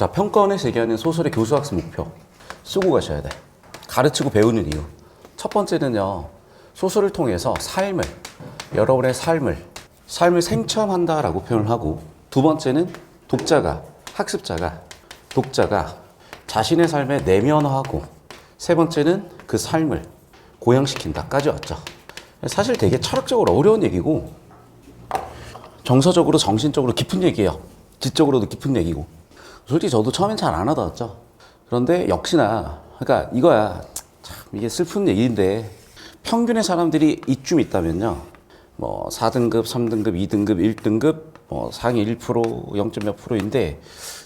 자, 평가원에 제기하는 소설의 교수학습 목표 쓰고 가셔야 돼. 가르치고 배우는 이유. 첫 번째는요, 소설을 통해서 여러분의 삶을 생처함한다라고 표현을 하고, 두 번째는 독자가 자신의 삶에 내면화하고, 세 번째는 그 삶을 고양시킨다까지 왔죠. 사실 되게 철학적으로 어려운 얘기고, 정서적으로 정신적으로 깊은 얘기예요. 지적으로도 깊은 얘기고. 솔직히 저도 처음엔 잘 안 와닿았죠. 그런데 역시나, 그러니까 이거야, 참 이게 슬픈 얘기인데, 평균의 사람들이 이쯤 있다면요, 뭐 4등급, 3등급, 2등급, 1등급, 상위 1%, 0몇 %인데,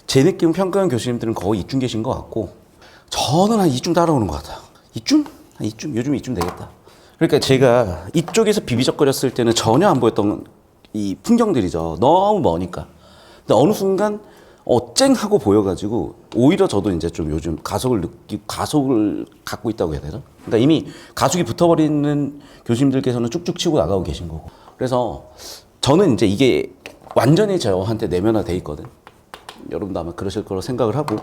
제 느낌 평가원 교수님들은 거의 이쯤 계신 것 같고, 저는 한 이쯤 따라오는 것 같아요. 요즘 이쯤 되겠다. 그러니까 제가 이쪽에서 비비적거렸을 때는 전혀 안 보였던 이 풍경들이죠. 너무 머니까. 근데 어느 순간 쨍하고 보여가지고 오히려 저도 이제 좀 요즘 가속을 갖고 있다고 해야 되나? 그러니까 이미 가속이 붙어버리는 교수님들께서는 쭉쭉 치고 나가고 계신 거고. 그래서 저는 이제 이게 완전히 저한테 내면화돼 있거든. 여러분도 아마 그러실 거라고 생각을 하고.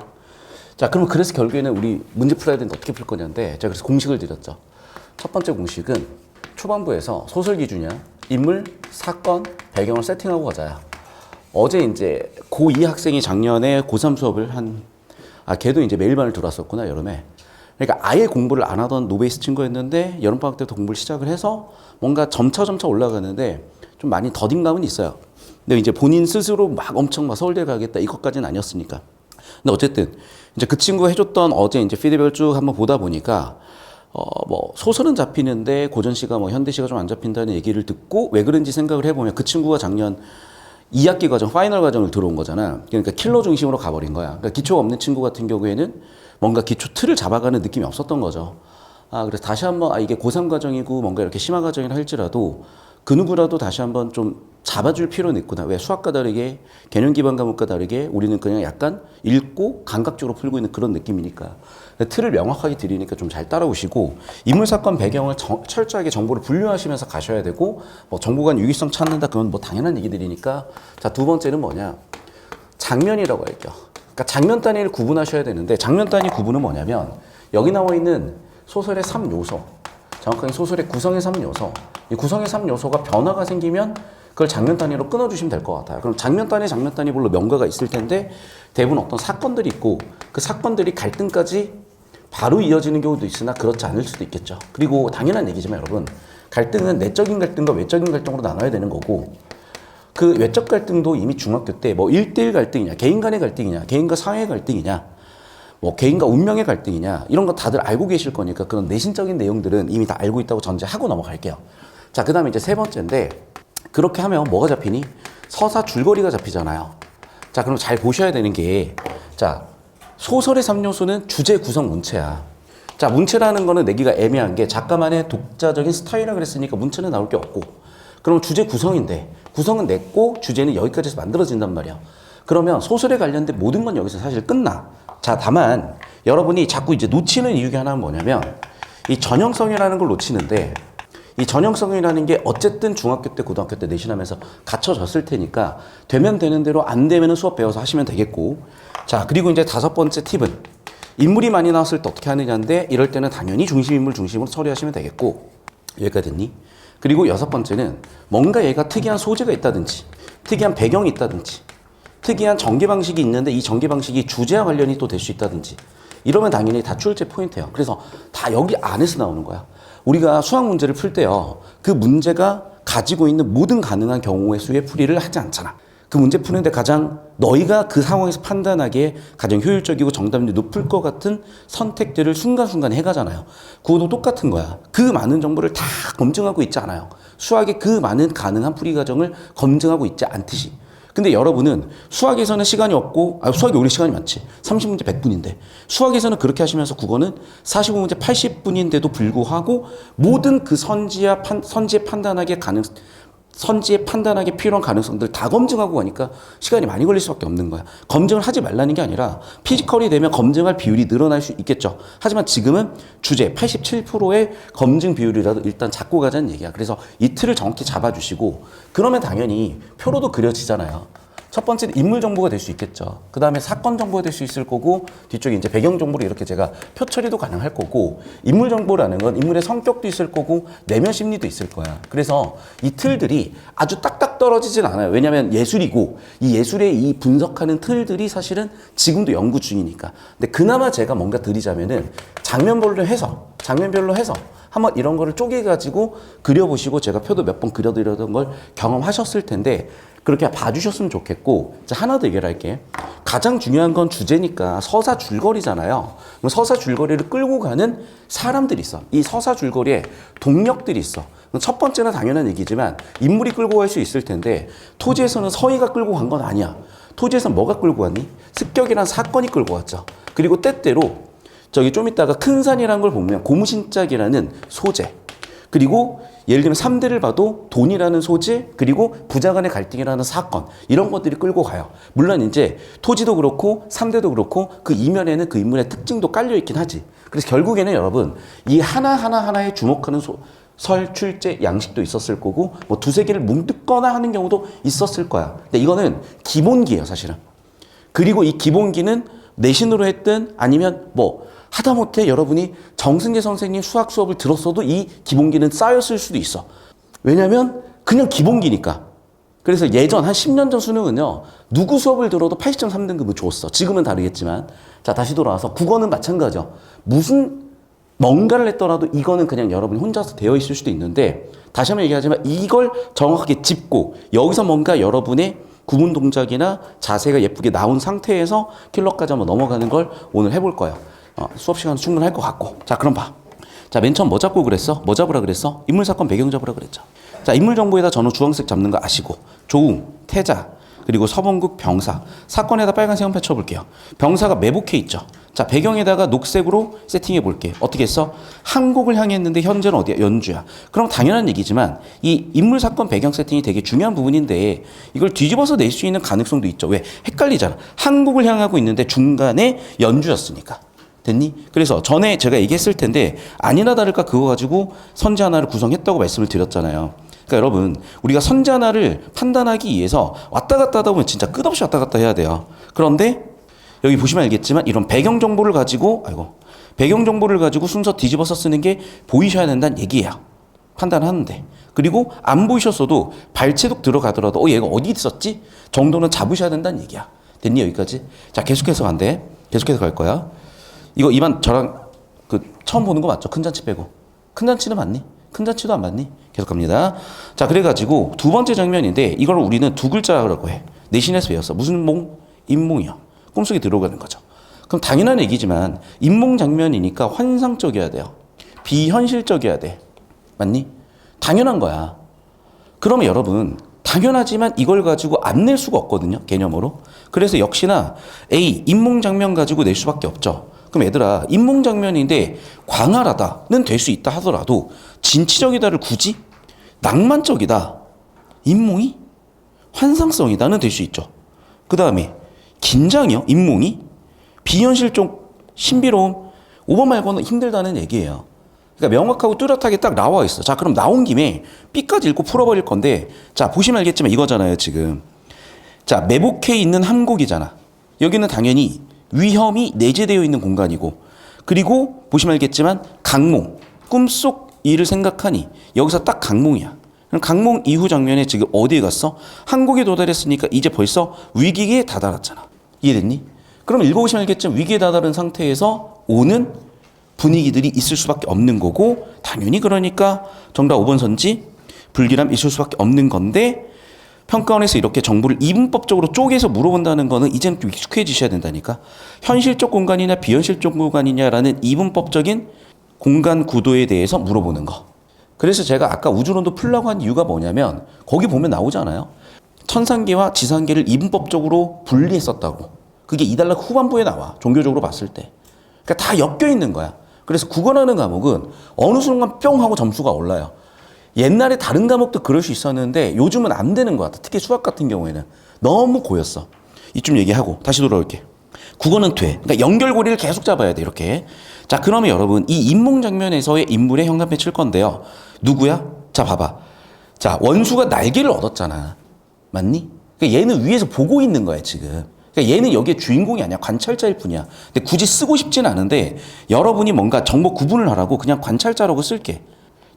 자, 그럼 그래서 결국에는 우리 문제 풀어야 되는데 어떻게 풀 거냐인데, 제가 그래서 공식을 드렸죠. 첫 번째 공식은 초반부에서 소설 기준이야, 인물, 사건, 배경을 세팅하고 가자야. 어제 이제 고2 학생이 작년에 고3 수업을 걔도 이제 매일반을 들어왔었구나, 여름에. 그러니까 아예 공부를 안 하던 노베이스 친구였는데, 여름방학 때부터 공부를 시작을 해서 뭔가 점차 올라가는데 좀 많이 더딘감은 있어요. 근데 이제 본인 스스로 막 엄청 막 서울대 가겠다 이것까지는 아니었으니까. 근데 어쨌든 이제 그 친구가 해줬던 어제 이제 피드백을 쭉 한번 보다 보니까, 뭐 소설은 잡히는데 고전 시가 뭐 현대 시가 좀 안 잡힌다는 얘기를 듣고 왜 그런지 생각을 해보면, 그 친구가 작년 2학기 과정, 파이널 과정을 들어온 거잖아. 그러니까 킬러 중심으로 가버린 거야. 그러니까 기초가 없는 친구 같은 경우에는 뭔가 기초 틀을 잡아가는 느낌이 없었던 거죠. 그래서 다시 한번, 이게 고3 과정이고 뭔가 이렇게 심화 과정이라 할지라도 그 누구라도 다시 한번 좀 잡아줄 필요는 있구나. 왜 수학과 다르게, 개념 기반 과목과 다르게 우리는 그냥 약간 읽고 감각적으로 풀고 있는 그런 느낌이니까. 틀을 명확하게 드리니까 좀 잘 따라오시고, 인물, 사건, 배경을 철저하게 정보를 분류하시면서 가셔야 되고, 뭐 정보관 유기성 찾는다, 그건 뭐 당연한 얘기들이니까. 자, 두 번째는 뭐냐? 장면이라고 할게요. 그러니까 장면 단위를 구분하셔야 되는데, 장면 단위 구분은 뭐냐면, 여기 나와 있는 소설의 3요소, 정확하게 소설의 구성의 3요소, 이 구성의 3요소가 변화가 생기면 그걸 장면 단위로 끊어주시면 될 것 같아요. 그럼 장면 단위 물론 명가가 있을 텐데, 대부분 어떤 사건들이 있고, 그 사건들이 갈등까지 바로 이어지는 경우도 있으나 그렇지 않을 수도 있겠죠. 그리고 당연한 얘기지만 여러분, 갈등은 내적인 갈등과 외적인 갈등으로 나눠야 되는 거고, 그 외적 갈등도 이미 중학교 때 뭐 1대1 갈등이냐, 개인 간의 갈등이냐, 개인과 사회의 갈등이냐, 뭐 개인과 운명의 갈등이냐, 이런 거 다들 알고 계실 거니까 그런 내신적인 내용들은 이미 다 알고 있다고 전제하고 넘어갈게요. 자, 그 다음에 이제 세 번째인데, 그렇게 하면 뭐가 잡히니? 서사 줄거리가 잡히잖아요. 자, 그럼 잘 보셔야 되는 게, 자, 소설의 3요소는 주제, 구성, 문체야. 자, 문체라는 거는 내기가 애매한 게, 작가만의 독자적인 스타일이라고 그랬으니까 문체는 나올 게 없고, 그럼 주제 구성인데, 구성은 냈고 주제는 여기까지 해서 만들어진단 말이야. 그러면 소설에 관련된 모든 건 여기서 사실 끝나. 자, 다만 여러분이 자꾸 이제 놓치는 이유 중에 하나는 뭐냐면, 이 전형성이라는 걸 놓치는데, 이 전형성이라는 게 어쨌든 중학교 때, 고등학교 때 내신하면서 갖춰졌을 테니까, 되면 되는 대로, 안 되면은 수업 배워서 하시면 되겠고. 자, 그리고 이제 다섯 번째 팁은, 인물이 많이 나왔을 때 어떻게 하느냐인데, 이럴 때는 당연히 중심인물 중심으로 처리하시면 되겠고. 여기까지 됐니? 그리고 여섯 번째는, 뭔가 얘가 특이한 소재가 있다든지, 특이한 배경이 있다든지, 특이한 전개 방식이 있는데 이 전개 방식이 주제와 관련이 또 될 수 있다든지, 이러면 당연히 다 출제 포인트예요. 그래서 다 여기 안에서 나오는 거야. 우리가 수학 문제를 풀 때요, 그 문제가 가지고 있는 모든 가능한 경우의 수의 풀이를 하지 않잖아. 그 문제 푸는데 가장 너희가 그 상황에서 판단하기에 가장 효율적이고 정답률이 높을 것 같은 선택들을 순간순간 해가잖아요. 그것도 똑같은 거야. 그 많은 정보를 다 검증하고 있지 않아요. 수학의 그 많은 가능한 풀이 과정을 검증하고 있지 않듯이. 근데 여러분은 수학에서는 시간이 없고, 수학이 오히려 시간이 많지. 30문제 100분인데. 수학에서는 그렇게 하시면서 국어는 45문제 80분인데도 불구하고 모든 그 선지에 판단하기 필요한 가능성들 다 검증하고 가니까 시간이 많이 걸릴 수밖에 없는 거야. 검증을 하지 말라는 게 아니라 피지컬이 되면 검증할 비율이 늘어날 수 있겠죠. 하지만 지금은 주제 87%의 검증 비율이라도 일단 잡고 가자는 얘기야. 그래서 이 틀을 정확히 잡아주시고, 그러면 당연히 표로도 그려지잖아요. 첫 번째는 인물 정보가 될 수 있겠죠. 그 다음에 사건 정보가 될 수 있을 거고, 뒤쪽에 이제 배경 정보를 이렇게 제가 표 처리도 가능할 거고, 인물 정보라는 건 인물의 성격도 있을 거고, 내면 심리도 있을 거야. 그래서 이 틀들이 아주 딱딱 떨어지진 않아요. 왜냐하면 예술이고, 이 예술의 이 분석하는 틀들이 사실은 지금도 연구 중이니까. 근데 그나마 제가 뭔가 드리자면은 장면별로 해서 한번 이런 거를 쪼개가지고 그려보시고, 제가 표도 몇 번 그려드렸던 걸 경험하셨을 텐데 그렇게 봐주셨으면 좋겠고, 자, 하나 더 얘기를 할게. 가장 중요한 건 주제니까 서사 줄거리잖아요. 그럼 서사 줄거리를 끌고 가는 사람들이 있어. 이 서사 줄거리에 동력들이 있어. 첫 번째는 당연한 얘기지만 인물이 끌고 갈 수 있을 텐데, 토지에서는 서희가 끌고 간 건 아니야. 토지에서는 뭐가 끌고 갔니? 습격이란 사건이 끌고 왔죠. 그리고 때때로 저기 좀 이따가 큰 산이라는 걸 보면 고무신짝이라는 소재, 그리고 예를 들면 3대를 봐도 돈이라는 소재, 그리고 부자 간의 갈등이라는 사건, 이런 것들이 끌고 가요. 물론 이제 토지도 그렇고 3대도 그렇고 그 이면에는 그 인물의 특징도 깔려 있긴 하지. 그래서 결국에는 여러분 이 하나하나에 주목하는 설, 출제, 양식도 있었을 거고, 뭐 두세 개를 뭉뜯거나 하는 경우도 있었을 거야. 근데 이거는 기본기예요, 사실은. 그리고 이 기본기는 내신으로 했든 아니면 뭐 하다못해 여러분이 정승재 선생님 수학 수업을 들었어도 이 기본기는 쌓였을 수도 있어. 왜냐면 그냥 기본기니까. 그래서 예전 한 10년 전 수능은요, 누구 수업을 들어도 80.3등급을 줬어. 지금은 다르겠지만. 자, 다시 돌아와서 국어는 마찬가지죠. 무슨 뭔가를 했더라도 이거는 그냥 여러분이 혼자서 되어 있을 수도 있는데, 다시 한번 얘기하지만 이걸 정확하게 짚고 여기서 뭔가 여러분의 구분 동작이나 자세가 예쁘게 나온 상태에서 킬러까지 한번 넘어가는 걸 오늘 해볼 거예요. 수업 시간 충분할 것 같고. 자, 그럼 봐. 자, 맨 처음 뭐 잡고 그랬어? 뭐 잡으라 그랬어? 인물, 사건, 배경 잡으라 그랬죠. 자, 인물 정보에다 전후 주황색 잡는 거 아시고, 조웅, 태자, 그리고 서범국, 병사. 사건에다 빨간색 한번 펼쳐볼게요. 병사가 매복해 있죠. 자, 배경에다가 녹색으로 세팅해 볼게. 어떻게 했어? 한국을 향했는데 현재는 어디야? 연주야. 그럼 당연한 얘기지만 이 인물, 사건, 배경 세팅이 되게 중요한 부분인데 이걸 뒤집어서 낼 수 있는 가능성도 있죠. 왜? 헷갈리잖아. 한국을 향하고 있는데 중간에 연주였으니까. 됐니? 그래서 전에 제가 얘기했을 텐데 아니나 다를까 그거 가지고 선지 하나를 구성했다고 말씀을 드렸잖아요. 그러니까 여러분, 우리가 선지 하나를 판단하기 위해서 왔다 갔다 하다 보면 진짜 끝없이 왔다 갔다 해야 돼요. 그런데 여기 보시면 알겠지만 이런 배경 정보를 가지고 순서 뒤집어서 쓰는 게 보이셔야 된다는 얘기예요. 판단하는데. 그리고 안 보이셨어도 발췌독 들어가더라도 얘가 어디 있었지? 정도는 잡으셔야 된다는 얘기야. 됐니? 여기까지? 자, 계속해서 간대. 계속해서 갈 거야. 이거 이만 저랑 처음 보는 거 맞죠? 큰 잔치 빼고. 큰 잔치는 맞니? 큰 잔치도 안 맞니? 계속 갑니다. 자, 그래가지고 두 번째 장면인데 이걸 우리는 두 글자라고 해. 내신에서 배웠어. 무슨 몽? 인몽이요. 꿈속에 들어가는 거죠. 그럼 당연한 얘기지만 인몽 장면이니까 환상적이어야 돼요. 비현실적이어야 돼. 맞니? 당연한 거야. 그러면 여러분, 당연하지만 이걸 가지고 안 낼 수가 없거든요. 개념으로. 그래서 역시나 A, 인몽 장면 가지고 낼 수밖에 없죠. 그럼 얘들아, 인몽 장면인데 광활하다는 될 수 있다 하더라도 진취적이다를 굳이 낭만적이다, 인몽이 환상성이다는 될 수 있죠. 그 다음에 긴장이요, 인몽이 비현실적 신비로움, 5번 말고는 힘들다는 얘기예요. 그러니까 명확하고 뚜렷하게 딱 나와 있어. 자, 그럼 나온 김에 B까지 읽고 풀어버릴 건데, 자, 보시면 알겠지만 이거잖아요, 지금. 자, 매복해 있는 함곡이잖아. 여기는 당연히 위험이 내재되어 있는 공간이고, 그리고 보시면 알겠지만 강몽, 꿈속 일을 생각하니 여기서 딱 강몽이야. 그럼 강몽 이후 장면에 지금 어디에 갔어? 한국에 도달했으니까 이제 벌써 위기에 다다랐잖아. 이해됐니? 그럼 읽어보시면 알겠지만 위기에 다다른 상태에서 오는 분위기들이 있을 수밖에 없는 거고, 당연히 그러니까 정답 5번 선지 불길함 있을 수밖에 없는 건데, 평가원에서 이렇게 정보를 이분법적으로 쪼개서 물어본다는 거는 이제는 좀 익숙해지셔야 된다니까. 현실적 공간이냐 비현실적 공간이냐라는 이분법적인 공간 구도에 대해서 물어보는 거. 그래서 제가 아까 우주론도 풀라고 한 이유가 뭐냐면 거기 보면 나오잖아요. 천상계와 지상계를 이분법적으로 분리했었다고. 그게 이달락 후반부에 나와. 종교적으로 봤을 때. 그러니까 다 엮여 있는 거야. 그래서 국어라는 과목은 어느 순간 뿅 하고 점수가 올라요. 옛날에 다른 과목도 그럴 수 있었는데 요즘은 안 되는 것 같아. 특히 수학 같은 경우에는 너무 고였어. 이쯤 얘기하고 다시 돌아올게. 국어는 돼. 그러니까 연결고리를 계속 잡아야 돼, 이렇게. 자, 그러면 여러분 이 인몽 장면에서의 인물의 현관펜 칠 건데요. 누구야? 자, 봐봐. 자, 원수가 날개를 얻었잖아. 맞니? 그러니까 얘는 위에서 보고 있는 거야, 지금. 그러니까 얘는 여기에 주인공이 아니야. 관찰자일 뿐이야. 근데 굳이 쓰고 싶진 않은데 여러분이 뭔가 정보 구분을 하라고 그냥 관찰자라고 쓸게.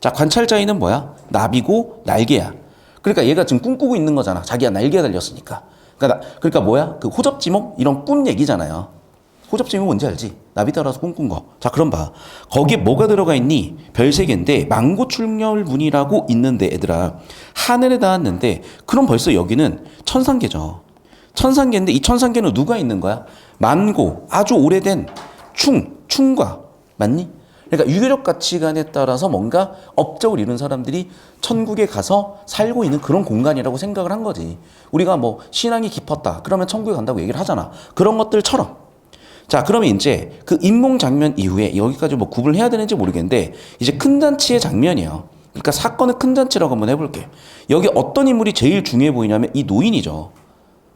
자, 관찰자인은 뭐야? 나비고 날개야. 그러니까 얘가 지금 꿈꾸고 있는 거잖아. 자기가 날개가 달렸으니까. 그러니까 뭐야? 그 호접지몽? 이런 꿈 얘기잖아요. 호접지몽 뭔지 알지? 나비 따라서 꿈꾼 거. 자, 그럼 봐. 거기에 뭐가 들어가 있니? 별 세 개인데 망고출렬문이라고 있는데 얘들아. 하늘에 닿았는데 그럼 벌써 여기는 천상계죠. 천상계인데 이 천상계는 누가 있는 거야? 만고, 아주 오래된 충과. 맞니? 그러니까 유교적 가치관에 따라서 뭔가 업적을 이룬 사람들이 천국에 가서 살고 있는 그런 공간이라고 생각을 한 거지. 우리가 뭐 신앙이 깊었다. 그러면 천국에 간다고 얘기를 하잖아. 그런 것들처럼. 자, 그러면 이제 그 임몽 장면 이후에 여기까지 뭐 구분을 해야 되는지 모르겠는데 이제 큰 잔치의 장면이에요. 그러니까 사건의 큰 잔치라고 한번 해볼게. 여기 어떤 인물이 제일 중요해 보이냐면 이 노인이죠.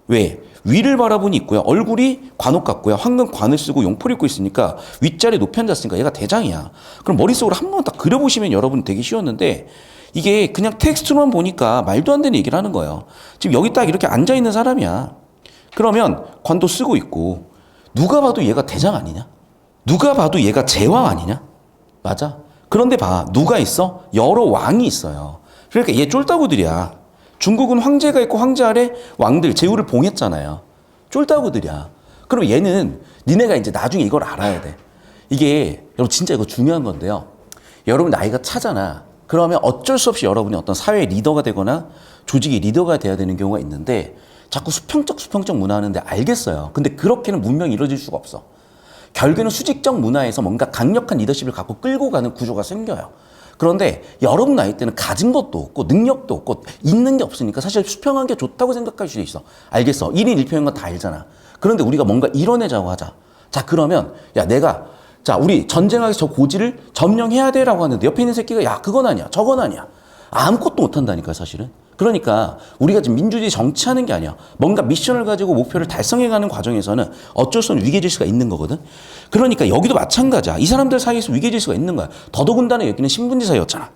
왜? 위를 바라보니 있고요. 얼굴이 관옷 같고요. 황금 관을 쓰고 용포를 입고 있으니까 윗자리에 높이 앉았으니까 얘가 대장이야. 그럼 머릿속으로 한 번 딱 그려보시면 여러분 되게 쉬웠는데 이게 그냥 텍스트로만 보니까 말도 안 되는 얘기를 하는 거예요. 지금 여기 딱 이렇게 앉아있는 사람이야. 그러면 관도 쓰고 있고 누가 봐도 얘가 대장 아니냐? 누가 봐도 얘가 제왕 아니냐? 맞아. 그런데 봐. 누가 있어? 여러 왕이 있어요. 그러니까 얘 쫄따구들이야. 중국은 황제가 있고 황제 아래 왕들, 제후를 봉했잖아요. 쫄따구들이야. 그럼 얘는 니네가 이제 나중에 이걸 알아야 돼. 이게 여러분 진짜 이거 중요한 건데요. 여러분 나이가 차잖아. 그러면 어쩔 수 없이 여러분이 어떤 사회의 리더가 되거나 조직의 리더가 돼야 되는 경우가 있는데 자꾸 수평적 문화하는데 알겠어요. 근데 그렇게는 문명이 이루어질 수가 없어. 결국에는 수직적 문화에서 뭔가 강력한 리더십을 갖고 끌고 가는 구조가 생겨요. 그런데 여러분 나이 때는 가진 것도 없고 능력도 없고 있는 게 없으니까 사실 수평한 게 좋다고 생각할 수도 있어. 알겠어. 1인 1표인 건 다 알잖아. 그런데 우리가 뭔가 이뤄내자고 하자. 자, 그러면 야 자, 우리 전쟁하기 저 고지를 점령해야 돼라고 하는데 옆에 있는 새끼가 야 그건 아니야. 저건 아니야. 아무것도 못한다니까 사실은. 그러니까 우리가 지금 민주주의 정치하는 게 아니야. 뭔가 미션을 가지고 목표를 달성해가는 과정에서는 어쩔 수 없는 위계질서가 있는 거거든. 그러니까 여기도 마찬가지야. 이 사람들 사이에서 위계질서가 있는 거야. 더더군다나 여기는 신분지 사이였잖아.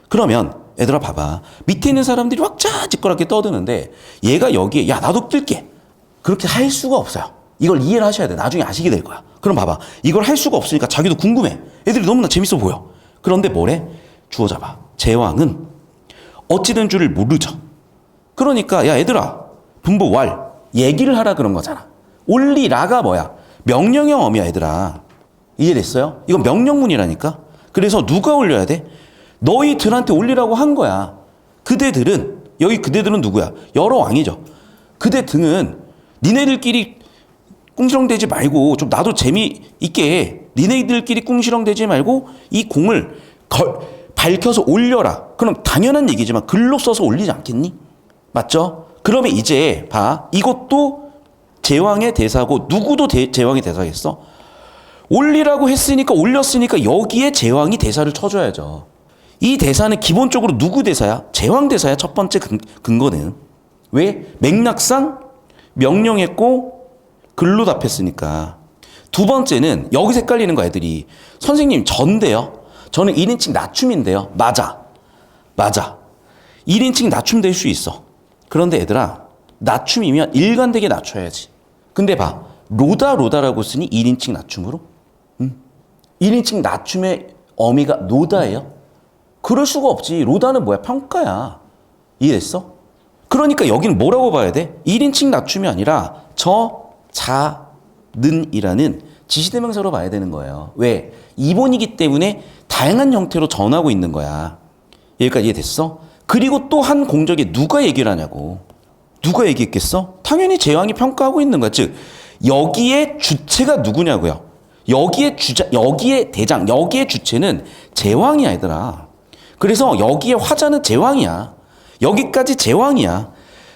그러면 얘들아 봐봐. 밑에 있는 사람들이 왁자지껄하게 떠드는데 얘가 여기에 야 나도 낄게. 그렇게 할 수가 없어요. 이걸 이해를 하셔야 돼. 나중에 아시게 될 거야. 그럼 봐봐. 이걸 할 수가 없으니까 자기도 궁금해. 애들이 너무나 재밌어 보여. 그런데 뭐래? 주워 잡아. 제왕은 어찌된 줄을 모르죠. 그러니까 야 얘들아 분부왈 얘기를 하라 그런 거잖아. 올리라가 뭐야? 명령형 어미야 얘들아. 이해됐어요? 이건 명령문이라니까. 그래서 누가 올려야 돼? 너희들한테 올리라고 한 거야. 그대들은 여기 그대들은 누구야? 여러 왕이죠. 그대 등은 니네들끼리 꿍시렁대지 말고 좀 나도 재미있게 니네들끼리 꿍시렁대지 말고 이 공을 밝혀서 올려라. 그럼 당연한 얘기지만 글로 써서 올리지 않겠니? 맞죠? 그러면 이제 봐. 이것도 제왕의 대사고 누구도 제왕의 대사겠어? 올리라고 했으니까 올렸으니까 여기에 제왕이 대사를 쳐줘야죠. 이 대사는 기본적으로 누구 대사야? 제왕 대사야. 첫 번째 근거는. 왜? 맥락상 명령했고 글로 답했으니까. 두 번째는 여기서 헷갈리는 거 애들이. 선생님 전데요. 저는 1인칭 낮춤인데요. 맞아. 1인칭 낮춤 될 수 있어. 그런데 얘들아 낮춤이면 일관되게 낮춰야지. 근데 봐. 로다라고 쓰니 1인칭 낮춤으로? 1인칭 낮춤의 어미가 노다예요? 그럴 수가 없지. 로다는 뭐야? 평가야. 이해됐어? 그러니까 여기는 뭐라고 봐야 돼? 1인칭 낮춤이 아니라 자는이라는 지시대명사로 봐야 되는 거예요. 왜? 이본이기 때문에 다양한 형태로 전하고 있는 거야. 여기까지 이해됐어? 그리고 또 한 공적에 누가 얘기를 하냐고. 누가 얘기했겠어? 당연히 제왕이 평가하고 있는 거야. 즉 여기에 주체가 누구냐고요. 여기에 대장, 여기에 주체는 제왕이야 얘들아. 그래서 여기에 화자는 제왕이야. 여기까지 제왕이야.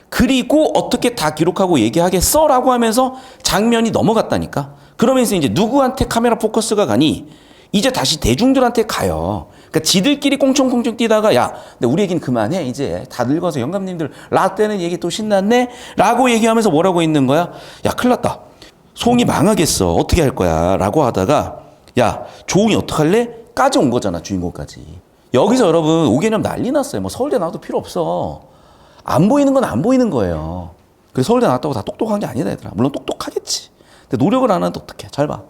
그리고 어떻게 다 기록하고 얘기하겠어? 라고 하면서 장면이 넘어갔다니까. 그러면서 이제 누구한테 카메라 포커스가 가니? 이제 다시 대중들한테 가요. 그러니까 지들끼리 꽁총꽁총 뛰다가 야, 근데 우리 얘기는 그만해. 이제 다 늙어서 영감님들 라떼는 얘기 또 신났네? 라고 얘기하면서 뭐라고 있는 거야? 야, 큰일 났다. 송이 망하겠어. 어떻게 할 거야? 라고 하다가 야, 조웅이 어떡할래? 까지 온 거잖아. 주인공까지. 여기서 여러분 5개념 난리 났어요. 뭐 서울대 나와도 필요 없어. 안 보이는 건 안 보이는 거예요. 그래 서울대 나왔다고 다 똑똑한 게 아니다 얘들아. 물론 똑똑하겠지. 근데 노력을 안 하는데 어떡해. 잘 봐.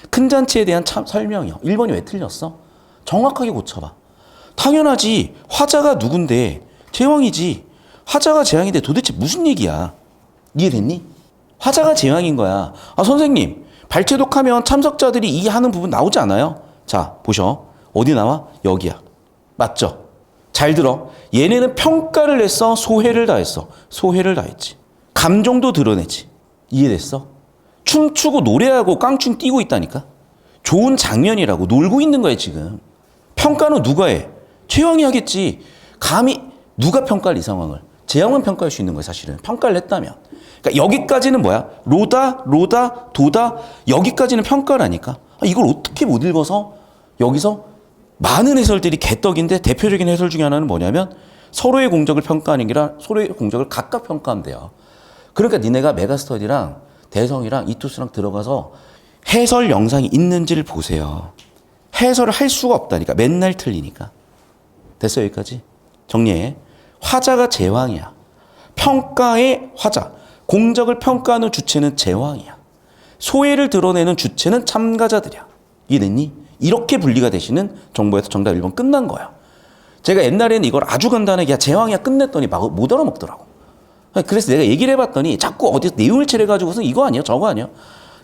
큰 잔치에 대한 설명이요. 1번이 왜 틀렸어? 정확하게 고쳐봐. 당연하지. 화자가 누군데? 제왕이지. 화자가 제왕인데 도대체 무슨 얘기야? 이해됐니? 화자가 제왕인 거야. 아 선생님 발췌독하면 참석자들이 이해하는 부분 나오지 않아요? 자 보셔. 어디 나와? 여기야. 맞죠? 잘 들어. 얘네는 평가를 했어? 소회를 다했어? 소회를 다했지. 감정도 드러내지. 이해됐어? 춤추고 노래하고 깡충 뛰고 있다니까. 좋은 장면이라고 놀고 있는 거야 지금. 평가는 누가 해? 제왕이 하겠지. 감히 누가 평가할 이 상황을? 제왕만 평가할 수 있는 거야 사실은. 평가를 했다면. 그러니까 여기까지는 뭐야? 로다, 도다 여기까지는 평가라니까. 이걸 어떻게 못 읽어서 여기서 많은 해설들이 개떡인데 대표적인 해설 중에 하나는 뭐냐면 서로의 공적을 평가하는 게 아니라 서로의 공적을 각각 평가하면 돼요. 그러니까 니네가 메가스터디랑 대성이랑 이투스랑 들어가서 해설 영상이 있는지를 보세요. 해설을 할 수가 없다니까. 맨날 틀리니까. 됐어 여기까지? 정리해. 화자가 제왕이야. 평가의 화자. 공적을 평가하는 주체는 제왕이야. 소외를 드러내는 주체는 참가자들이야. 이해됐니? 이렇게 분리가 되시는 정보에서 정답 1번 끝난 거야. 제가 옛날에는 이걸 아주 간단하게 야 제왕이야 끝냈더니 막 못 알아먹더라고. 그래서 내가 얘기를 해봤더니 자꾸 어디서 내용을 칠해가지고서 이거 아니야 저거 아니야.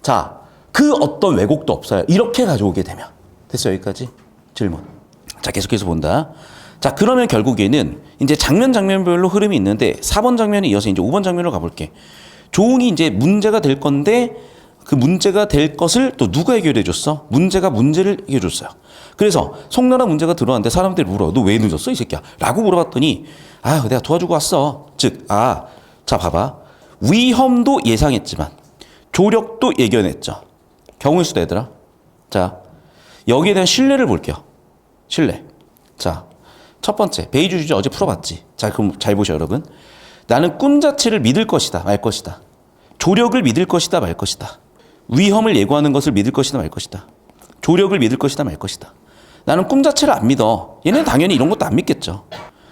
자, 그 어떤 왜곡도 없어요. 이렇게 가져오게 되면. 됐어 여기까지? 질문. 자 계속해서 본다. 자 그러면 결국에는 이제 장면별로 흐름이 있는데 4번 장면에 이어서 이제 5번 장면으로 가볼게. 조응이 이제 문제가 될 건데 그 문제가 될 것을 또 누가 해결해 줬어? 문제를 해결해 줬어요. 그래서 송나라 문제가 들어왔는데 사람들이 물어. 너 왜 늦었어 이 새끼야? 라고 물어봤더니 아 내가 도와주고 왔어. 즉 자 봐봐. 위험도 예상했지만 조력도 예견했죠. 경우의 수다 얘들아. 자 여기에 대한 신뢰를 볼게요. 신뢰. 자 첫 번째 베이주 주제 어제 풀어봤지. 자 그럼 잘 보셔 여러분. 나는 꿈 자체를 믿을 것이다 말 것이다. 조력을 믿을 것이다 말 것이다. 위험을 예고하는 것을 믿을 것이다 말 것이다. 조력을 믿을 것이다 말 것이다. 나는 꿈 자체를 안 믿어. 얘는 당연히 이런 것도 안 믿겠죠.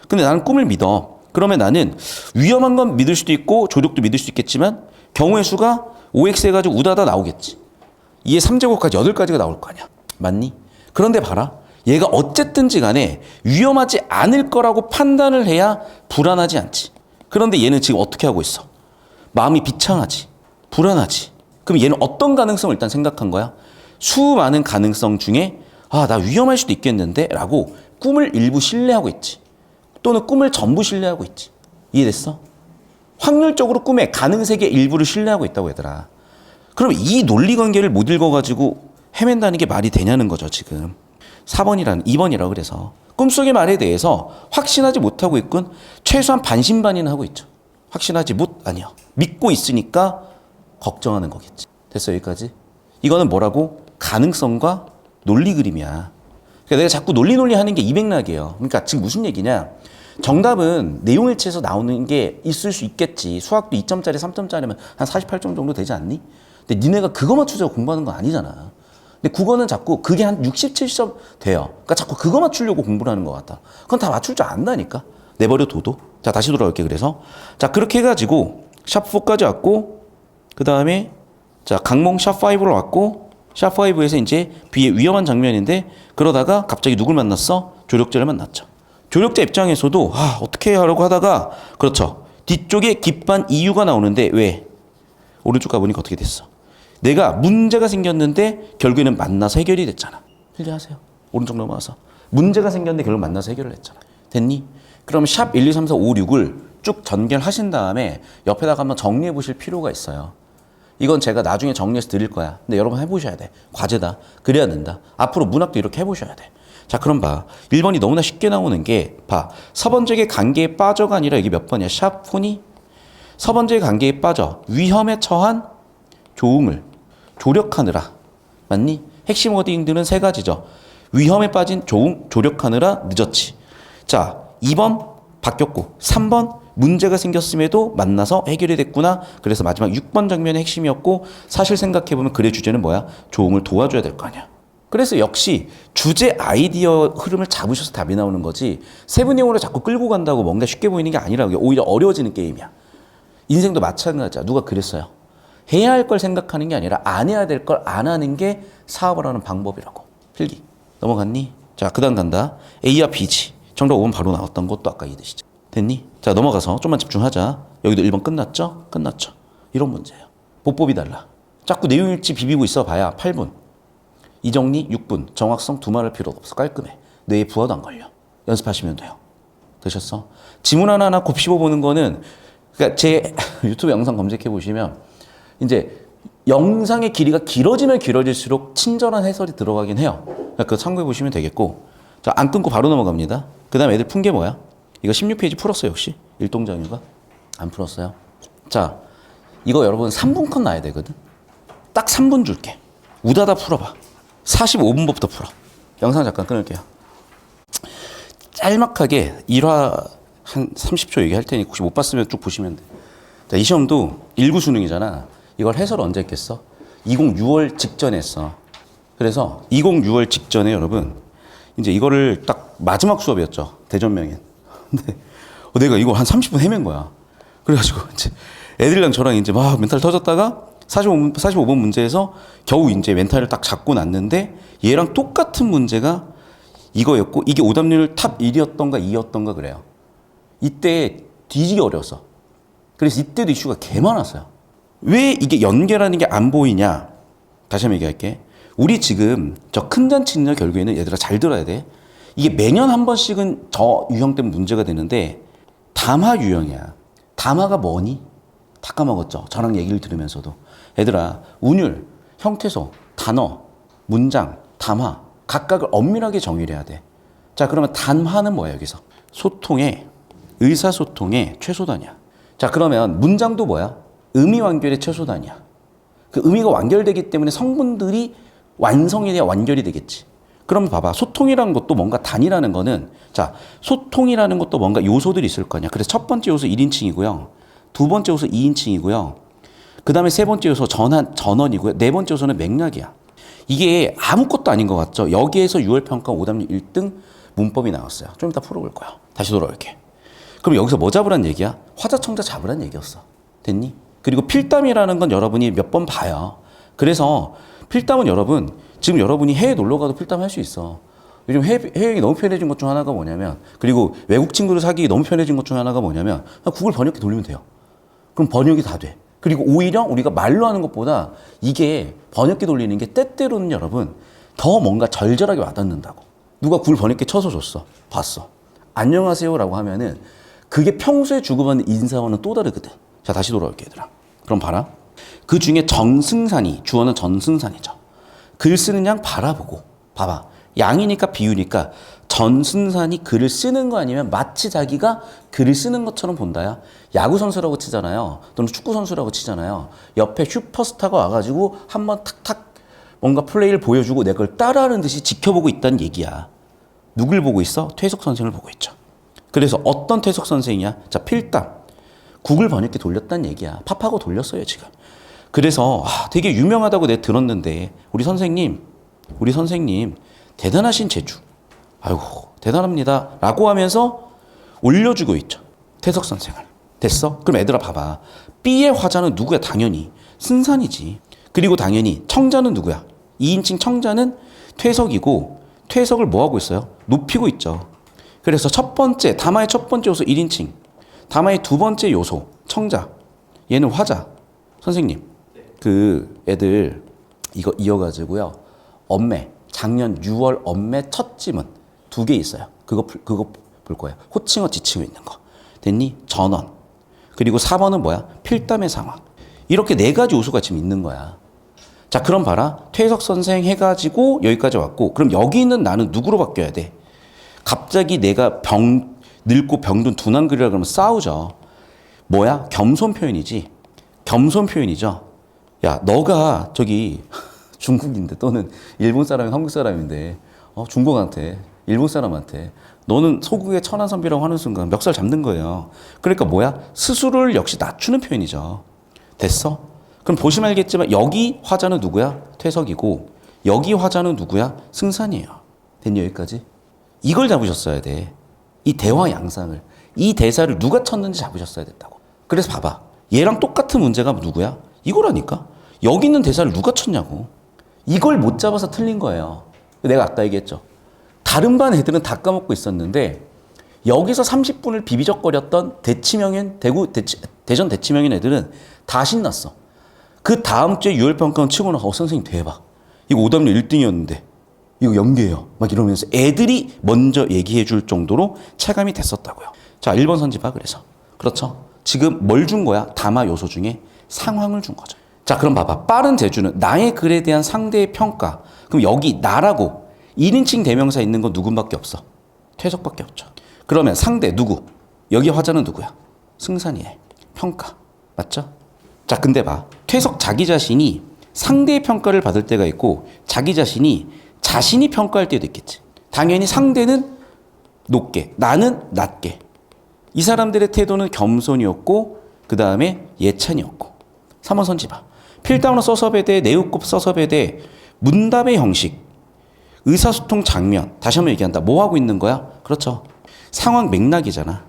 근데 나는 꿈을 믿어. 그러면 나는 위험한 건 믿을 수도 있고 조력도 믿을 수 있겠지만 경우의 수가 5x 해가지고 우다다 나오겠지. 이에 3제곱까지 8가지가 나올 거 아니야. 맞니? 그런데 봐라. 얘가 어쨌든지 간에 위험하지 않을 거라고 판단을 해야 불안하지 않지. 그런데 얘는 지금 어떻게 하고 있어? 마음이 비창하지. 불안하지. 그럼 얘는 어떤 가능성을 일단 생각한 거야? 수많은 가능성 중에 나 위험할 수도 있겠는데 라고 꿈을 일부 신뢰하고 있지. 또는 꿈을 전부 신뢰하고 있지. 이해됐어? 확률적으로 꿈의 가능세계 일부를 신뢰하고 있다고 얘들아. 그럼 이 논리관계를 못 읽어가지고 헤맨다는 게 말이 되냐는 거죠 지금. 2번이라고 그래서 꿈속의 말에 대해서 확신하지 못하고 있군. 최소한 반신반의는 하고 있죠. 확신하지 아니요. 믿고 있으니까 걱정하는 거겠지. 됐어 여기까지? 이거는 뭐라고? 가능성과 논리 그림이야. 그러니까 내가 자꾸 논리 하는 게 이맥락이에요. 그러니까 지금 무슨 얘기냐? 정답은 내용일치에서 나오는 게 있을 수 있겠지. 수학도 2점짜리, 3점짜리면 한 48점 정도 되지 않니? 근데 니네가 그거 맞추자고 공부하는 건 아니잖아. 근데 국어는 자꾸 그게 한 60, 70점 돼요. 그러니까 자꾸 그거 맞추려고 공부를 하는 것 같다. 그건 다 맞출 줄 안다니까. 내버려 둬도. 자 다시 돌아올게 그래서. 자 그렇게 해가지고 샵4까지 왔고 그 다음에 자 강몽 샵5로 왔고 샵5에서 이제 B의 위험한 장면인데 그러다가 갑자기 누굴 만났어? 조력자를 만났죠. 조력자 입장에서도 어떻게 하려고 하다가 그렇죠. 뒤쪽에 깊은 이유가 나오는데 왜? 오른쪽 가보니까 어떻게 됐어? 내가 문제가 생겼는데 결국에는 만나서 해결이 됐잖아. 필기하세요. 오른쪽 넘어와서. 문제가 생겼는데 결국 만나서 해결을 했잖아. 됐니? 그럼 샵 1, 2, 3, 4, 5, 6을 쭉 전개하신 다음에 옆에다가 한번 정리해 보실 필요가 있어요. 이건 제가 나중에 정리해서 드릴 거야. 근데 여러분 해보셔야 돼. 과제다. 그래야 된다. 앞으로 문학도 이렇게 해보셔야 돼. 자 그럼 봐. 1번이 너무나 쉽게 나오는 게 봐. 서번적의 관계에 빠져가 아니라 이게 몇 번이야? 샵 4니? 서번적의 관계에 빠져. 위험에 처한 조응을 조력하느라. 맞니? 핵심 워딩들은 3가지죠. 위험에 빠진 조응, 조력하느라 늦었지. 자 2번 바뀌었고 3번 문제가 생겼음에도 만나서 해결이 됐구나. 그래서 마지막 6번 장면의 핵심이었고 사실 생각해보면 글의 주제는 뭐야? 조응을 도와줘야 될 거 아니야. 그래서 역시 주제 아이디어 흐름을 잡으셔서 답이 나오는 거지 세부 내용으로 자꾸 끌고 간다고 뭔가 쉽게 보이는 게 아니라 오히려 어려워지는 게임이야. 인생도 마찬가지야. 누가 그랬어요. 해야 할 걸 생각하는 게 아니라 안 해야 될 걸 안 하는 게 사업을 하는 방법이라고. 필기. 넘어갔니? 자, 그 다음 간다. A와 B지. 정답 5번 바로 나왔던 것도 아까 이듯이죠. 됐니? 자, 넘어가서 좀만 집중하자. 여기도 1번 끝났죠? 끝났죠. 이런 문제예요. 보법이 달라. 자꾸 내용일지 비비고 있어 봐야 8분. 이정리 6분. 정확성 두말할 필요도 없어. 깔끔해. 뇌에 부하도 안 걸려. 연습하시면 돼요. 되셨어? 지문 하나하나 곱씹어 보는 거는, 그러니까 제 유튜브 영상 검색해 보시면 이제 영상의 길이가 길어지면 길어질수록 친절한 해설이 들어가긴 해요. 그러니까 그거 참고해 보시면 되겠고. 자, 안 끊고 바로 넘어갑니다. 그 다음 애들 푼 게 뭐야? 이거 16페이지 풀었어요, 혹시? 일동장류가? 안 풀었어요? 자, 이거 여러분 3분 컷 나야 되거든? 딱 3분 줄게. 우다다 풀어봐. 45분부터 풀어. 영상 잠깐 끊을게요. 짤막하게 1화 한 30초 얘기할 테니까 혹시 못 봤으면 쭉 보시면 돼. 자, 이 시험도 1구 수능이잖아. 이걸 해설 언제 했겠어? 20 6월 직전에 했어. 그래서 20 6월 직전에 여러분 이제 이거를 딱 마지막 수업이었죠. 대전명인. 근데 내가 이거 한 30분 헤맨 거야. 그래가지고 이제 애들이랑 저랑 이제 막 멘탈 터졌다가 45번 문제에서 겨우 이제 멘탈을 딱 잡고 났는데 얘랑 똑같은 문제가 이거였고 이게 오답률 탑 1이었던가 2였던가 그래요. 이때 뒤지기 어려웠어. 그래서 이때도 이슈가 개 많았어요. 왜 이게 연계라는 게 안 보이냐? 다시 한번 얘기할게. 우리 지금 저 큰 잔치 있는 결국에는 얘들아 잘 들어야 돼. 이게 매년 한 번씩은 저 유형 때문에 문제가 되는데 담화 유형이야. 담화가 뭐니? 다 까먹었죠. 저랑 얘기를 들으면서도. 얘들아 운율, 형태소, 단어, 문장, 담화 각각을 엄밀하게 정의를 해야 돼. 자, 그러면 단화는 뭐야 여기서? 소통의 의사소통의 최소단위야. 자, 그러면 문장도 뭐야? 의미 완결의 최소단위야. 그 의미가 완결되기 때문에 성분들이 완성이 돼야 완결이 되겠지. 그럼 봐봐. 소통이라는 것도 뭔가 단위라는 거는 자, 소통이라는 것도 뭔가 요소들이 있을 거 아니야. 그래서 첫 번째 요소 1인칭이고요. 두 번째 요소 2인칭이고요. 그 다음에 세 번째 요소 전원이고요. 네 번째 요소는 맥락이야. 이게 아무것도 아닌 것 같죠? 여기에서 6월 평가 오답률 1등 문법이 나왔어요. 좀 이따 풀어볼 거야. 다시 돌아올게. 그럼 여기서 뭐 잡으란 얘기야? 화자청자 잡으란 얘기였어. 됐니? 그리고 필담이라는 건 여러분이 몇 번 봐요. 그래서 필담은 여러분, 지금 여러분이 해외 놀러 가도 필담 할 수 있어. 요즘 해외여행이 너무 편해진 것 중 하나가 뭐냐면, 그리고 외국 친구를 사귀기 너무 편해진 것 중 하나가 뭐냐면, 구글 번역기 돌리면 돼요. 그럼 번역이 다 돼. 그리고 오히려 우리가 말로 하는 것보다 이게 번역기 돌리는 게 때때로는 여러분, 더 뭔가 절절하게 와닿는다고. 누가 구글 번역기 쳐서 줬어. 봤어. 안녕하세요라고 하면은 그게 평소에 주고받는 인사와는 또 다르거든. 자, 다시 돌아올게, 얘들아. 그럼 봐라. 그 중에 정승산이, 주어는 전승산이죠. 글 쓰는 양 바라보고. 봐봐. 양이니까 비유니까 전승산이 글을 쓰는 거 아니면 마치 자기가 글을 쓰는 것처럼 본다야. 야구선수라고 치잖아요. 또는 축구선수라고 치잖아요. 옆에 슈퍼스타가 와가지고 한번 탁탁 뭔가 플레이를 보여주고 내 걸 따라하는 듯이 지켜보고 있다는 얘기야. 누굴 보고 있어? 퇴석 선생을 보고 있죠. 그래서 어떤 퇴석 선생이야? 자, 필담. 구글 번역기 돌렸다는 얘기야. 팝하고 돌렸어요, 지금. 그래서 되게 유명하다고 내가 들었는데 우리 선생님 대단하신 재주. 아이고, 대단합니다. 라고 하면서 올려주고 있죠. 퇴석 선생을. 됐어? 그럼 애들아 봐봐. B의 화자는 누구야? 당연히 승산이지. 그리고 당연히 청자는 누구야? 2인칭 청자는 퇴석이고 퇴석을 뭐 하고 있어요? 높이고 있죠. 그래서 첫 번째, 담화의 첫 번째 요소 1인칭. 담화의 두 번째 요소, 청자. 얘는 화자. 선생님, 그 애들 이거 이어가지고요. 엄매, 작년 6월 엄매 첫 지문 2개 있어요. 그거 볼 거예요. 호칭어, 지칭어 있는 거. 됐니? 전원. 그리고 4번은 뭐야? 필담의 상황. 이렇게 4가지 요소가 지금 있는 거야. 자, 그럼 봐라. 퇴석 선생 해가지고 여기까지 왔고, 그럼 여기 있는 나는 누구로 바뀌어야 돼? 갑자기 내가 늙고 병든 둔한글이라 그러면 싸우죠. 뭐야? 겸손 표현이지. 겸손 표현이죠. 야, 너가 저기 중국인데 또는 일본 사람이 한국 사람인데 중국한테 일본 사람한테 너는 소국의 천하선비라고 하는 순간 멱살 잡는 거예요. 그러니까 뭐야? 스스로를 역시 낮추는 표현이죠. 됐어? 그럼 보시면 알겠지만 여기 화자는 누구야? 퇴석이고 여기 화자는 누구야? 승산이에요. 됐니? 여기까지? 이걸 잡으셨어야 돼. 이 대화 양상을. 이 대사를 누가 쳤는지 잡으셨어야 됐다고. 그래서 봐봐. 얘랑 똑같은 문제가 누구야? 이거라니까. 여기 있는 대사를 누가 쳤냐고. 이걸 못 잡아서 틀린 거예요. 내가 아까 얘기했죠. 다른 반 애들은 다 까먹고 있었는데 여기서 30분을 비비적거렸던 대전 대치명인 애들은 다 신났어. 그 다음 주에 유월평가원 치고 나서 선생님 대박. 이거 오답률 1등이었는데 이거 연계예요. 막 이러면서 애들이 먼저 얘기해 줄 정도로 체감이 됐었다고요. 자, 1번 선지봐. 그래서. 그렇죠. 지금 뭘 준 거야? 담화 요소 중에 상황을 준 거죠. 자, 그럼 봐봐. 빠른 재주는 나의 글에 대한 상대의 평가. 그럼 여기 나라고 1인칭 대명사 있는 건 누군밖에 없어? 퇴석밖에 없죠. 그러면 상대 누구? 여기 화자는 누구야? 승산이의 평가. 맞죠? 자, 근데 봐. 퇴석 자기 자신이 상대의 평가를 받을 때가 있고 자기 자신이 자신이 평가할 때도 있겠지. 당연히 상대는 높게, 나는 낮게. 이 사람들의 태도는 겸손이었고 그 다음에 예찬이었고. 3번 선지 봐. 필담으로 써섭에 대해 내용급 써섭에 대해 문답의 형식, 의사소통 장면. 다시 한번 얘기한다. 뭐 하고 있는 거야? 그렇죠. 상황 맥락이잖아.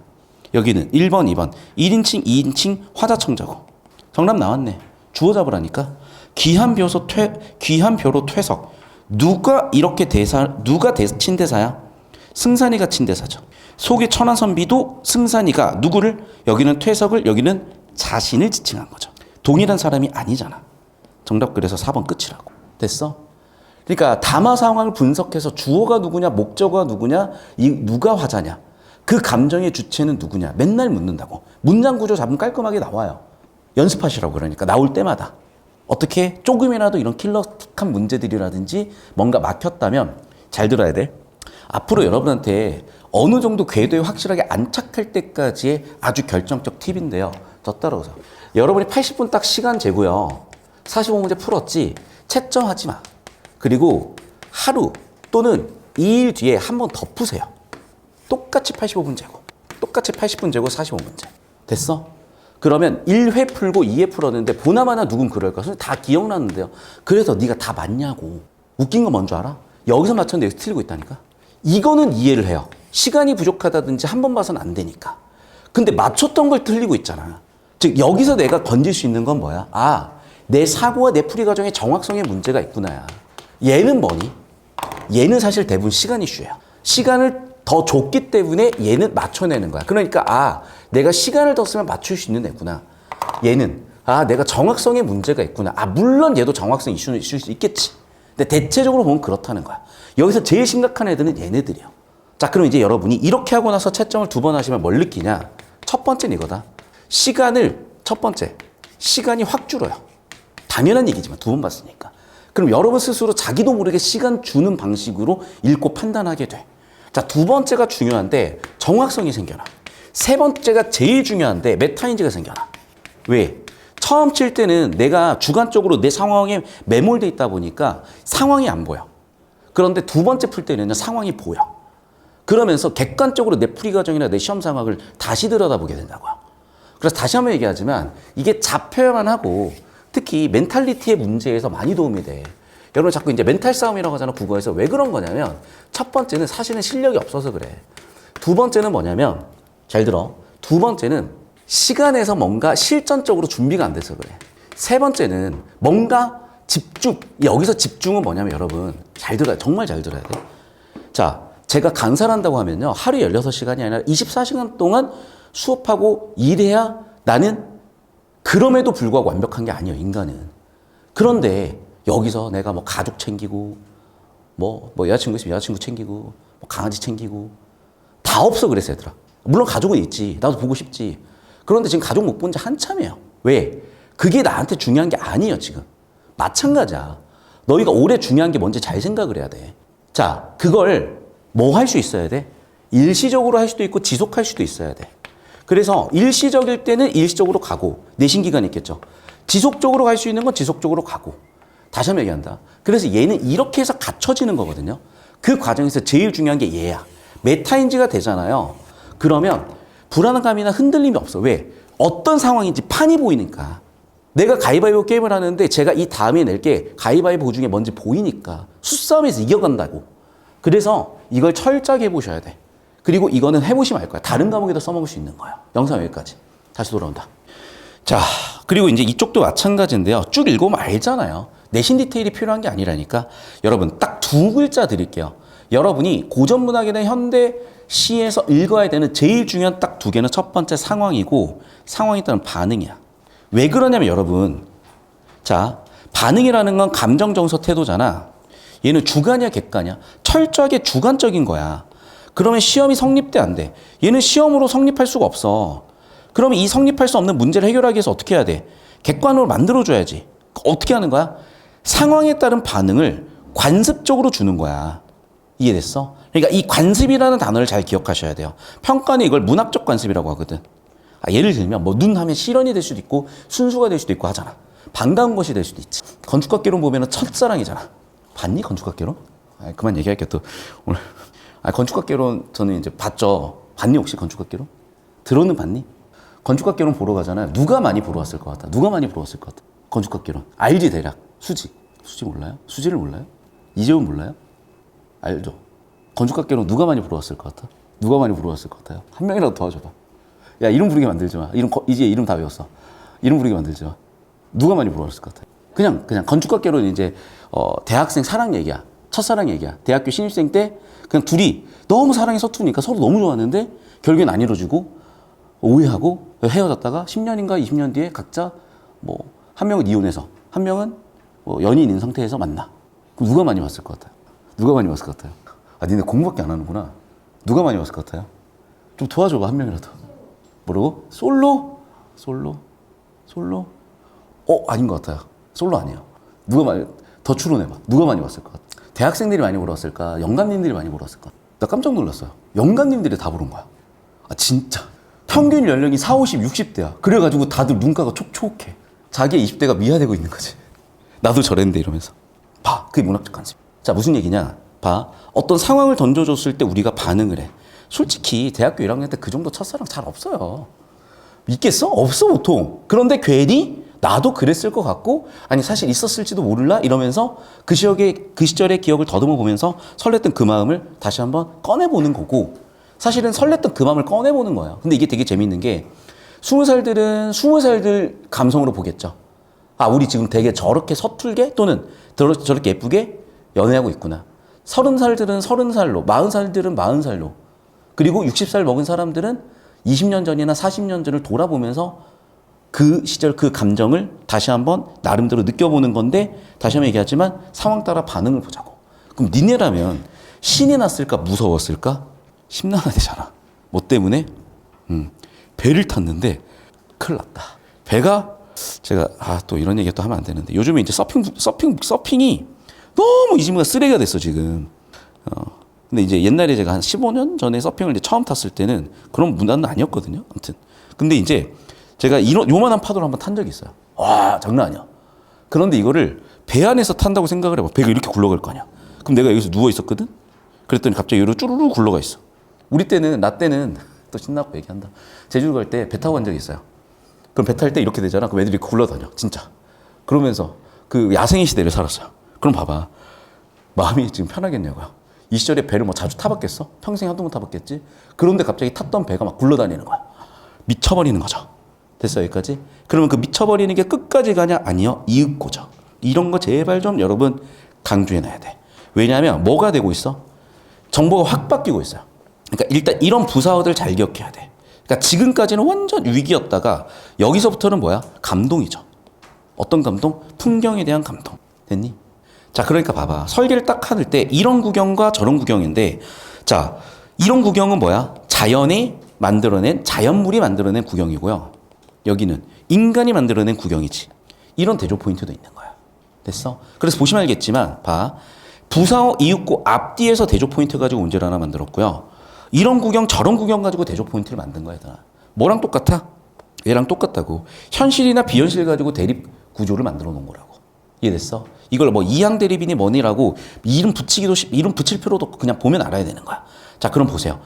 여기는 1번, 2번. 1인칭, 2인칭 화자청자고. 정답 나왔네. 주어 잡으라니까. 귀한표로 퇴석. 누가 친대사야? 승산이가 친대사죠. 속의 천하선비도 승산이가 누구를? 여기는 퇴석을, 여기는 자신을 지칭한 거죠. 동일한 사람이 아니잖아. 정답 그래서 4번 끝이라고. 됐어? 그러니까 담화 상황을 분석해서 주어가 누구냐, 목적어가 누구냐, 누가 화자냐, 그 감정의 주체는 누구냐 맨날 묻는다고. 문장 구조 잡으면 깔끔하게 나와요. 연습하시라고. 그러니까 나올 때마다 어떻게 조금이라도 이런 킬러틱한 문제들이라든지 뭔가 막혔다면 잘 들어야 돼. 앞으로 여러분한테 어느 정도 궤도에 확실하게 안착할 때까지의 아주 결정적 팁인데요. 더 따라오세요. 여러분이 80분 딱 시간 재고요. 45문제 풀었지? 채점하지 마. 그리고 하루 또는 2일 뒤에 한 번 더 푸세요. 똑같이 85분 재고. 똑같이 80분 재고 45문제. 됐어? 그러면 1회 풀고 2회 풀었는데 보나마나 누군 그럴 거야. 다 기억나는데요. 그래서 네가 다 맞냐고. 웃긴 건 뭔 줄 알아? 여기서 맞췄는데 여기서 틀리고 있다니까. 이거는 이해를 해요. 시간이 부족하다든지 한 번 봐서는 안 되니까. 근데 맞췄던 걸 틀리고 있잖아. 즉 여기서 내가 건질 수 있는 건 뭐야? 아, 내 사고와 내 풀이 과정의 정확성에 문제가 있구나야. 얘는 뭐니? 얘는 사실 대부분 시간 이슈야. 시간을 더 줬기 때문에 얘는 맞춰내는 거야. 그러니까 아, 내가 시간을 더 쓰면 맞출 수 있는 애구나. 얘는 아, 내가 정확성에 문제가 있구나. 아, 물론 얘도 정확성 이슈는 있을 수 있겠지. 근데 대체적으로 보면 그렇다는 거야. 여기서 제일 심각한 애들은 얘네들이요. 자, 그럼 이제 여러분이 이렇게 하고 나서 채점을 2번 하시면 뭘 느끼냐? 첫 번째는 이거다. 첫 번째, 시간이 확 줄어요. 당연한 얘기지만 2번 봤으니까. 그럼 여러분 스스로 자기도 모르게 시간 주는 방식으로 읽고 판단하게 돼. 자, 2번째가 중요한데 정확성이 생겨나. 3번째가 제일 중요한데 메타인지가 생겨나. 왜? 처음 칠 때는 내가 주관적으로 내 상황에 매몰돼 있다 보니까 상황이 안 보여. 그런데 2번째 풀 때는 상황이 보여. 그러면서 객관적으로 내 풀이 과정이나 내 시험 상황을 다시 들여다보게 된다고요. 그래서 다시 한번 얘기하지만 이게 잡혀야만 하고 특히 멘탈리티의 문제에서 많이 도움이 돼. 여러분 자꾸 이제 멘탈 싸움이라고 하잖아, 국어에서. 왜 그런 거냐면 첫 번째는 사실은 실력이 없어서 그래. 2번째는 뭐냐면 잘 들어. 2번째는 시간에서 뭔가 실전적으로 준비가 안 돼서 그래. 3번째는 뭔가 집중. 여기서 집중은 뭐냐면 여러분 잘 들어야, 정말 잘 들어야 돼. 자, 제가 강사한다고 하면요. 하루 16시간이 아니라 24시간 동안 수업하고 일해야 나는 그럼에도 불구하고 완벽한 게 아니에요, 인간은. 그런데 여기서 내가 뭐 가족 챙기고, 뭐 여자친구 있으면 여자친구 챙기고, 뭐 강아지 챙기고, 다 없어, 그래서 얘들아. 물론 가족은 있지. 나도 보고 싶지. 그런데 지금 가족 못 본 지 한참이에요. 왜? 그게 나한테 중요한 게 아니에요, 지금. 마찬가지야. 너희가 올해 중요한 게 뭔지 잘 생각을 해야 돼. 자, 그걸 뭐 할 수 있어야 돼? 일시적으로 할 수도 있고 지속할 수도 있어야 돼. 그래서 일시적일 때는 일시적으로 가고, 내신 기간이 있겠죠. 지속적으로 갈 수 있는 건 지속적으로 가고. 다시 한번 얘기한다. 그래서 얘는 이렇게 해서 갖춰지는 거거든요. 그 과정에서 제일 중요한 게 얘야. 메타인지가 되잖아요. 그러면 불안감이나 흔들림이 없어. 왜? 어떤 상황인지 판이 보이니까. 내가 가위바위보 게임을 하는데 제가 이 다음에 낼 게 가위바위보 중에 뭔지 보이니까 수싸움에서 이겨간다고. 그래서 이걸 철저하게 해보셔야 돼. 그리고 이거는 해보시면 알 거야. 다른 과목에도 써먹을 수 있는 거야. 영상 여기까지. 다시 돌아온다. 자, 그리고 이제 이쪽도 마찬가지인데요. 쭉 읽으면 알잖아요. 내신 디테일이 필요한 게 아니라니까. 여러분, 딱 두 글자 드릴게요. 여러분이 고전문학이나 현대시에서 읽어야 되는 제일 중요한 딱 두 개는 첫 번째 상황이고, 상황에 따른 반응이야. 왜 그러냐면 여러분, 자, 반응이라는 건 감정, 정서, 태도잖아. 얘는 주관이야, 객관이야? 철저하게 주관적인 거야. 그러면 시험이 성립돼, 안 돼? 얘는 시험으로 성립할 수가 없어. 그러면 이 성립할 수 없는 문제를 해결하기 위해서 어떻게 해야 돼? 객관으로 만들어줘야지. 어떻게 하는 거야? 상황에 따른 반응을 관습적으로 주는 거야. 이해됐어? 그러니까 이 관습이라는 단어를 잘 기억하셔야 돼요. 평가는 이걸 문학적 관습이라고 하거든. 예를 들면 뭐 눈 하면 실현이 될 수도 있고 순수가 될 수도 있고 하잖아. 반가운 것이 될 수도 있지. 건축학개론 보면은 첫사랑이잖아. 봤니? 건축학개론? 그만 얘기할게 또 오늘. 건축학개론 저는 이제 봤죠. 봤니 혹시 건축학개론? 들어는 봤니? 건축학개론 보러 가잖아요. 누가 많이 보러 왔을 것 같아? 누가 많이 보러 왔을 것 같아? 건축학개론. 알지 대략. 수지. 수지 몰라요? 수지를 몰라요? 이재훈 몰라요? 알죠? 건축학개론 누가 많이 보러 왔을 것 같아? 누가 많이 보러 왔을 것 같아요? 한 명이라도 도와줘봐. 야, 이름 부르게 만들지 마. 이제 이름 다 외웠어. 이름 부르게 만들지 마. 누가 많이 보러 왔을 것 같아? 그냥 건축학개론 이제 대학생 사랑 얘기야. 첫사랑 얘기야. 대학교 신입생 때 그냥 둘이 너무 사랑이 서투니까 서로 너무 좋았는데 결국엔 안 이루어지고 오해하고 헤어졌다가 10년인가 20년 뒤에 각자 뭐 한 명은 이혼해서 한 명은 뭐 연인인 상태에서 만나. 그럼 누가 많이 봤을 것 같아요? 누가 많이 봤을 것 같아요? 니네 공부밖에 안 하는구나. 누가 많이 봤을 것 같아요? 좀 도와줘봐, 한 명이라도. 뭐라고? 솔로? 아닌 것 같아요. 솔로 아니에요. 더 추론해봐. 누가 많이 봤을 것 같아? 대학생들이 많이 보러 왔을까? 영감님들이 많이 보러 왔을까? 나 깜짝 놀랐어요. 영감님들이 다 보러 온 거야. 진짜. 평균 연령이 40, 50, 60대야. 그래가지고 다들 눈가가 촉촉해. 자기의 20대가 미화되고 있는 거지. 나도 저랬는데 이러면서. 봐. 그게 문학적 관습. 자, 무슨 얘기냐? 봐. 어떤 상황을 던져줬을 때 우리가 반응을 해. 솔직히 대학교 1학년 때 그 정도 첫사랑 잘 없어요. 있겠어? 없어, 보통. 그런데 괜히 나도 그랬을 것 같고, 아니, 사실 있었을지도 모를라? 이러면서 그 시절의 기억을 더듬어 보면서 설렜던 그 마음을 다시 한번 꺼내보는 거고, 사실은 설렜던 그 마음을 꺼내보는 거예요. 근데 이게 되게 재밌는 게, 20살들은 20살들 감성으로 보겠죠. 우리 지금 되게 저렇게 서툴게 또는 저렇게 예쁘게 연애하고 있구나. 30살들은 30살로, 40살들은 40살로, 그리고 60살 먹은 사람들은 20년 전이나 40년 전을 돌아보면서 그 시절 그 감정을 다시 한번 나름대로 느껴보는 건데, 다시 한번 얘기하지만 상황 따라 반응을 보자고. 그럼 니네라면 신이 났을까 무서웠을까? 심란하대잖아. 뭐 때문에? 배를 탔는데 큰일 났다. 배가 제가 또 이런 얘기 또 하면 안 되는데 요즘에 이제 서핑이 너무 이지무가 쓰레기가 됐어 지금. 근데 이제 옛날에 제가 한 15년 전에 서핑을 이제 처음 탔을 때는 그런 문화는 아니었거든요. 아무튼 근데 이제 제가 요만한 파도를 한번 탄 적이 있어요. 와, 장난 아니야. 그런데 이거를 배 안에서 탄다고 생각을 해봐. 배가 이렇게 굴러갈 거 아니야. 그럼 내가 여기서 누워 있었거든. 그랬더니 갑자기 여기로 쭈루루 굴러가 있어. 나 때는 또 신나고 얘기한다. 제주도 갈 때 배 타고 간 적이 있어요. 그럼 배 탈 때 이렇게 되잖아. 그럼 애들이 이렇게 굴러다녀. 진짜. 그러면서 그 야생의 시대를 살았어요. 그럼 봐봐. 마음이 지금 편하겠냐고요. 이 시절에 배를 뭐 자주 타봤겠어? 평생 한두 번 타봤겠지? 그런데 갑자기 탔던 배가 막 굴러다니는 거야. 미쳐버리는 거죠. 됐어, 여기까지? 그러면 그 미쳐버리는 게 끝까지 가냐? 아니요. 이윽고죠. 이런 거 제발 좀 여러분 강조해놔야 돼. 왜냐하면 뭐가 되고 있어? 정보가 확 바뀌고 있어요. 그러니까 일단 이런 부사어들 잘 기억해야 돼. 그러니까 지금까지는 완전 위기였다가 여기서부터는 뭐야? 감동이죠. 어떤 감동? 풍경에 대한 감동. 됐니? 자, 그러니까 봐봐. 설계를 딱 하는 때 이런 구경과 저런 구경인데, 자, 이런 구경은 뭐야? 자연이 만들어낸, 자연물이 만들어낸 구경이고요. 여기는 인간이 만들어낸 구경이지. 이런 대조 포인트도 있는 거야. 됐어? 그래서 보시면 알겠지만, 봐. 부사어 이윽고 앞뒤에서 대조 포인트 가지고 문제를 하나 만들었고요. 이런 구경, 저런 구경 가지고 대조 포인트를 만든 거야, 얘들아. 뭐랑 똑같아? 얘랑 똑같다고. 현실이나 비현실 가지고 대립 구조를 만들어 놓은 거라고. 이해됐어? 이걸 뭐 이항 대립이니 뭐니라고 이름 붙일 필요도 없고 그냥 보면 알아야 되는 거야. 자, 그럼 보세요.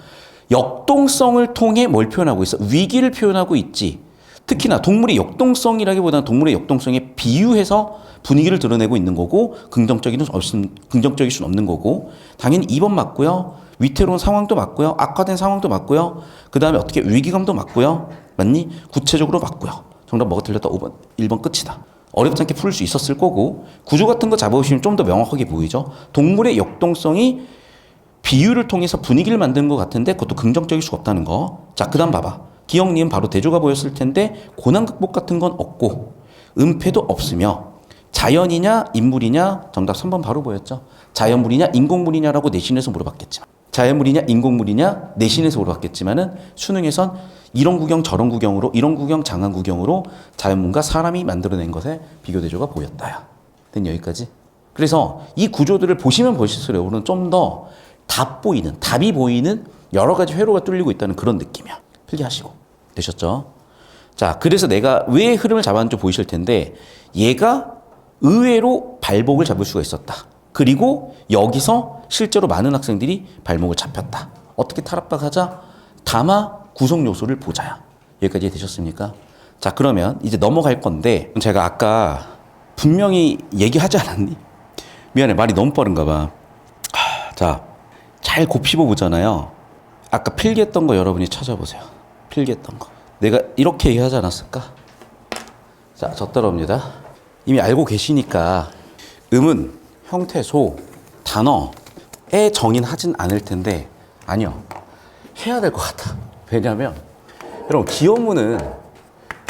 역동성을 통해 뭘 표현하고 있어? 위기를 표현하고 있지. 특히나 동물의 역동성이라기보다는 동물의 역동성에 비유해서 분위기를 드러내고 있는 거고, 긍정적일 수는 없는 거고, 당연히 2번 맞고요. 위태로운 상황도 맞고요. 악화된 상황도 맞고요. 그 다음에 어떻게 위기감도 맞고요. 맞니? 구체적으로 맞고요. 정답 뭐가 틀렸다? 5번, 1번 끝이다. 어렵지 않게 풀 수 있었을 거고 구조 같은 거 잡아보시면 좀 더 명확하게 보이죠. 동물의 역동성이 비유를 통해서 분위기를 만드는 것 같은데 그것도 긍정적일 수가 없다는 거. 자, 그 다음 봐봐. 기억님 바로 대조가 보였을 텐데 고난 극복 같은 건 없고 은폐도 없으며 자연이냐 인물이냐 정답 3번 바로 보였죠. 자연물이냐 인공물이냐라고 내신에서 물어봤겠지만 자연물이냐 인공물이냐 내신에서 물어봤겠지만은 수능에선 이런 구경 저런 구경으로 이런 구경 장한 구경으로 자연물과 사람이 만들어낸 것에 비교 대조가 보였다야. 된 여기까지. 그래서 이 구조들을 보시면 보실수록 여러분은 좀 더 답이 보이는 여러 가지 회로가 뚫리고 있다는 그런 느낌이야. 필기하시고 되셨죠? 자, 그래서 내가 왜 흐름을 잡았는지 보이실 텐데 얘가 의외로 발목을 잡을 수가 있었다. 그리고 여기서 실제로 많은 학생들이 발목을 잡혔다. 어떻게 탈압박하자? 담화 구성 요소를 보자야. 여기까지 되셨습니까? 자, 그러면 이제 넘어갈 건데 제가 아까 분명히 얘기하지 않았니? 미안해, 말이 너무 빠른가 봐. 자, 잘 곱씹어 보잖아요. 아까 필기했던 거 여러분이 찾아보세요. 필기했던 거. 내가 이렇게 얘기하지 않았을까? 자, 저 따라옵니다. 이미 알고 계시니까 음은 형태소, 단어에 정의하진 않을 텐데 아니요. 해야 될 것 같아. 왜냐하면 여러분 기어문은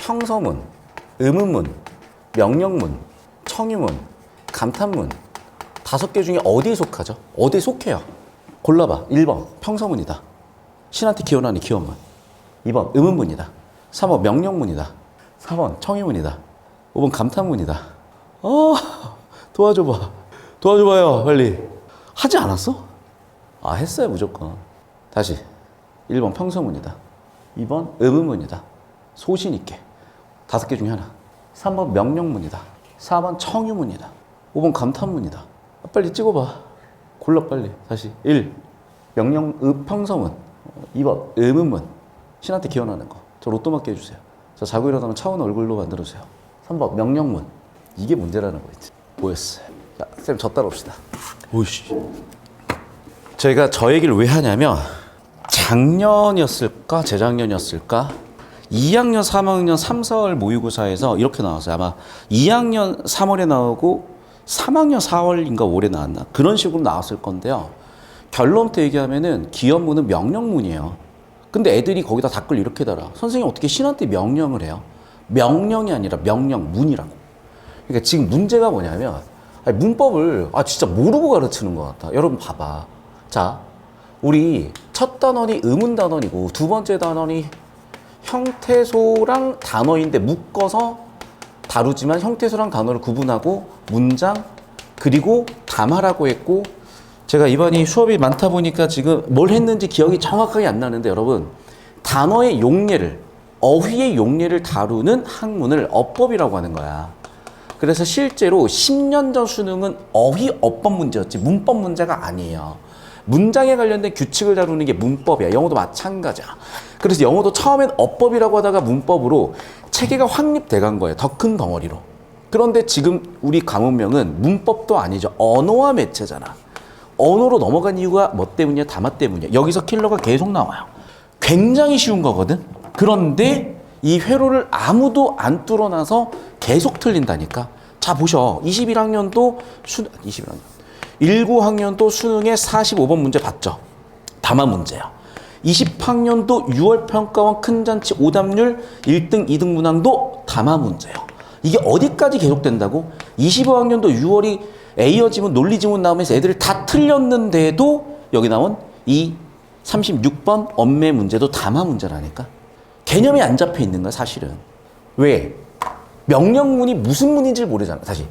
형서문, 의문문, 명령문, 청유문, 감탄문 5개 중에 어디에 속하죠? 어디에 속해요? 골라봐. 1번 평서문이다. 신한테 기원하는 기어문. 2번 의문문이다. 3번 명령문이다. 4번 청유문이다. 5번 감탄문이다. 도와줘봐요 빨리. 하지 않았어? 아, 했어요 무조건. 다시 1번 평서문이다. 2번 의문문이다. 소신 있게 5개 중에 하나. 3번 명령문이다. 4번 청유문이다. 5번 감탄문이다. 빨리 찍어봐. 골라 빨리. 다시 1. 평서문. 2번 의문문. 신한테 기원하는 거. 저 로또 맞게 해주세요. 저 자고 일어나면 차은 얼굴로 만들어주세요. 3번 명령문. 이게 문제라는 거 있지. 뭐였어요? 자, 쌤 저 따라옵시다. 오이씨. 제가 저 얘기를 왜 하냐면 작년이었을까 재작년이었을까 2학년 3학년 3, 4월 모의고사에서 이렇게 나왔어요. 아마 2학년 3월에 나오고 3학년 4월인가 5월에 나왔나 그런 식으로 나왔을 건데요. 결론부터 얘기하면은 기업문은 명령문이에요. 근데 애들이 거기다 댓글 이렇게 달아. 선생님 어떻게 신한테 명령을 해요? 명령이 아니라 명령문이라고. 그러니까 지금 문제가 뭐냐면 문법을 진짜 모르고 가르치는 것 같아. 여러분 봐봐. 자, 우리 첫 단원이 의문 단원이고 두 번째 단원이 형태소랑 단어인데 묶어서 다루지만 형태소랑 단어를 구분하고 문장 그리고 담화라고 했고 제가 이번이 수업이 많다 보니까 지금 뭘 했는지 기억이 정확하게 안 나는데 여러분 단어의 용례를 어휘의 용례를 다루는 학문을 어법이라고 하는 거야. 그래서 실제로 10년 전 수능은 어휘 어법 문제였지 문법 문제가 아니에요. 문장에 관련된 규칙을 다루는 게 문법이야. 영어도 마찬가지야. 그래서 영어도 처음엔 어법이라고 하다가 문법으로 체계가 확립돼 간 거예요. 더 큰 덩어리로. 그런데 지금 우리 과목명은 문법도 아니죠. 언어와 매체잖아. 언어로 넘어간 이유가 뭐 때문이야? 담화 때문이야. 여기서 킬러가 계속 나와요. 굉장히 쉬운 거거든. 그런데 이 회로를 아무도 안 뚫어놔서 계속 틀린다니까. 자, 보셔. 21학년도 19학년도 수능에 45번 문제 봤죠? 담화 문제야. 20학년도 6월 평가원 큰 잔치 오답률 1등, 2등 문항도 담화 문제예요. 이게 어디까지 계속된다고? 25학년도 6월이 A어 지문, 논리 지문 나오면서 애들이 다 틀렸는데도 여기 나온 이 36번 언매 문제도 담화 문제라니까. 개념이 안 잡혀 있는 거야, 사실은. 왜? 명령문이 무슨 문인지 모르잖아. 다시.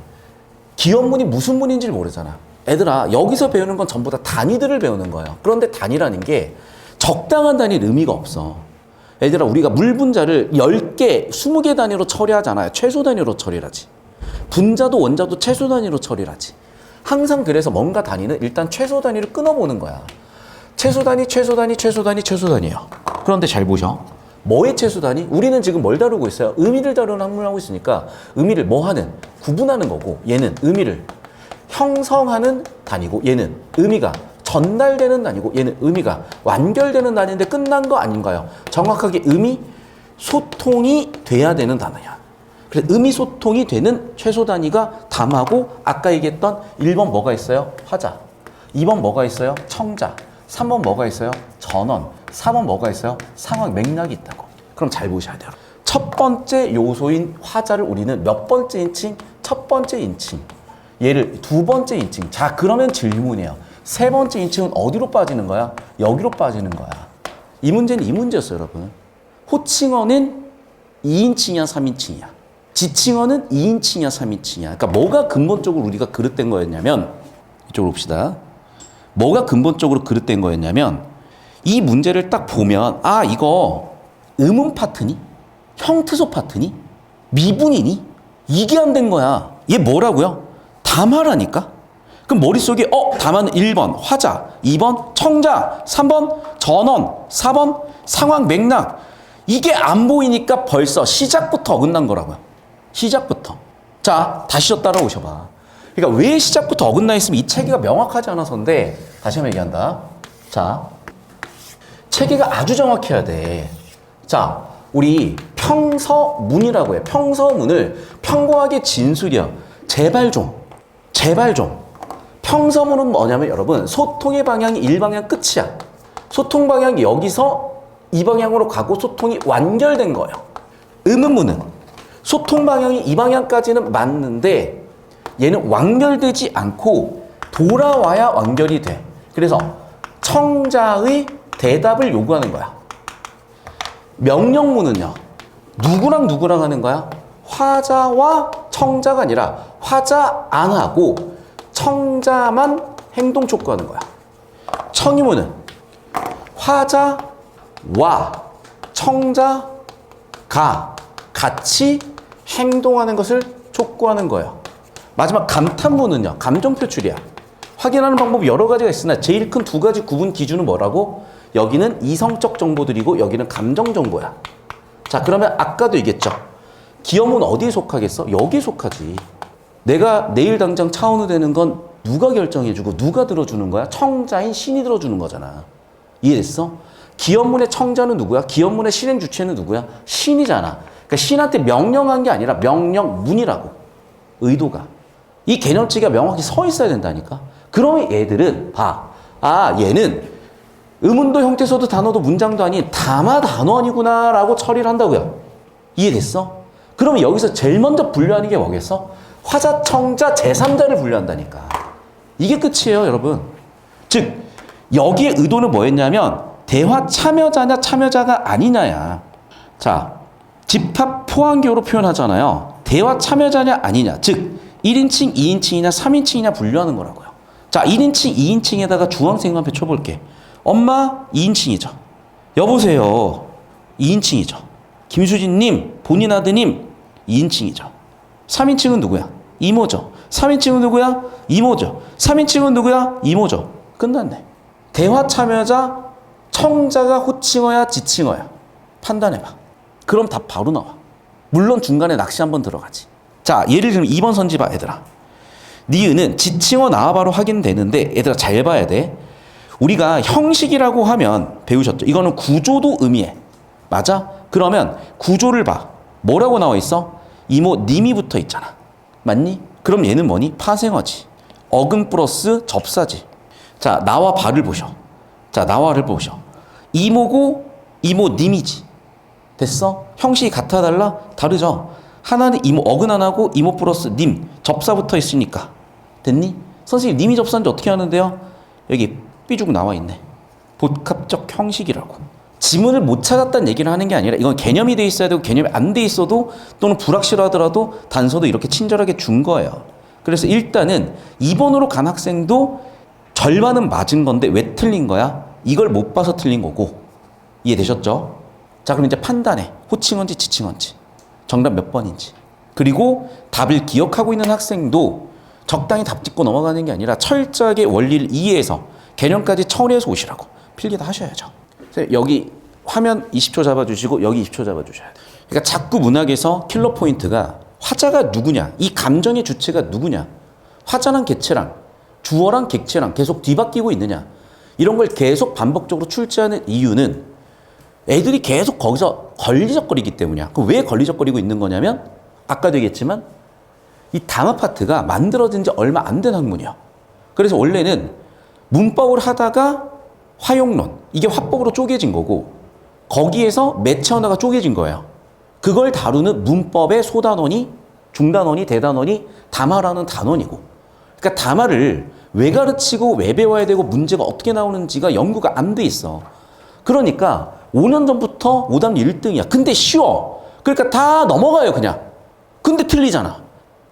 기업문이 무슨 문인지 모르잖아. 애들아, 여기서 배우는 건 전부 다 단위들을 배우는 거예요. 그런데 단위라는 게 적당한 단위는 의미가 없어. 애들아, 우리가 물분자를 10개, 20개 단위로 처리하잖아요. 최소 단위로 처리를 하지. 분자도 원자도 최소 단위로 처리를 하지. 항상 그래서 뭔가 단위는 일단 최소 단위를 끊어보는 거야. 최소 단위, 최소 단위, 최소 단위, 최소 단위예요. 그런데 잘 보셔. 뭐의 최소 단위? 우리는 지금 뭘 다루고 있어요? 의미를 다루는 학문을 하고 있으니까 의미를 뭐 하는? 구분하는 거고 얘는 의미를 형성하는 단위고 얘는 의미가 전달되는 단위고 얘는 의미가 완결되는 단위인데 끝난 거 아닌가요? 정확하게 의미, 소통이 돼야 되는 단어야. 그래서 의미소통이 되는 최소 단위가 담하고 아까 얘기했던 1번 뭐가 있어요? 화자. 2번 뭐가 있어요? 청자. 3번 뭐가 있어요? 전원. 4번 뭐가 있어요? 상황 맥락이 있다고. 그럼 잘 보셔야 돼요. 첫 번째 요소인 화자를 우리는 몇 번째 인칭? 첫 번째 인칭. 얘를 두 번째 인칭. 자, 그러면 질문이에요. 세 번째 인칭은 어디로 빠지는 거야? 여기로 빠지는 거야. 이 문제는 이 문제였어요, 여러분. 호칭어는 2인칭이야, 3인칭이야. 지칭어는 2인칭이야, 3인칭이야. 그러니까 뭐가 근본적으로 우리가 그릇된 거였냐면, 이쪽으로 봅시다. 뭐가 근본적으로 그릇된 거였냐면, 이 문제를 딱 보면, 아, 이거 의문 파트니? 형태소 파트니? 미분이니? 이게 안 된 거야. 얘 뭐라고요? 담화라니까? 그럼 머릿속에 담화는 1번 화자, 2번 청자, 3번 전원, 4번 상황 맥락. 이게 안 보이니까 벌써 시작부터 어긋난 거라고요. 시작부터. 자, 다시 좀 따라오셔봐. 그러니까 왜 시작부터 어긋나 있으면 이 체계가 명확하지 않아서인데, 다시 한번 얘기한다. 자, 체계가 아주 정확해야 돼. 자, 우리 평서문이라고 해. 평서문을 평범하게 진술이야. 제발 좀. 평서문은 뭐냐면 여러분, 소통의 방향이 1방향 끝이야. 소통 방향이 여기서 이 방향으로 가고 소통이 완결된 거예요. 의문문은 소통 방향이 이 방향까지는 맞는데 얘는 완결되지 않고 돌아와야 완결이 돼. 그래서 청자의 대답을 요구하는 거야. 명령문은요, 누구랑 누구랑 하는 거야? 화자와 청자가 아니라 화자 안 하고 청자만 행동 촉구하는 거야. 청의문은 화자와 청자가 같이 행동하는 것을 촉구하는 거예요. 마지막 감탄문은요, 감정 표출이야. 확인하는 방법이 여러 가지가 있으나 제일 큰 두 가지 구분 기준은 뭐라고? 여기는 이성적 정보들이고 여기는 감정 정보야. 자, 그러면 아까도 얘기했죠. 기업은 어디에 속하겠어? 여기에 속하지. 내가 내일 당장 차은우 되는 건 누가 결정해주고 누가 들어주는 거야? 청자인 신이 들어주는 거잖아. 이해됐어? 기업문의 청자는 누구야? 기업문의 실행 주체는 누구야? 신이잖아. 그러니까 신한테 명령한 게 아니라 명령문이라고. 의도가. 이 개념치가 명확히 서 있어야 된다니까. 그러면 얘들은 봐. 아, 얘는 의문도 형태소도 단어도 문장도 아닌 담화 단원이구나 라고 처리를 한다고요. 이해됐어? 그러면 여기서 제일 먼저 분류하는 게 뭐겠어? 화자, 청자, 제3자를 분류한다니까. 이게 끝이에요, 여러분. 즉, 여기에 의도는 뭐였냐면 대화 참여자냐 참여자가 아니냐야. 자, 집합 포함교로 표현하잖아요. 대화 참여자냐 아니냐. 즉, 1인칭, 2인칭이냐 3인칭이냐 분류하는 거라고요. 자, 1인칭, 2인칭에다가 중앙생만 펼쳐볼게. 엄마 2인칭이죠. 여보세요 2인칭이죠. 김수진님, 본인 아드님 2인칭이죠. 3인칭은 누구야? 이모죠. 3인칭은 누구야? 이모죠. 3인칭은 누구야? 이모죠. 끝났네. 대화 참여자, 청자가 호칭어야 지칭어야? 판단해봐. 그럼 답 바로 나와. 물론 중간에 낚시 한번 들어가지. 자, 예를 들면 2번 선지 봐, 얘들아. 니은은 지칭어 나와 바로 확인되는데 얘들아 잘 봐야 돼. 우리가 형식이라고 하면 배우셨죠? 이거는 구조도 의미해. 맞아? 그러면 구조를 봐. 뭐라고 나와 있어? 이모 님이 붙어 있잖아. 맞니? 그럼 얘는 뭐니? 파생어지. 어근 플러스 접사지. 자, 나와 바를 보셔. 자, 나와를 보셔. 이모고 이모 님이지. 됐어? 형식이 같아 달라? 다르죠? 하나는 이모 어근 하나고 이모 플러스 님 접사 붙어 있으니까. 됐니? 선생님 님이 접사인지 어떻게 하는데요? 여기 삐죽 나와 있네. 복합적 형식이라고. 지문을 못 찾았다는 얘기를 하는 게 아니라 이건 개념이 돼 있어야 되고 개념이 안 돼 있어도 또는 불확실하더라도 단서도 이렇게 친절하게 준 거예요. 그래서 일단은 2번으로 간 학생도 절반은 맞은 건데 왜 틀린 거야? 이걸 못 봐서 틀린 거고. 이해되셨죠? 자, 그럼 이제 판단해. 호칭어인지 지칭어인지. 정답 몇 번인지. 그리고 답을 기억하고 있는 학생도 적당히 답 짚고 넘어가는 게 아니라 철저하게 원리를 이해해서 개념까지 처리해서 오시라고. 필기 다 하셔야죠. 여기 화면 20초 잡아주시고 여기 20초 잡아주셔야 돼요. 그러니까 자꾸 문학에서 킬러 포인트가 화자가 누구냐, 이 감정의 주체가 누구냐, 화자랑 객체랑 주어랑 객체랑 계속 뒤바뀌고 있느냐, 이런 걸 계속 반복적으로 출제하는 이유는 애들이 계속 거기서 걸리적거리기 때문이야. 그럼 왜 걸리적거리고 있는 거냐면 아까도 얘기했지만 이 담화 파트가 만들어진 지 얼마 안 된 학문이야. 그래서 원래는 문법을 하다가 화용론, 이게 화법으로 쪼개진 거고 거기에서 매체 언어가 쪼개진 거예요. 그걸 다루는 문법의 소단원이, 중단원이, 대단원이 담화라는 단원이고, 그러니까 담화를 왜 가르치고 왜 배워야 되고 문제가 어떻게 나오는지가 연구가 안 돼 있어. 그러니까 5년 전부터 오답률 1등이야. 근데 쉬워. 그러니까 다 넘어가요 그냥. 근데 틀리잖아.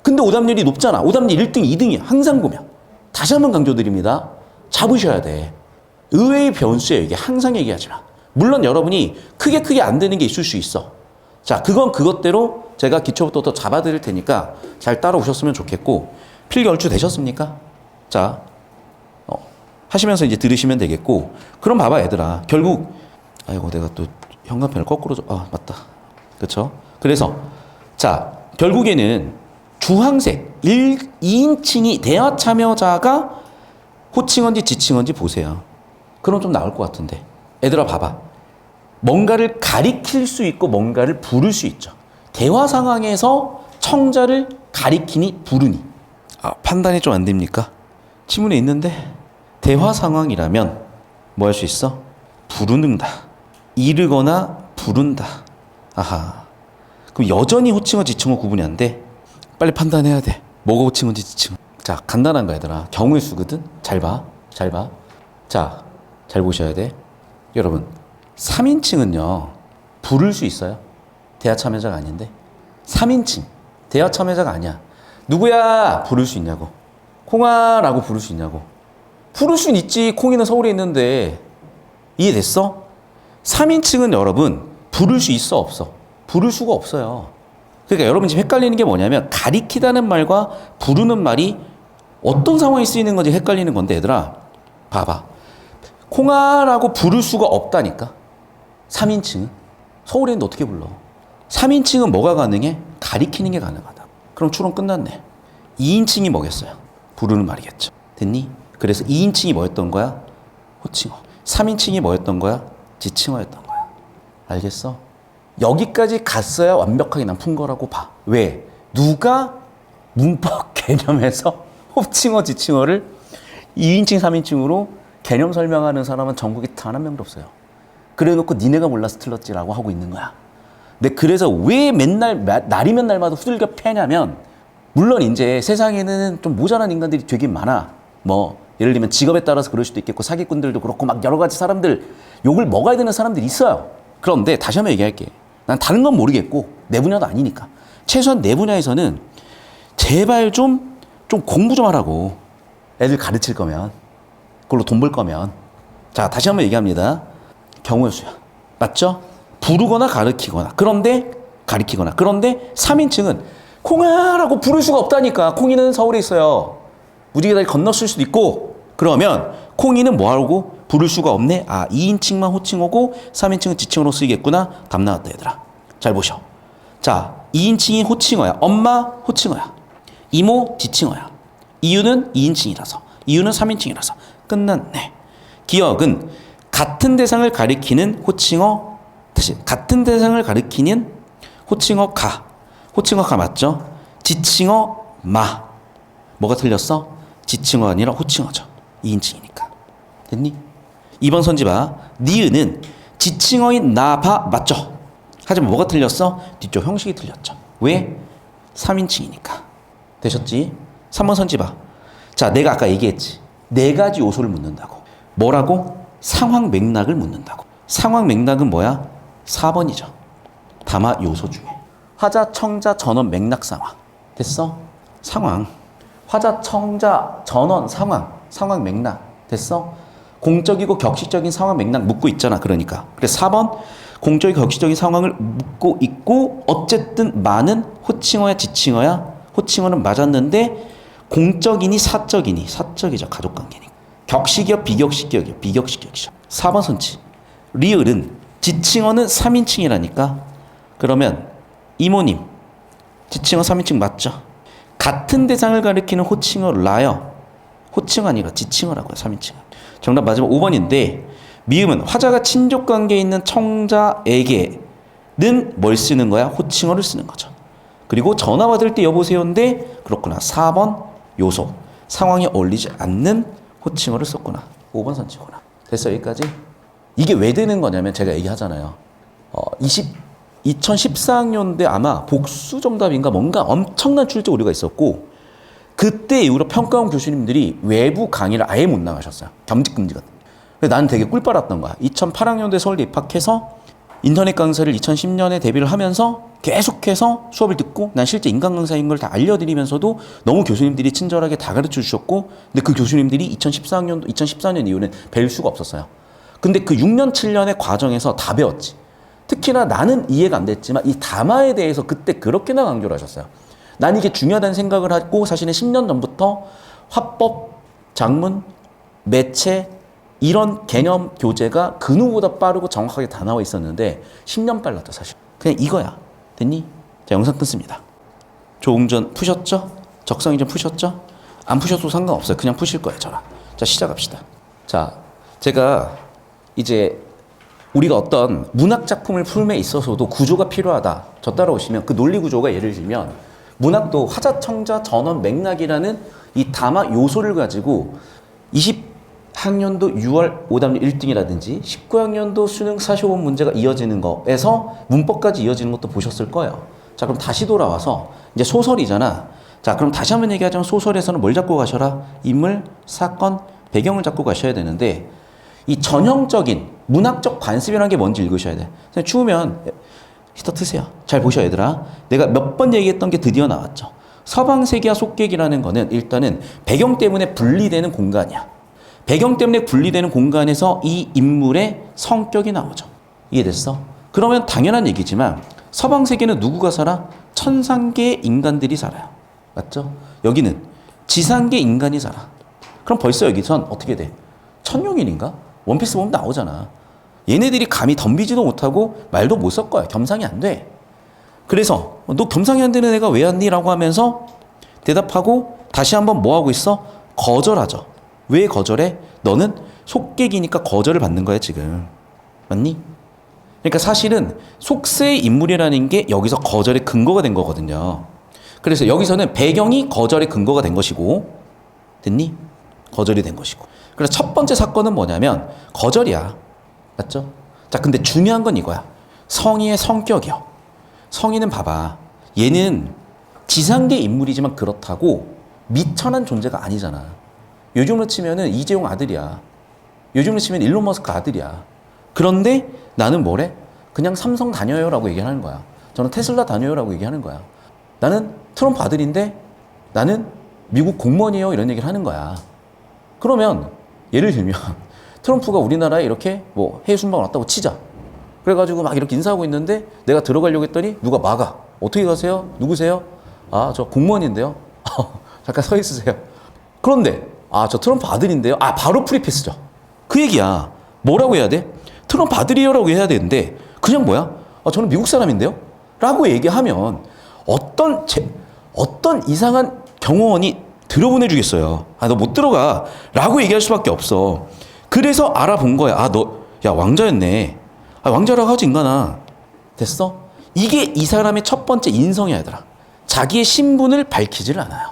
근데 오답률이 높잖아. 오답률 1등, 2등이야. 항상 보면. 다시 한번 강조드립니다. 잡으셔야 돼. 의외의 변수예요. 이게 항상 얘기하지 마. 물론 여러분이 크게 안 되는 게 있을 수 있어. 자, 그건 그것대로 제가 기초부터 더 잡아드릴 테니까 잘 따라오셨으면 좋겠고, 필기 얼추 되셨습니까? 자, 하시면서 이제 들으시면 되겠고, 그럼 봐봐 얘들아. 결국 아이고 내가 또 현관펜을 거꾸로 맞다. 그렇죠? 그래서 자, 결국에는 주황색 2인칭이 대화 참여자가 호칭어인지 지칭어인지 보세요. 그럼 좀 나올 것 같은데. 얘들아 봐봐. 뭔가를 가리킬 수 있고 뭔가를 부를 수 있죠. 대화 상황에서 청자를 가리키니 부르니. 판단이 좀 안 됩니까? 지문에 있는데 대화 상황이라면 뭐 할 수 있어? 부르는다. 이르거나 부른다. 아하. 그럼 여전히 호칭어 지칭어 구분이 안 돼? 빨리 판단해야 돼. 뭐가 호칭어인지 지칭어. 자, 간단한 거 얘들아. 경우의 수거든. 잘 봐. 잘 봐. 자, 잘 보셔야 돼. 여러분, 3인칭은요. 부를 수 있어요. 대화 참여자가 아닌데. 3인칭. 대화 참여자가 아니야. 누구야? 부를 수 있냐고. 콩아라고 부를 수 있냐고. 부를 수는 있지. 콩이는 서울에 있는데. 이해됐어? 3인칭은 여러분 부를 수 있어 없어? 부를 수가 없어요. 그러니까 여러분 지금 헷갈리는 게 뭐냐면 가리키다는 말과 부르는 말이 어떤 상황에 쓰이는 건지 헷갈리는 건데 얘들아 봐봐. 콩아라고 부를 수가 없다니까. 3인칭은. 서울에 있는데 어떻게 불러? 3인칭은 뭐가 가능해? 가리키는 게 가능하다. 그럼 추론 끝났네. 2인칭이 뭐겠어요? 부르는 말이겠죠. 됐니? 그래서 2인칭이 뭐였던 거야? 호칭어. 3인칭이 뭐였던 거야? 지칭어였던 거야. 알겠어? 여기까지 갔어야 완벽하게 난 푼 거라고 봐. 왜? 누가 문법 개념에서 호칭어, 지칭어를 2인칭, 3인칭으로 개념 설명하는 사람은 전국에 단 한 명도 없어요. 그래 놓고 니네가 몰라서 틀렸지라고 하고 있는 거야. 근데 그래서 왜 맨날 날이면 날마다 후들겨 패냐면 물론 이제 세상에는 좀 모자란 인간들이 되게 많아. 뭐 예를 들면 직업에 따라서 그럴 수도 있겠고 사기꾼들도 그렇고 막 여러 가지 사람들 욕을 먹어야 되는 사람들이 있어요. 그런데 다시 한번 얘기할게. 난 다른 건 모르겠고 내 분야도 아니니까. 최소한 내 분야에서는 제발 좀 공부 좀 하라고. 애들 가르칠 거면. 그걸로 돈 벌 거면. 자, 다시 한번 얘기합니다. 경우의 수야. 맞죠? 부르거나 가르치거나. 그런데 가리키거나. 그런데 3인칭은 콩아라고 부를 수가 없다니까. 콩이는 서울에 있어요. 무지개 다리 건넜을 수도 있고. 그러면 콩이는 뭐하고 부를 수가 없네. 2인칭만 호칭어고 3인칭은 지칭어로 쓰이겠구나. 답 나왔다 얘들아. 잘 보셔. 자, 2인칭이 호칭어야. 엄마 호칭어야. 이모 지칭어야. 이유는 2인칭이라서. 이유는 3인칭이라서. 끝났네. 기억은 같은 대상을 가리키는 호칭어. 다시 같은 대상을 가리키는 호칭어 가. 호칭어 가 맞죠? 지칭어 마. 뭐가 틀렸어? 지칭어가 아니라 호칭어죠. 2인칭이니까. 됐니? 2번 선지 봐. 니은은 지칭어인 나, 봐 맞죠? 하지만 뭐가 틀렸어? 뒤쪽 형식이 틀렸죠. 왜? 3인칭이니까. 되셨지? 3번 선지 봐. 자, 내가 아까 얘기했지. 4가지 요소를 묻는다고. 뭐라고? 상황 맥락을 묻는다고. 상황 맥락은 뭐야? 4번이죠. 담화 요소 중에. 화자, 청자, 전원, 맥락, 상황. 됐어? 상황. 화자, 청자, 전원, 상황 맥락. 됐어? 공적이고 격식적인 상황 맥락 묻고 있잖아. 그러니까. 그래서 4번 공적이고 격식적인 상황을 묻고 있고 어쨌든 많은 호칭어야 지칭어야? 호칭어는 맞았는데 공적이니 사적이니? 사적이죠. 가족관계니까. 격식이요? 비격식격이요? 비격식격이죠. 4번 선지. 리을은 지칭어는 3인칭이라니까. 그러면 이모님 지칭어 3인칭 맞죠? 같은 대상을 가리키는 호칭어 라요. 호칭어 아니라 지칭어라고요. 3인칭. 정답 마지막 5번인데 미음은 화자가 친족관계에 있는 청자에게는 뭘 쓰는 거야? 호칭어를 쓰는 거죠. 그리고 전화 받을 때 여보세요인데 그렇구나. 4번 요소. 상황에 어울리지 않는 호칭어를 썼구나. 5번 선치구나. 됐어 여기까지? 이게 왜 되는 거냐면 제가 얘기하잖아요. 2014학년대 아마 복수 정답인가 뭔가 엄청난 출제 오류가 있었고 그때 이후로 평가원 교수님들이 외부 강의를 아예 못 나가셨어요. 겸직 금지거든. 나는 되게 꿀 빨았던 거야. 2008학년도에 서울대 입학해서 인터넷 강사를 2010년에 데뷔를 하면서 계속해서 수업을 듣고 난 실제 인간 강사인 걸 다 알려드리면서도 너무 교수님들이 친절하게 다 가르쳐 주셨고 근데 그 교수님들이 2014년 이후는 뵐 수가 없었어요. 근데 그 6년, 7년의 과정에서 다 배웠지. 특히나 나는 이해가 안 됐지만 이 담화에 대해서 그때 그렇게나 강조를 하셨어요. 난 이게 중요하다는 생각을 하고 사실은 10년 전부터 화법, 작문, 매체 이런 개념 교재가 그 누구보다 빠르고 정확하게 다 나와 있었는데 10년 빨랐다 사실. 그냥 이거야. 됐니? 자 영상 끊습니다. 조응전 푸셨죠? 적성이전 푸셨죠? 안 푸셔도 상관없어요. 그냥 푸실 거예요 저랑. 자 시작합시다. 자 제가 이제 우리가 어떤 문학 작품을 풀에 있어서도 구조가 필요하다. 저 따라오시면 그 논리 구조가 예를 들면 문학도 화자, 청자, 전원, 맥락이라는 이 담화 요소를 가지고 20학년도 6월 오답률 1등이라든지 19학년도 수능 45번 문제가 이어지는 거에서 문법까지 이어지는 것도 보셨을 거예요. 자 그럼 다시 돌아와서 이제 소설이잖아. 자 그럼 다시 한번 얘기하자면 소설에서는 뭘 잡고 가셔라? 인물, 사건, 배경을 잡고 가셔야 되는데 이 전형적인 문학적 관습이라는 게 뭔지 읽으셔야 돼. 그냥 추우면 히터 트세요. 잘 보셔 얘들아. 내가 몇 번 얘기했던 게 드디어 나왔죠. 서방세계와 속객이라는 거는 일단은 배경 때문에 분리되는 공간이야. 배경 때문에 분리되는 공간에서 이 인물의 성격이 나오죠. 이해됐어? 그러면 당연한 얘기지만 서방세계는 누구가 살아? 천상계의 인간들이 살아요. 맞죠? 여기는 지상계 인간이 살아. 그럼 벌써 여기선 어떻게 돼? 천룡인인가? 원피스 보면 나오잖아. 얘네들이 감히 덤비지도 못하고 말도 못 섞어요. 겸상이 안 돼. 그래서 너 겸상이 안 되는 애가 왜 왔니? 라고 하면서 대답하고 다시 한번 뭐 하고 있어? 거절하죠. 왜 거절해? 너는 속객이니까 거절을 받는 거야 지금. 맞니? 그러니까 사실은 속세의 인물이라는 게 여기서 거절의 근거가 된 거거든요. 그래서 여기서는 배경이 거절의 근거가 된 것이고 됐니? 거절이 된 것이고. 그래서 첫 번째 사건은 뭐냐면 거절이야. 맞죠? 자, 근데 중요한 건 이거야. 성희의 성격이요. 성희는 봐봐. 얘는 지상계 인물이지만 그렇다고 미천한 존재가 아니잖아. 요즘으로 치면은 이재용 아들이야. 요즘으로 치면 일론 머스크 아들이야. 그런데 나는 뭐래? 그냥 삼성 다녀요라고 얘기하는 거야. 저는 테슬라 다녀요라고 얘기하는 거야. 나는 트럼프 아들인데 나는 미국 공무원이에요. 이런 얘기를 하는 거야. 그러면 예를 들면 트럼프가 우리나라에 이렇게 뭐 해외 순방 왔다고 치자. 그래가지고 막 이렇게 인사하고 있는데 내가 들어가려고 했더니 누가 막아. 어떻게 가세요? 누구세요? 아, 저 공무원인데요. 잠깐 서 있으세요. 그런데 아, 저 트럼프 아들인데요. 아, 바로 프리패스죠. 그 얘기야. 뭐라고 해야 돼? 트럼프 아들이요라고 해야 되는데 그냥 뭐야? 아, 저는 미국 사람인데요. 라고 얘기하면 어떤 이상한 경호원이 들여보내주겠어요. 아, 너 못 들어가. 라고 얘기할 수밖에 없어. 그래서 알아본 거야. 아, 야, 왕자였네. 아, 왕자라고 하지, 인간아. 됐어? 이게 이 사람의 첫 번째 인성이야, 얘들아. 자기의 신분을 밝히지를 않아요.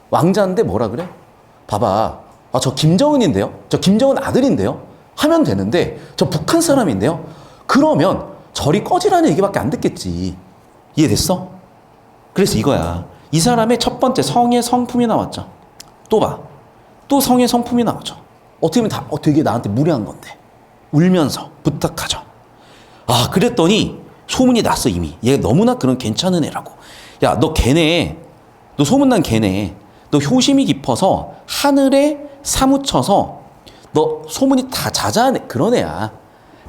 왕자인데 뭐라 그래? 봐봐. 아, 저 김정은인데요? 저 김정은 아들인데요? 하면 되는데, 저 북한 사람인데요? 그러면 저리 꺼지라는 얘기밖에 안 듣겠지. 이해됐어? 그래서 이거야. 이 사람의 첫 번째 성의 성품이 나왔죠. 또 봐. 또 성의 성품이 나오죠. 어떻게 보면 되게 나한테 무례한 건데. 울면서 부탁하죠. 아, 그랬더니 소문이 났어, 이미. 얘 너무나 그런 괜찮은 애라고. 야, 너 소문난 걔네. 너 효심이 깊어서 하늘에 사무쳐서 너 소문이 다 자자한 그런 애야.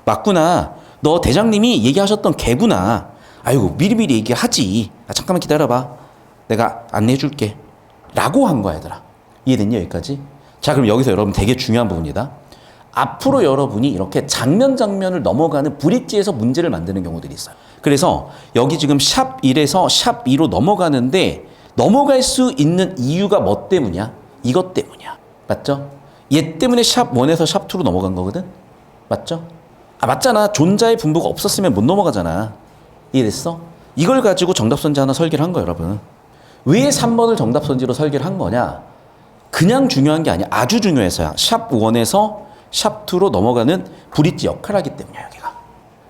맞구나. 너 대장님이 얘기하셨던 걔구나. 아이고, 미리미리 얘기하지. 아, 잠깐만 기다려봐. 내가 안내해줄게. 라고 한 거야, 얘들아. 이해됐니, 여기까지? 자, 그럼 여기서 여러분 되게 중요한 부분이다. 앞으로 여러분이 이렇게 장면을 넘어가는 브릿지에서 문제를 만드는 경우들이 있어요. 그래서 여기 지금 샵 1에서 샵 2로 넘어가는데 넘어갈 수 있는 이유가 뭐 때문이야? 이것 때문이야. 맞죠? 얘 때문에 샵 1에서 샵 2로 넘어간 거거든? 맞죠? 아, 맞잖아. 존자의 분부가 없었으면 못 넘어가잖아. 이해됐어? 이걸 가지고 정답선지 하나 설계를 한 거예요, 여러분. 왜 3번을 정답선지로 설계를 한 거냐? 그냥 중요한 게 아니야. 아주 중요해서야. 샵 1에서 샵 2로 넘어가는 브릿지 역할을 하기 때문이야, 여기가.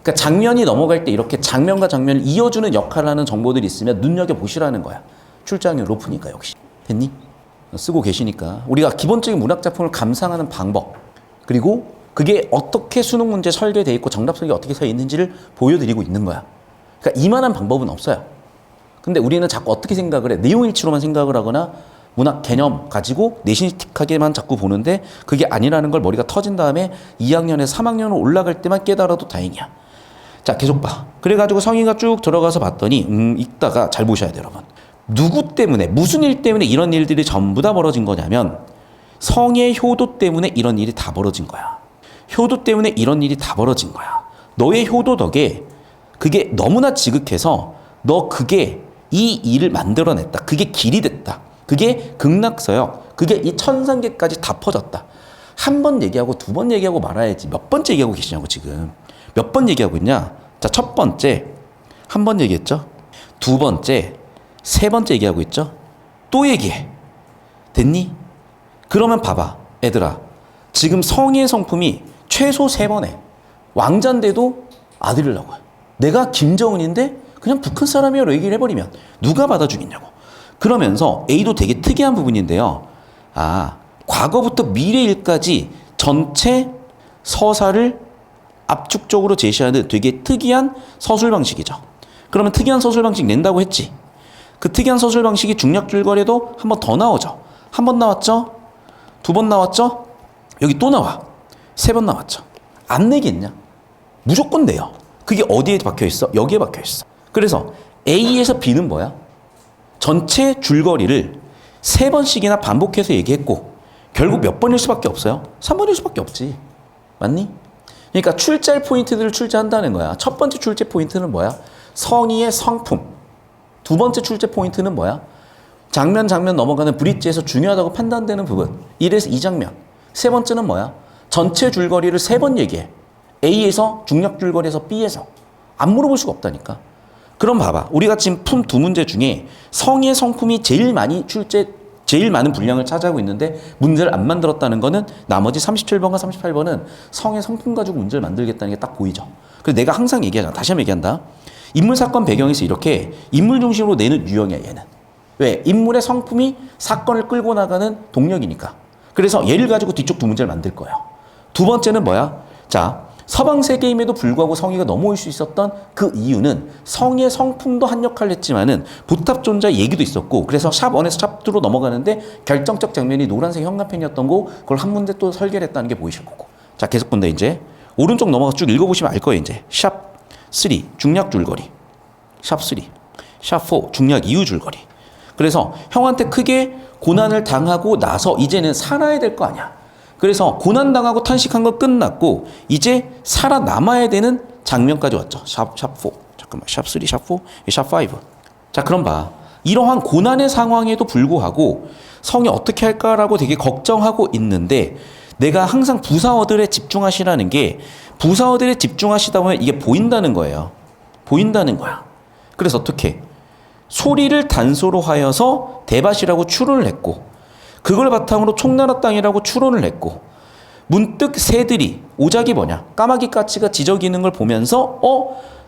그러니까 장면이 넘어갈 때 이렇게 장면과 장면을 이어주는 역할을 하는 정보들이 있으면 눈여겨보시라는 거야. 출장이 높으니까 역시. 됐니? 쓰고 계시니까. 우리가 기본적인 문학작품을 감상하는 방법, 그리고 그게 어떻게 수능 문제 설계되어 있고 정답선이 어떻게 서 있는지를 보여드리고 있는 거야. 그러니까 이만한 방법은 없어요. 근데 우리는 자꾸 어떻게 생각을 해? 내용일치로만 생각을 하거나 문학 개념 가지고 내신식하게만 자꾸 보는데 그게 아니라는 걸 머리가 터진 다음에 2학년에서 3학년으로 올라갈 때만 깨달아도 다행이야. 자, 계속 봐. 그래가지고 성희가 쭉 들어가서 봤더니 읽다가 잘 보셔야 돼요, 여러분. 누구 때문에, 무슨 일 때문에 이런 일들이 전부 다 벌어진 거냐면 성의 효도 때문에 이런 일이 다 벌어진 거야. 효도 때문에 이런 일이 다 벌어진 거야. 너의 효도 덕에 그게 너무나 지극해서 너 그게 이 일을 만들어냈다. 그게 길이 됐다. 그게 극락서역. 그게 이 천상계까지 다 퍼졌다. 한 번 얘기하고 두 번 얘기하고 말아야지. 몇 번째 얘기하고 계시냐고 지금. 몇 번 얘기하고 있냐? 자, 첫 번째 한 번 얘기했죠. 두 번째, 세 번째 얘기하고 있죠. 또 얘기해. 됐니? 그러면 봐봐, 애들아. 지금 성의 성품이 최소 3번에 왕자인데도 아들을 낳아요. 내가 김정은인데 그냥 북한 사람이라고 얘기를 해버리면 누가 받아주겠냐고. 그러면서 A도 되게 특이한 부분인데요. 과거부터 미래일까지 전체 서사를 압축적으로 제시하는 되게 특이한 서술 방식이죠. 그러면 특이한 서술 방식 낸다고 했지. 그 특이한 서술 방식이 중략줄거리에도 한 번 더 나오죠. 한 번 나왔죠. 두 번 나왔죠. 여기 또 나와. 3번 나왔죠. 안 내겠냐? 무조건 내요. 그게 어디에 박혀 있어? 여기에 박혀 있어. 그래서 A에서 B는 뭐야? 전체 줄거리를 3번씩이나 반복해서 얘기했고 결국 몇 번일 수밖에 없어요? 3번일 수밖에 없지. 맞니? 그러니까 출제할 포인트들을 출제한다는 거야. 첫 번째 출제 포인트는 뭐야? 성의의 성품. 두 번째 출제 포인트는 뭐야? 장면 넘어가는 브릿지에서 중요하다고 판단되는 부분. 1에서 2장면. 세 번째는 뭐야? 전체 줄거리를 3번 얘기해. A에서, 중력 줄거리에서, B에서. 안 물어볼 수가 없다니까. 그럼 봐봐. 우리가 지금 푼 두 문제 중에 성의 성품이 제일 많은 분량을 차지하고 있는데 문제를 안 만들었다는 거는 나머지 37번과 38번은 성의 성품 가지고 문제를 만들겠다는 게 딱 보이죠. 그래서 내가 항상 얘기하잖아. 다시 한번 얘기한다. 인물 사건 배경에서 이렇게 인물 중심으로 내는 유형이야, 얘는. 왜? 인물의 성품이 사건을 끌고 나가는 동력이니까. 그래서 얘를 가지고 뒤쪽 두 문제를 만들 거예요. 두 번째는 뭐야? 자, 서방 세계임에도 불구하고 성의가 넘어올 수 있었던 그 이유는 성의 성품도 한 역할을 했지만은 보탑 존재 얘기도 있었고, 그래서 샵 1에서 샵 2로 넘어가는데 결정적 장면이 노란색 현관펜이었던 거, 그걸 한 문제 또 설계를 했다는 게 보이실 거고. 자, 계속 본다. 이제 오른쪽 넘어가 쭉 읽어보시면 알 거예요. 이제 샵 3 중략 줄거리, 샵 3, 샵 4 중략 이유 줄거리. 그래서 형한테 크게 고난을 당하고 나서 이제는 살아야 될 거 아니야. 그래서 고난당하고 탄식한 거 끝났고 이제 살아남아야 되는 장면까지 왔죠. 샵 4. 잠깐만. 샵 3, 샵 4, 샵 5. 자, 그럼 봐. 이러한 고난의 상황에도 불구하고 성이 어떻게 할까라고 되게 걱정하고 있는데 내가 항상 부사어들에 집중하시라는 게 부사어들에 집중하시다 보면 이게 보인다는 거예요. 보인다는 거야. 그래서 어떻게? 소리를 단소로 하여서 대밭이라고 추론을 했고 그걸 바탕으로 총나라 땅이라고 추론을 했고 문득 새들이 오작이 뭐냐 까마귀 까치가 지저귀는 걸 보면서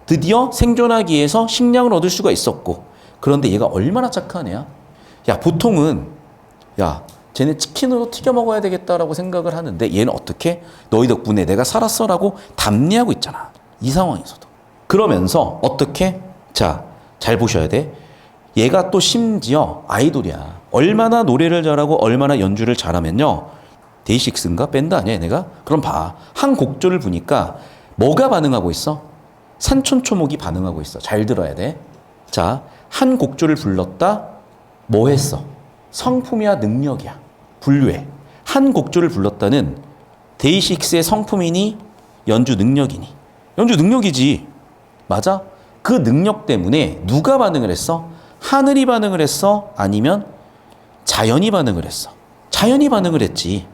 드디어 생존하기 위해서 식량을 얻을 수가 있었고 그런데 얘가 얼마나 착한 애야? 야 보통은 야 쟤네 치킨으로 튀겨 먹어야 되겠다라고 생각을 하는데 얘는 어떻게? 너희 덕분에 내가 살았어라고 답례하고 있잖아. 이 상황에서도. 그러면서 어떻게? 자, 잘 보셔야 돼. 얘가 또 심지어 아이돌이야. 얼마나 노래를 잘하고 얼마나 연주를 잘하면요. 데이식스인가? 밴드 아니야 얘네가? 그럼 봐. 한 곡조를 보니까 뭐가 반응하고 있어? 산촌초목이 반응하고 있어. 잘 들어야 돼. 자, 한 곡조를 불렀다. 뭐 했어? 성품이야 능력이야. 분류해. 한 곡조를 불렀다는 데이식스의 성품이니 연주 능력이니? 연주 능력이지. 맞아? 그 능력 때문에 누가 반응을 했어? 하늘이 반응을 했어? 아니면 자연이 반응을 했어? 자연이 반응을 했지.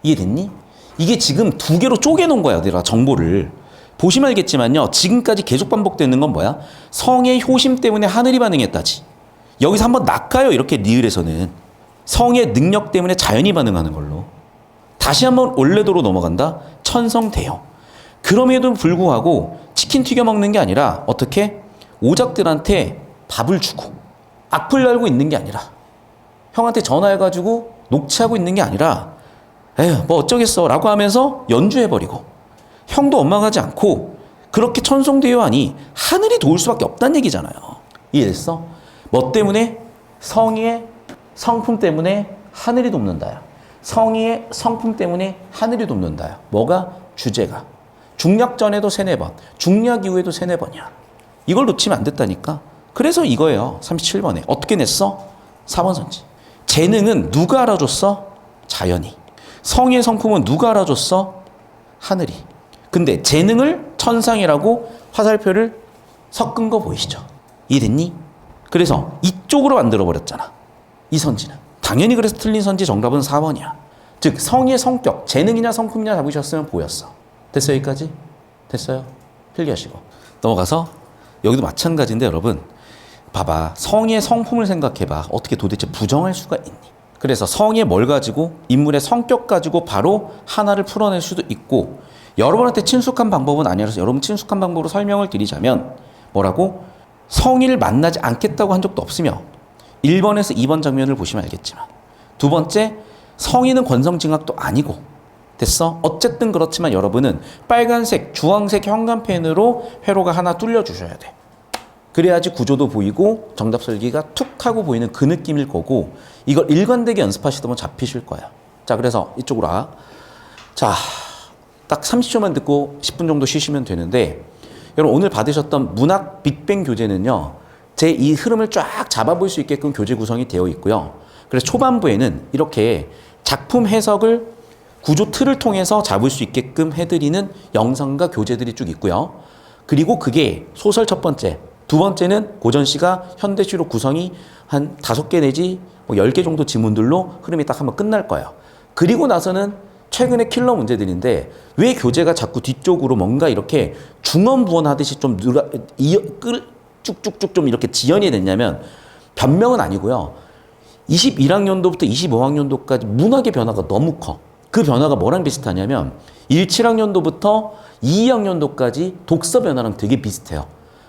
이해됐니? 이게 지금 두 개로 쪼개놓은 거야, 얘들아, 정보를. 보시면 알겠지만요. 지금까지 계속 반복되는 건 뭐야? 성의 효심 때문에 하늘이 반응했다지. 여기서 한번 낚아요. 이렇게 리을에서는. 성의 능력 때문에 자연이 반응하는 걸로. 다시 한번 원래도로 넘어간다. 천성대요. 그럼에도 불구하고 치킨 튀겨 먹는 게 아니라 어떻게? 오작들한테 밥을 주고 악플 달고 있는 게 아니라 형한테 전화해가지고 녹취하고 있는 게 아니라 에휴 뭐 어쩌겠어 라고 하면서 연주해버리고 형도 원망하지 않고 그렇게 천성대요 하니 하늘이 도울 수밖에 없다는 얘기잖아요. 이해됐어? 뭐 때문에? 성의의 성품 때문에 하늘이 돕는다야. 성의의 성품 때문에 하늘이 돕는다야. 뭐가? 주제가. 중략 전에도 3-4번, 중략 이후에도 3-4번이야. 이걸 놓치면 안 됐다니까. 그래서 이거예요. 37번에. 어떻게 냈어? 4번 선지. 재능은 누가 알아줬어? 자연이. 성의 성품은 누가 알아줬어? 하늘이. 근데 재능을 천상이라고 화살표를 섞은 거 보이시죠? 이해됐니? 그래서 이쪽으로 만들어버렸잖아. 이 선지는. 당연히 그래서 틀린 선지 정답은 4번이야. 즉 성의 성격, 재능이냐 성품이냐 잡으셨으면 보였어. 됐어요 여기까지? 됐어요? 필기하시고. 넘어가서 여기도 마찬가지인데 여러분 봐봐. 성의 성품을 생각해봐. 어떻게 도대체 부정할 수가 있니? 그래서 성의 뭘 가지고 인물의 성격 가지고 바로 하나를 풀어낼 수도 있고 여러분한테 친숙한 방법은 아니라서 여러분 친숙한 방법으로 설명을 드리자면 뭐라고? 성의를 만나지 않겠다고 한 적도 없으며 1번에서 2번 장면을 보시면 알겠지만 두 번째 성의는 권성징악도 아니고 됐어? 어쨌든 그렇지만 여러분은 빨간색, 주황색 형광펜으로 회로가 하나 뚫려주셔야 돼. 그래야지 구조도 보이고 정답 설기가 툭 하고 보이는 그 느낌일 거고 이걸 일관되게 연습하시다 보면 잡히실 거야. 자 그래서 이쪽으로 와. 자, 딱 30초만 듣고 10분 정도 쉬시면 되는데 여러분 오늘 받으셨던 문학 빅뱅 교재는요. 제 이 흐름을 쫙 잡아볼 수 있게끔 교재 구성이 되어 있고요. 그래서 초반부에는 이렇게 작품 해석을 구조 틀을 통해서 잡을 수 있게끔 해드리는 영상과 교재들이 쭉 있고요. 그리고 그게 소설 첫 번째, 두 번째는 고전시가 현대시로 구성이 한 5개 내지 뭐 10개 정도 지문들로 흐름이 딱 한번 끝날 거예요. 그리고 나서는 최근의 킬러 문제들인데 왜 교재가 자꾸 뒤쪽으로 뭔가 이렇게 중언부언 하듯이 좀 쭉쭉쭉 좀 이렇게 지연이 됐냐면 변명은 아니고요. 21학년도부터 25학년도까지 문학의 변화가 너무 커. 그 변화가 뭐랑 비슷하냐면 17학년도부터 22학년도까지 독서 변화랑 되게 비슷해요.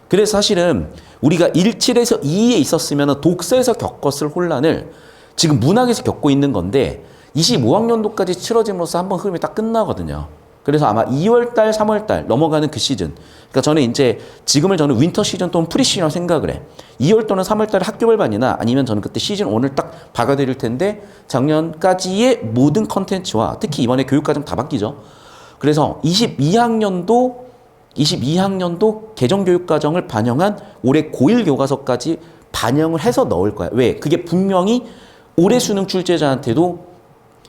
그래서 사실은 우리가 17에서 2에 있었으면 독서에서 겪었을 혼란을 지금 문학에서 겪고 있는 건데 25학년도까지 치러짐으로써 한번 흐름이 딱 끝나거든요. 그래서 아마 2월달, 3월달 넘어가는 그 시즌. 그러니까 저는 이제 지금을 저는 윈터 시즌 또는 프리 시즌이라고 생각을 해. 2월 또는 3월달에 학교별반이나 아니면 저는 그때 시즌 1을 딱 박아드릴 텐데 작년까지의 모든 컨텐츠와 특히 이번에 교육과정 다 바뀌죠. 그래서 22학년도 개정교육과정을 반영한 올해 고1 교과서까지 반영을 해서 넣을 거야. 왜? 그게 분명히 올해 수능 출제자한테도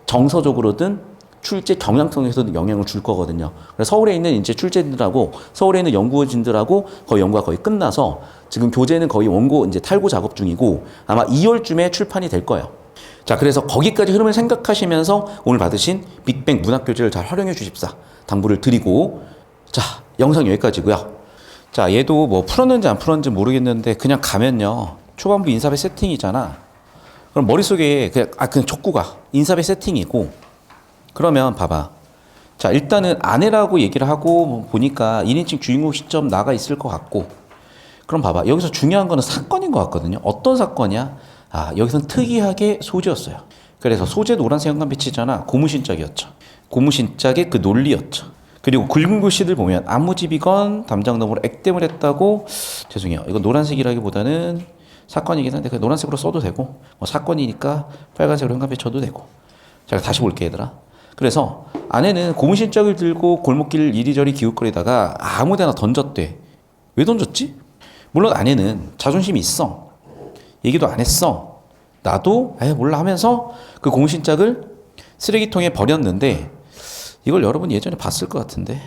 정서적으로든 출제 경향성에서도 영향을 줄 거거든요. 그래서 서울에 있는 이제 출제진들하고 서울에 있는 연구진들하고 거의 연구가 거의 끝나서 지금 교재는 거의 원고 이제 탈고 작업 중이고 아마 2월쯤에 출판이 될 거예요. 자, 그래서 거기까지 흐름을 생각하시면서 오늘 받으신 빅뱅 문학 교재를 잘 활용해 주십사 당부를 드리고 자, 영상 여기까지고요. 자, 얘도 뭐 풀었는지 안 풀었는지 모르겠는데 그냥 가면요. 초반부 인사배 세팅이잖아. 그럼 머릿속에 그냥 촉구가 인사배 세팅이고 그러면 봐봐. 자, 일단은 아내라고 얘기를 하고 보니까 1인칭 주인공 시점 나가 있을 것 같고 그럼 봐봐. 여기서 중요한 거는 사건인 것 같거든요. 어떤 사건이야? 아, 여기서는 특이하게 소재였어요. 그래서 소재 노란색 현관빛이잖아. 고무신짝이었죠. 고무신짝의 그 논리였죠. 그리고 굵은 글씨들 보면 안무집이건 담장너머로 액땜을 했다고 죄송해요. 이건 노란색이라기보다는 사건이긴 한데 그냥 노란색으로 써도 되고 뭐 사건이니까 빨간색으로 현관빛 쳐도 되고 제가 다시 볼게 얘들아. 그래서 아내는 고무신짝을 들고 골목길 이리저리 기웃거리다가 아무데나 던졌대. 왜 던졌지? 물론 아내는 자존심이 있어. 얘기도 안 했어. 나도 몰라 하면서 그 고무신짝을 쓰레기통에 버렸는데 이걸 여러분 예전에 봤을 것 같은데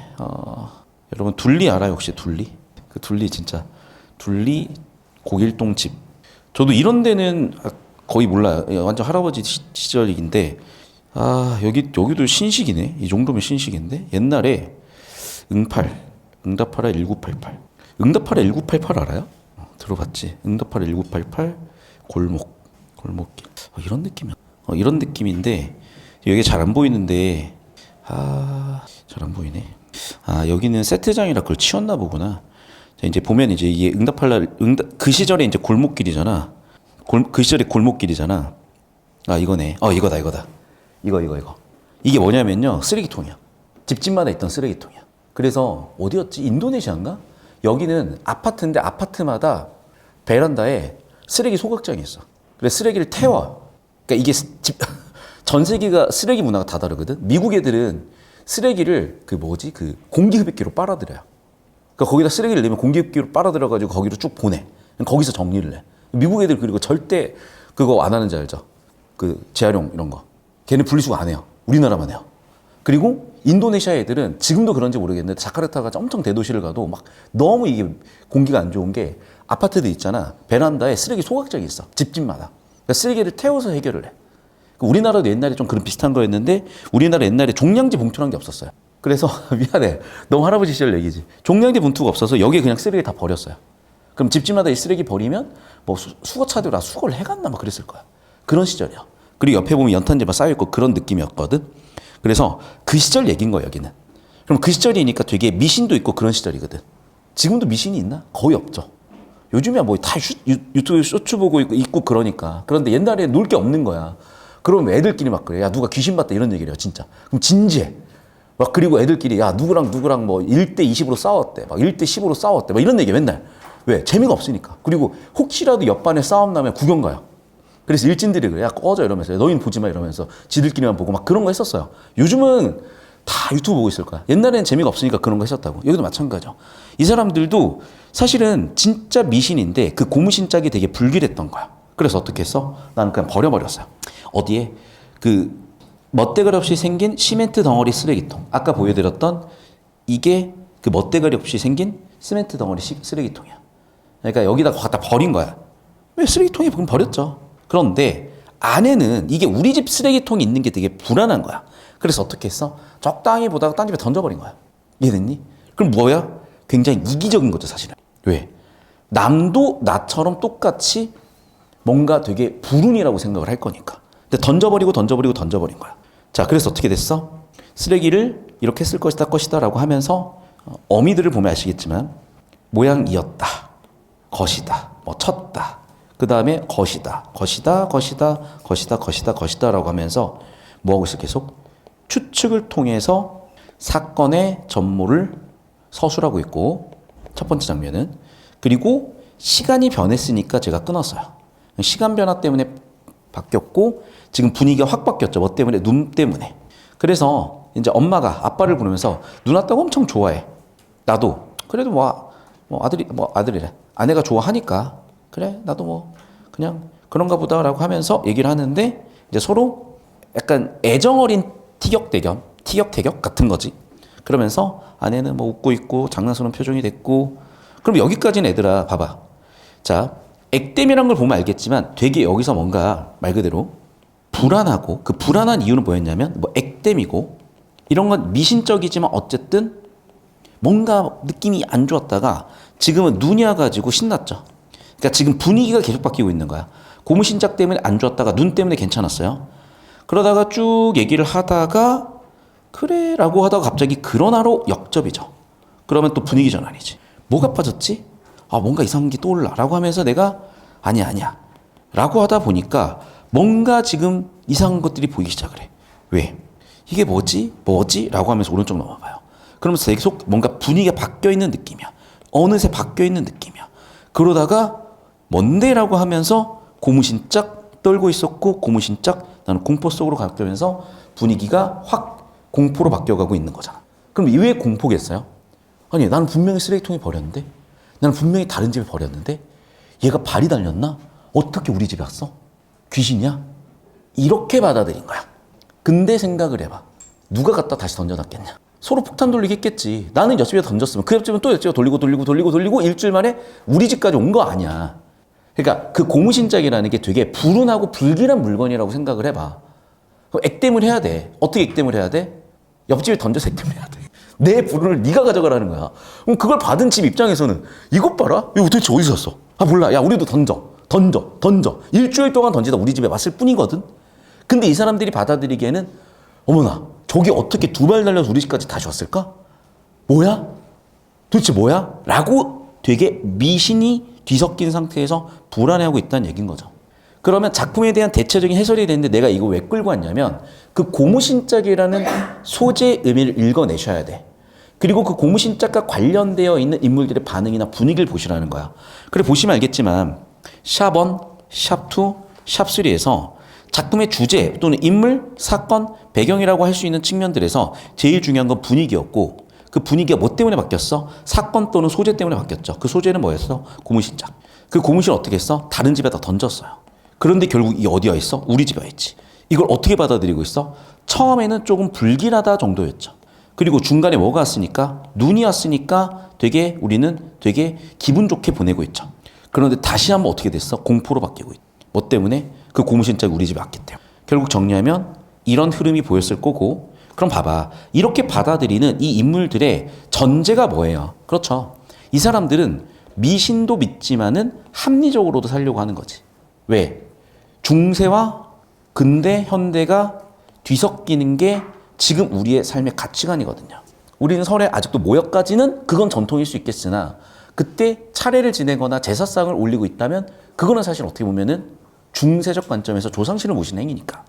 여러분 둘리 알아요 혹시 둘리? 그 둘리 진짜 둘리 고길동 집. 저도 이런 데는 거의 몰라요. 완전 할아버지 시절이긴데 여기도 신식이네. 이 정도면 신식인데 옛날에 응팔 응답하라 1988. 응답하라 1988 알아요? 들어봤지? 응답하라 1988 골목길. 이런 느낌이야. 이런 느낌인데 여기 잘 안 보이는데 잘 안 보이네. 여기는 세트장이라 그걸 치웠나 보구나. 자, 이제 보면 이제 이게 그 시절에 이제 골목길이잖아. 그 시절에 골목길이잖아. 이거네. 이거다. 이거. 이게 뭐냐면요. 쓰레기통이야. 집집마다 있던 쓰레기통이야. 그래서 어디였지? 인도네시아인가? 여기는 아파트인데 아파트마다 베란다에 쓰레기 소각장이 있어. 그래서 쓰레기를 태워. 그러니까 이게 전 세계가 쓰레기 문화가 다 다르거든. 미국 애들은 쓰레기를 그 공기흡입기로 빨아들여요. 그러니까 거기다 쓰레기를 내면 공기흡입기로 빨아들여가지고 거기로 쭉 보내. 거기서 정리를 해. 미국 애들 그리고 절대 그거 안 하는지 알죠? 그 재활용 이런 거. 걔는 분리수거 안 해요. 우리나라만 해요. 그리고 인도네시아 애들은 지금도 그런지 모르겠는데 자카르타가 엄청 대도시를 가도 막 너무 이게 공기가 안 좋은 게 아파트들 있잖아. 베란다에 쓰레기 소각장이 있어. 집집마다. 그러니까 쓰레기를 태워서 해결을 해. 우리나라도 옛날에 좀 그런 비슷한 거였는데 우리나라 옛날에 종량제 봉투란 게 없었어요. 그래서 미안해. 너무 할아버지 시절 얘기지. 종량제 봉투가 없어서 여기에 그냥 쓰레기 다 버렸어요. 그럼 집집마다 이 쓰레기 버리면 뭐 수거차들아 수거를 해갔나 막 그랬을 거야. 그런 시절이야. 그리고 옆에 보면 연탄재 막 쌓여있고 그런 느낌이었거든. 그래서 그 시절 얘기인 거야 여기는. 그럼 그 시절이니까 되게 미신도 있고 그런 시절이거든. 지금도 미신이 있나? 거의 없죠. 요즘이야 뭐 다 유튜브 쇼츠 보고 있고 그러니까. 그런데 옛날에 놀 게 없는 거야. 그러면 애들끼리 막 그래. 야 누가 귀신 봤다 이런 얘기를 해요 진짜. 그럼 진지해. 막 그리고 애들끼리 야 누구랑 뭐 1대 20으로 싸웠대. 막 1대 10으로 싸웠대. 막 이런 얘기 맨날. 왜? 재미가 없으니까. 그리고 혹시라도 옆반에 싸움 나면 구경 가요. 그래서 일진들이 그래. 야 꺼져 이러면서. 너희는 보지 마 이러면서 지들끼리만 보고 막 그런 거 했었어요. 요즘은 다 유튜브 보고 있을 거야. 옛날에는 재미가 없으니까 그런 거 했었다고. 여기도 마찬가지죠. 이 사람들도 사실은 진짜 미신인데 그 고무신 짝이 되게 불길했던 거야. 그래서 어떻게 했어? 나는 그냥 버려버렸어요. 어디에? 그 멋대가리 없이 생긴 시멘트 덩어리 쓰레기통. 아까 보여드렸던 이게 그 멋대가리 없이 생긴 시멘트 덩어리 쓰레기통이야. 그러니까 여기다 갖다 버린 거야. 왜 쓰레기통에 그럼 버렸죠. 그런데 안에는 이게 우리 집 쓰레기통이 있는 게 되게 불안한 거야. 그래서 어떻게 했어? 적당히 보다가 딴 집에 던져버린 거야. 이해됐니? 그럼 뭐야? 굉장히 이기적인 거죠 사실은. 왜? 남도 나처럼 똑같이 뭔가 되게 불운이라고 생각을 할 거니까. 근데 던져버린 거야. 자, 그래서 어떻게 됐어? 쓰레기를 이렇게 쓸 것이다 라고 하면서 어미들을 보면 아시겠지만 모양이었다, 것이다, 뭐 쳤다, 그 다음에 것이다 라고 하면서 뭐하고 있어? 계속 추측을 통해서 사건의 전모를 서술하고 있고, 첫 번째 장면은. 그리고 시간이 변했으니까 제가 끊었어요. 시간 변화 때문에 바뀌었고 지금 분위기가 확 바뀌었죠. 뭐 때문에? 눈 때문에. 그래서 이제 엄마가 아빠를 부르면서 눈 왔다고 엄청 좋아해. 나도 그래도 뭐 아들이래. 아내가 좋아하니까 그래 나도 뭐 그냥 그런가 보다라고 하면서 얘기를 하는데 이제 서로 약간 애정 어린 티격태격 같은 거지. 그러면서 아내는 뭐 웃고 있고 장난스러운 표정이 됐고. 그럼 여기까지는 얘들아 봐봐. 자, 액땜이란 걸 보면 알겠지만 되게 여기서 뭔가 말 그대로 불안하고, 그 불안한 이유는 뭐였냐면 뭐 액땜이고 이런 건 미신적이지만 어쨌든 뭔가 느낌이 안 좋았다가 지금은 눈이 와가지고 신났죠. 그러니까 지금 분위기가 계속 바뀌고 있는 거야. 고무신짝 때문에 안 좋았다가 눈 때문에 괜찮았어요. 그러다가 쭉 얘기를 하다가 그래 라고 하다가 갑자기 그러나로 역접이죠. 그러면 또 분위기 전환이지. 뭐가 빠졌지? 뭔가 이상한 게 떠올라 라고 하면서 내가 아니야 라고 하다 보니까 뭔가 지금 이상한 것들이 보이기 시작을 해. 왜? 이게 뭐지? 라고 하면서 오른쪽 넘어봐요. 그러면서 계속 뭔가 분위기가 바뀌어 있는 느낌이야. 어느새 바뀌어 있는 느낌이야. 그러다가 뭔데? 라고 하면서 고무신짝 떨고 있었고, 고무신짝 나는 공포 속으로 가면서 분위기가 확 공포로 바뀌어가고 있는 거잖아. 그럼 왜 공포겠어요? 아니 나는 분명히 쓰레기통에 버렸는데, 나는 분명히 다른 집에 버렸는데 얘가 발이 달렸나? 어떻게 우리 집에 왔어? 귀신이야? 이렇게 받아들인 거야. 근데 생각을 해봐. 누가 갖다 다시 던져놨겠냐? 서로 폭탄 돌리기 했겠지. 나는 옆집에 던졌으면 그 옆집은 또 옆집에 돌리고 일주일 만에 우리 집까지 온 거 아니야. 그러니까 그 고무신짝이라는 게 되게 불운하고 불길한 물건이라고 생각을 해봐. 그럼 액땜을 해야 돼. 어떻게 액땜을 해야 돼? 옆집에 던져서 액땜을 해야 돼. 내 불운을 네가 가져가라는 거야. 그럼 그걸 받은 집 입장에서는 이것 봐라? 이거 도대체 어디서 샀어? 아 몰라. 야 우리도 던져. 일주일 동안 던지다 우리 집에 왔을 뿐이거든. 근데 이 사람들이 받아들이기에는 어머나 저게 어떻게 두 발 달려서 우리 집까지 다시 왔을까? 뭐야? 도대체 뭐야? 라고 되게 미신이 뒤섞인 상태에서 불안해하고 있다는 얘기인 거죠. 그러면 작품에 대한 대체적인 해설이 되는데 내가 이거 왜 끌고 왔냐면 그 고무신짝이라는 소재의 의미를 읽어내셔야 돼. 그리고 그 고무신짝과 관련되어 있는 인물들의 반응이나 분위기를 보시라는 거야. 그래 보시면 알겠지만 샵 1, 샵 2, 샵 3에서 작품의 주제 또는 인물, 사건, 배경이라고 할 수 있는 측면들에서 제일 중요한 건 분위기였고 그 분위기가 뭐 때문에 바뀌었어? 사건 또는 소재 때문에 바뀌었죠. 그 소재는 뭐였어? 고무신짝. 그 고무신을 어떻게 했어? 다른 집에다 던졌어요. 그런데 결국 이 어디에 있어? 우리 집에 있지. 이걸 어떻게 받아들이고 있어? 처음에는 조금 불길하다 정도였죠. 그리고 중간에 뭐가 왔으니까? 눈이 왔으니까 우리는 되게 기분 좋게 보내고 있죠. 그런데 다시 한번 어떻게 됐어? 공포로 바뀌고 있죠. 뭐 때문에? 그 고무신짝이 우리 집에 왔기 때문에. 결국 정리하면 이런 흐름이 보였을 거고 그럼 봐봐. 이렇게 받아들이는 이 인물들의 전제가 뭐예요? 그렇죠. 이 사람들은 미신도 믿지만은 합리적으로도 살려고 하는 거지. 왜? 중세와 근대, 현대가 뒤섞이는 게 지금 우리의 삶의 가치관이거든요. 우리는 설에 아직도 모여까지는 그건 전통일 수 있겠으나 그때 차례를 지내거나 제사상을 올리고 있다면 그거는 사실 어떻게 보면은 중세적 관점에서 조상신을 모시는 행위니까.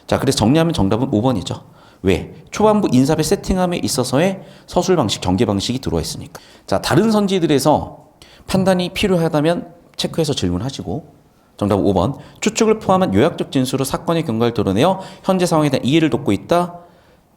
자, 그래서 정리하면 정답은 5번이죠. 왜? 초반부 인사배 세팅함에 있어서의 서술 방식, 경계 방식이 들어와 있으니까. 자, 다른 선지들에서 판단이 필요하다면 체크해서 질문하시고 정답 5번. 추측을 포함한 요약적 진술로 사건의 경과를 드러내어 현재 상황에 대한 이해를 돕고 있다.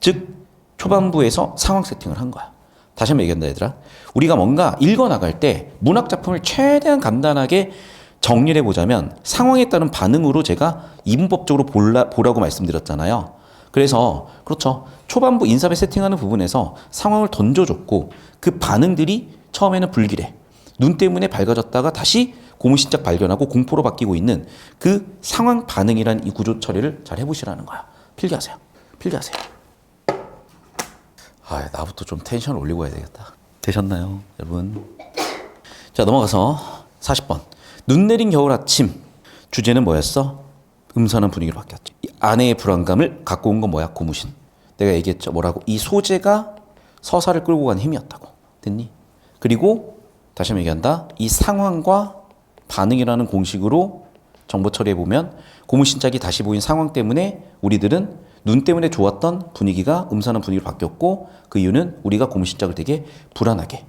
즉 초반부에서 상황 세팅을 한 거야. 다시 한번 얘기한다 얘들아. 우리가 뭔가 읽어나갈 때 문학 작품을 최대한 간단하게 정리를 해보자면 상황에 따른 반응으로 제가 이분법적으로 보라고 말씀드렸잖아요. 그래서 그렇죠. 초반부 인사배 세팅하는 부분에서 상황을 던져줬고 그 반응들이 처음에는 불길해. 눈 때문에 밝아졌다가 다시 고무신짝 발견하고 공포로 바뀌고 있는 그 상황 반응이라는 이 구조 처리를 잘 해보시라는 거야. 필기하세요. 아, 나부터 좀 텐션을 올리고 해야 되겠다. 되셨나요, 여러분? 자, 넘어가서 40번. 눈 내린 겨울 아침. 주제는 뭐였어? 음산한 분위기로 바뀌었지. 이 아내의 불안감을 갖고 온 건 뭐야? 고무신. 내가 얘기했죠. 뭐라고? 이 소재가 서사를 끌고 가는 힘이었다고. 됐니? 그리고 다시 한번 얘기한다. 이 상황과 반응이라는 공식으로 정보 처리해보면 고무신짝이 다시 보인 상황 때문에 우리들은 눈 때문에 좋았던 분위기가 음산한 분위기로 바뀌었고 그 이유는 우리가 고무신짝을 되게 불안하게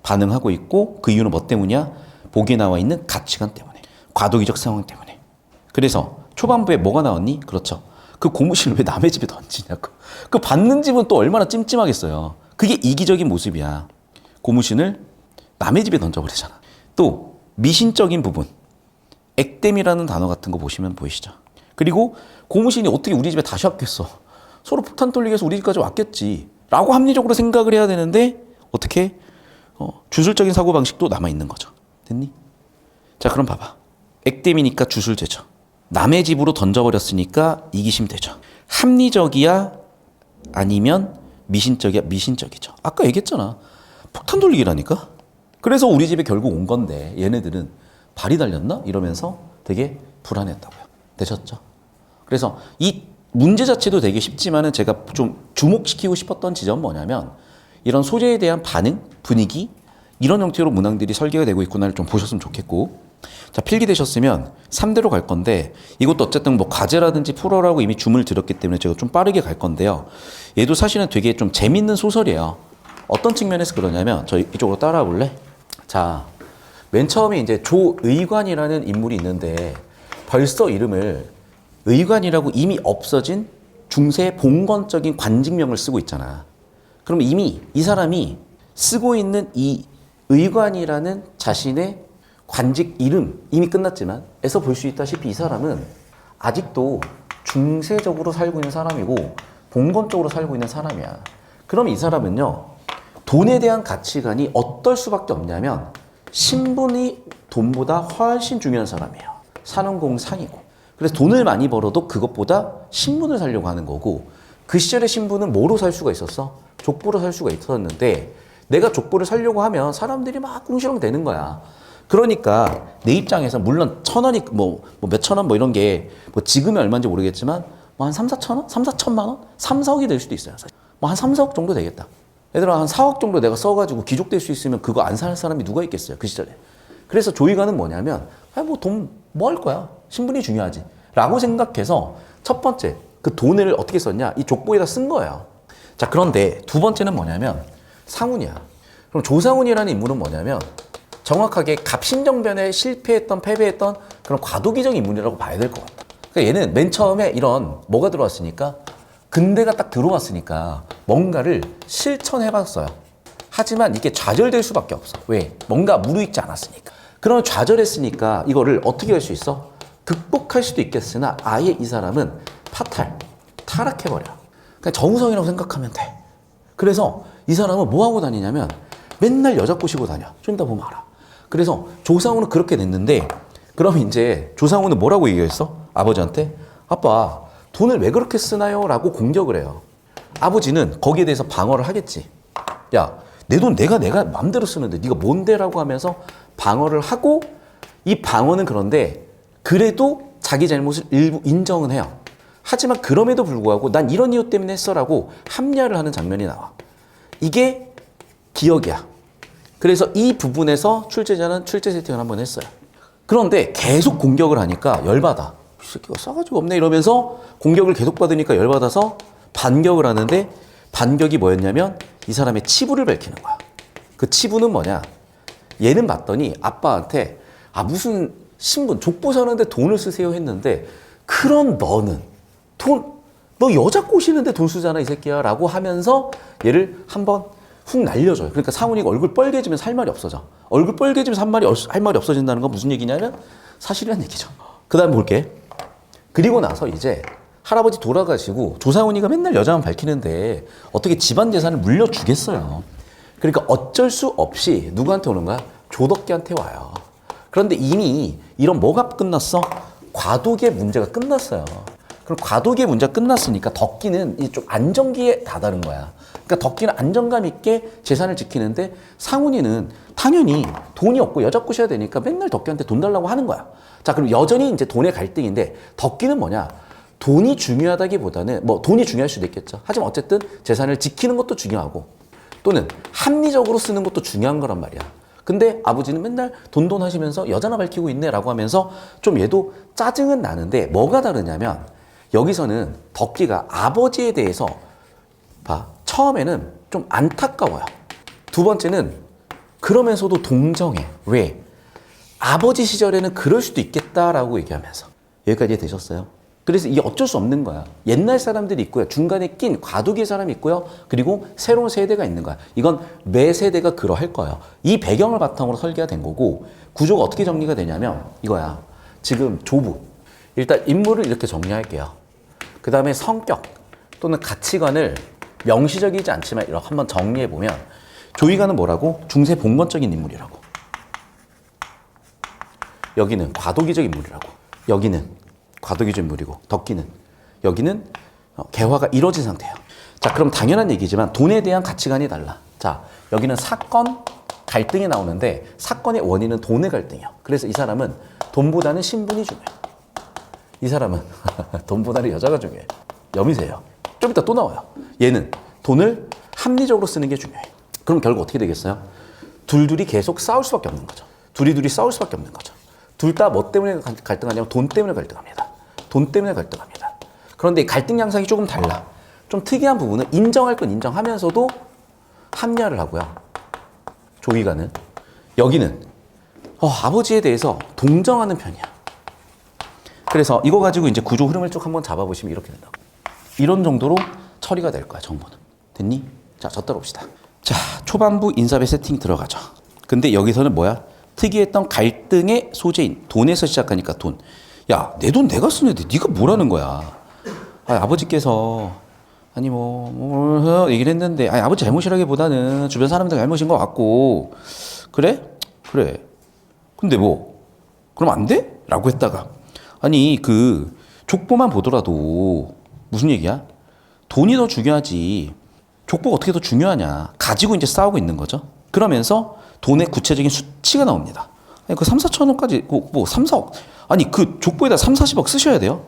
반응하고 있고 그 이유는 뭐 때문이야? 보기에 나와 있는 가치관 때문에. 과도기적 상황 때문에. 그래서 초반부에 뭐가 나왔니? 그렇죠. 그 고무신을 왜 남의 집에 던지냐고. 그 받는 집은 또 얼마나 찜찜하겠어요. 그게 이기적인 모습이야. 고무신을 남의 집에 던져버리잖아. 또 미신적인 부분. 액땜이라는 단어 같은 거 보시면 보이시죠. 그리고 고무신이 어떻게 우리 집에 다시 왔겠어. 서로 폭탄 돌리기 위해서 우리 집까지 왔겠지. 라고 합리적으로 생각을 해야 되는데 어떻게? 주술적인 사고방식도 남아있는 거죠. 됐니? 자, 그럼 봐봐. 액땜이니까 주술제죠. 남의 집으로 던져버렸으니까 이기심 되죠. 합리적이야? 아니면 미신적이야? 미신적이죠. 아까 얘기했잖아. 폭탄 돌리기라니까? 그래서 우리 집에 결국 온 건데 얘네들은 발이 달렸나? 이러면서 되게 불안했다고요. 되셨죠? 그래서 이 문제 자체도 되게 쉽지만은 제가 좀 주목시키고 싶었던 지점은 뭐냐면 이런 소재에 대한 반응, 분위기 이런 형태로 문항들이 설계가 되고 있구나를 좀 보셨으면 좋겠고 자, 필기되셨으면 3대로 갈 건데 이것도 어쨌든 뭐 과제라든지 풀어라고 이미 주문을 드렸기 때문에 제가 좀 빠르게 갈 건데요. 얘도 사실은 되게 좀 재밌는 소설이에요. 어떤 측면에서 그러냐면 저 이쪽으로 따라와 볼래? 자, 맨 처음에 이제 조의관이라는 인물이 있는데 벌써 이름을 의관이라고 이미 없어진 중세 봉건적인 관직명을 쓰고 있잖아. 그럼 이미 이 사람이 쓰고 있는 이 의관이라는 자신의 관직 이름 이미 끝났지만 에서 볼 수 있다시피 이 사람은 아직도 중세적으로 살고 있는 사람이고 봉건적으로 살고 있는 사람이야. 그럼 이 사람은요 돈에 대한 가치관이 어떨 수밖에 없냐면 신분이 돈보다 훨씬 중요한 사람이에요. 사는 공상이고 그래서 돈을 많이 벌어도 그것보다 신분을 살려고 하는 거고 그 시절의 신분은 뭐로 살 수가 있었어? 족보를 살 수가 있었는데 내가 족보를 살려고 하면 사람들이 막 궁시렁 대는 거야. 그러니까 내 입장에서 물론 1,000원이 뭐 몇천 원 뭐 이런 게 뭐 지금이 얼마인지 모르겠지만 뭐 한 3, 4천 원? 3, 4천만 원? 3, 4억이 될 수도 있어요. 뭐 한 3, 4억 정도 되겠다. 얘들아 한 4억 정도 내가 써가지고 귀족될 수 있으면 그거 안 살 사람이 누가 있겠어요. 그 시절에. 그래서 조이가는 뭐냐면 뭐 돈 뭐 할 거야. 신분이 중요하지. 라고 생각해서 첫 번째 그 돈을 어떻게 썼냐. 이 족보에다 쓴 거예요. 자 그런데 두 번째는 뭐냐면 상훈이야. 그럼 조상훈이라는 인물은 뭐냐면 정확하게 갑신정변에 실패했던 패배했던 그런 과도기적 인물이라고 봐야 될 것 같다. 그러니까 얘는 맨 처음에 이런 뭐가 들어왔으니까 근대가 딱 들어왔으니까 뭔가를 실천해봤어요. 하지만 이게 좌절될 수밖에 없어. 왜? 뭔가 무르익지 않았으니까. 그러면 좌절했으니까 이거를 어떻게 할 수 있어? 극복할 수도 있겠으나 아예 이 사람은 타락해버려. 그냥 정우성이라고 생각하면 돼. 그래서 이 사람은 뭐 하고 다니냐면 맨날 여자 꼬시고 다녀. 좀 이따 보면 알아. 그래서 조상우는 그렇게 됐는데 그럼 이제 조상우는 뭐라고 얘기했어? 아버지한테 아빠 돈을 왜 그렇게 쓰나요? 라고 공격을 해요. 아버지는 거기에 대해서 방어를 하겠지. 야, 내 돈 내가 마음대로 쓰는데 네가 뭔데? 라고 하면서 방어를 하고 이 방어는 그런데 그래도 자기 잘못을 일부 인정은 해요. 하지만 그럼에도 불구하고 난 이런 이유 때문에 했어라고 합리화를 하는 장면이 나와. 이게 기억이야. 그래서 이 부분에서 출제자는 출제 세팅을 한번 했어요. 그런데 계속 공격을 하니까 열받아. 이 새끼가 싸가지가 없네 이러면서 공격을 계속 받으니까 열받아서 반격을 하는데 반격이 뭐였냐면 이 사람의 치부를 밝히는 거야. 그 치부는 뭐냐? 얘는 봤더니 아빠한테 무슨 신분 족보 사는데 돈을 쓰세요 했는데 그런 너는 너 여자 꼬시는데 돈 쓰잖아 이 새끼야 라고 하면서 얘를 한번 훅 날려줘요. 그러니까 상훈이가 얼굴 빨개지면서 할 말이 없어져. 얼굴 빨개지면서 할 말이 없어진다는 건 무슨 얘기냐면 사실이란 얘기죠. 그 다음 볼게. 그리고 나서 이제 할아버지 돌아가시고 조상훈이가 맨날 여자만 밝히는데 어떻게 집안 재산을 물려주겠어요. 그러니까 어쩔 수 없이 누구한테 오는 거야? 조덕기한테 와요. 그런데 이미 이런 뭐가 끝났어? 과도기의 문제가 끝났어요. 그럼 과도기의 문제가 끝났으니까 덕기는 좀 안정기에 다다른 거야. 그러니까 덕기는 안정감 있게 재산을 지키는데 상훈이는 당연히 돈이 없고 여자 꼬셔야 되니까 맨날 덕기한테 돈 달라고 하는 거야. 자, 그럼 여전히 이제 돈의 갈등인데 덕기는 뭐냐? 돈이 중요하다기보다는 뭐 돈이 중요할 수도 있겠죠. 하지만 어쨌든 재산을 지키는 것도 중요하고 또는 합리적으로 쓰는 것도 중요한 거란 말이야. 근데 아버지는 맨날 돈 하시면서 여자나 밝히고 있네라고 하면서 좀 얘도 짜증은 나는데 뭐가 다르냐면 여기서는 덕기가 아버지에 대해서 처음에는 좀 안타까워요. 두 번째는 그러면서도 동정해. 왜? 아버지 시절에는 그럴 수도 있겠다라고 얘기하면서 여기까지 되셨어요? 그래서 이게 어쩔 수 없는 거야. 옛날 사람들이 있고요. 중간에 낀 과도기의 사람이 있고요. 그리고 새로운 세대가 있는 거야. 이건 매 세대가 그러할 거예요. 이 배경을 바탕으로 설계가 된 거고 구조가 어떻게 정리가 되냐면 이거야. 지금 조부. 일단 인물을 이렇게 정리할게요. 그 다음에 성격 또는 가치관을 명시적이지 않지만 이렇게 한번 정리해보면 조이가는 뭐라고? 중세 봉건적인 인물이라고. 여기는 과도기적 인물이라고. 여기는 과도기적 인물이고 덕기는 여기는 개화가 이루어진 상태예요. 자, 그럼 당연한 얘기지만 돈에 대한 가치관이 달라. 자, 여기는 사건 갈등이 나오는데 사건의 원인은 돈의 갈등이에요. 그래서 이 사람은 돈보다는 신분이 중요해요. 이 사람은 돈보다는 여자가 중요해요. 여미세요. 좀 이따 또 나와요. 얘는 돈을 합리적으로 쓰는 게 중요해요. 그럼 결국 어떻게 되겠어요? 둘이 계속 싸울 수밖에 없는 거죠. 둘이 싸울 수밖에 없는 거죠. 둘 다 뭐 때문에 갈등하냐면 돈 때문에 갈등합니다. 돈 때문에 갈등합니다. 그런데 이 갈등 양상이 조금 달라. 좀 특이한 부분은 인정할 건 인정하면서도 합리화를 하고요. 조이가는 여기는 아버지에 대해서 동정하는 편이야. 그래서 이거 가지고 이제 구조 흐름을 쭉 한번 잡아보시면 이렇게 된다고. 이런 정도로 처리가 될 거야, 정보는. 됐니? 자, 저 따라옵시다. 자, 초반부 인사배 세팅 들어가죠. 근데 여기서는 뭐야? 특이했던 갈등의 소재인 돈에서 시작하니까 돈. 야, 내 돈 내가 쓰는데 네가 뭐라는 거야? 아버지께서 얘기를 했는데 아버지 잘못이라기보다는 주변 사람들 잘못인 것 같고 그래? 그래. 근데 그럼 안 돼? 라고 했다가 족보만 보더라도 무슨 얘기야? 돈이 더 중요하지. 족보가 어떻게 더 중요하냐 가지고 이제 싸우고 있는 거죠. 그러면서 돈의 구체적인 수치가 나옵니다. 아니, 그 3, 4천 원까지 뭐 3, 4억 아니 그 족보에다 3, 40억 쓰셔야 돼요.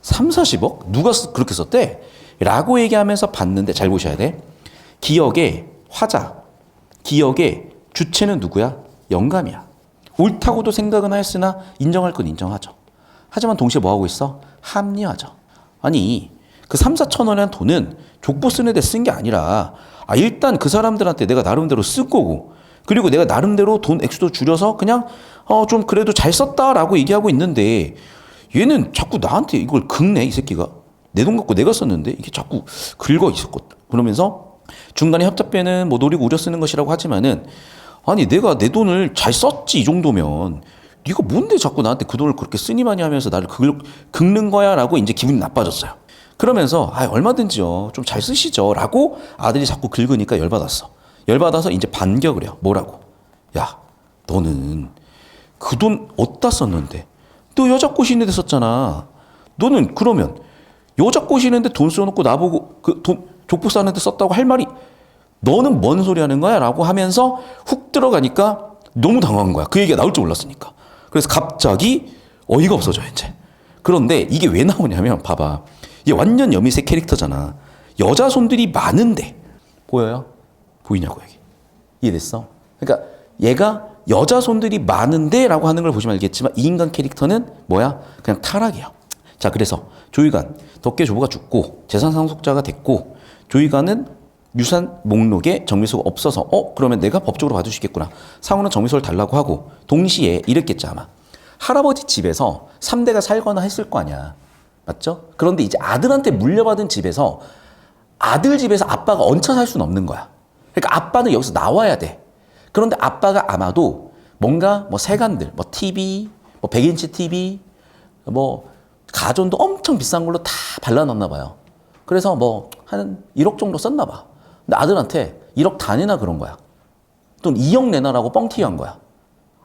3, 40억? 누가 그렇게 썼대? 라고 얘기하면서 봤는데 잘 보셔야 돼. 기억의 화자, 기억의 주체는 누구야? 영감이야. 옳다고도 생각은 하였으나 인정할 건 인정하죠. 하지만 동시에 뭐 하고 있어? 합리화죠. 아니 그 3, 4천 원이라는 돈은 족보 쓰는 데 쓴 게 아니라 일단 그 사람들한테 내가 나름대로 쓸 거고 그리고 내가 나름대로 돈 액수도 줄여서 그냥 좀 그래도 잘 썼다라고 얘기하고 있는데 얘는 자꾸 나한테 이걸 긁네 이 새끼가. 내 돈 갖고 내가 썼는데 이게 자꾸 긁어 있었거든. 그러면서 중간에 협잡배는 뭐 노리고 우려 쓰는 것이라고 하지만은 아니 내가 내 돈을 잘 썼지 이 정도면 네가 뭔데 자꾸 나한테 그 돈을 그렇게 쓰니 마니 하면서 나를 긁는 거야 라고 이제 기분이 나빠졌어요. 그러면서 얼마든지요 좀 잘 쓰시죠 라고 아들이 자꾸 긁으니까 열받았어. 열받아서 이제 반격을 해요. 뭐라고? 야 너는 그 돈 어디다 썼는데? 너 여자 꼬시는 데 썼잖아. 너는 그러면 여자 꼬시는데 돈 써놓고 나보고 그 돈 족보 싸는데 썼다고 할 말이 너는 뭔 소리 하는 거야? 라고 하면서 훅 들어가니까 너무 당황한 거야. 그 얘기가 나올 줄 몰랐으니까. 그래서 갑자기 어이가 없어져 이제. 그런데 이게 왜 나오냐면 봐봐. 얘 완전 여미새 캐릭터잖아. 여자 손들이 많은데 보여요? 보이냐고 여기. 이해됐어? 그러니까 얘가 여자 손들이 많은데 라고 하는 걸 보시면 알겠지만 이 인간 캐릭터는 뭐야? 그냥 타락이야. 자 그래서 조이간 덕계 조부가 죽고 재산 상속자가 됐고 조이간은 유산 목록에 정미소가 없어서 그러면 내가 법적으로 봐주시겠구나. 상우는 정미소를 달라고 하고 동시에 이랬겠죠 아마. 할아버지 집에서 3대가 살거나 했을 거 아니야. 맞죠? 그런데 이제 아들한테 물려받은 집에서 아들 집에서 아빠가 얹혀 살 수는 없는 거야. 그러니까 아빠는 여기서 나와야 돼. 그런데 아빠가 아마도 뭔가 뭐 세간들, 뭐 TV, 뭐 100인치 TV, 뭐 가전도 엄청 비싼 걸로 다 발라놨나 봐요. 그래서 뭐 한 1억 정도 썼나 봐. 근데 아들한테 1억 다 내나 그런 거야. 또는 2억 내놔라고 뻥튀기한 거야.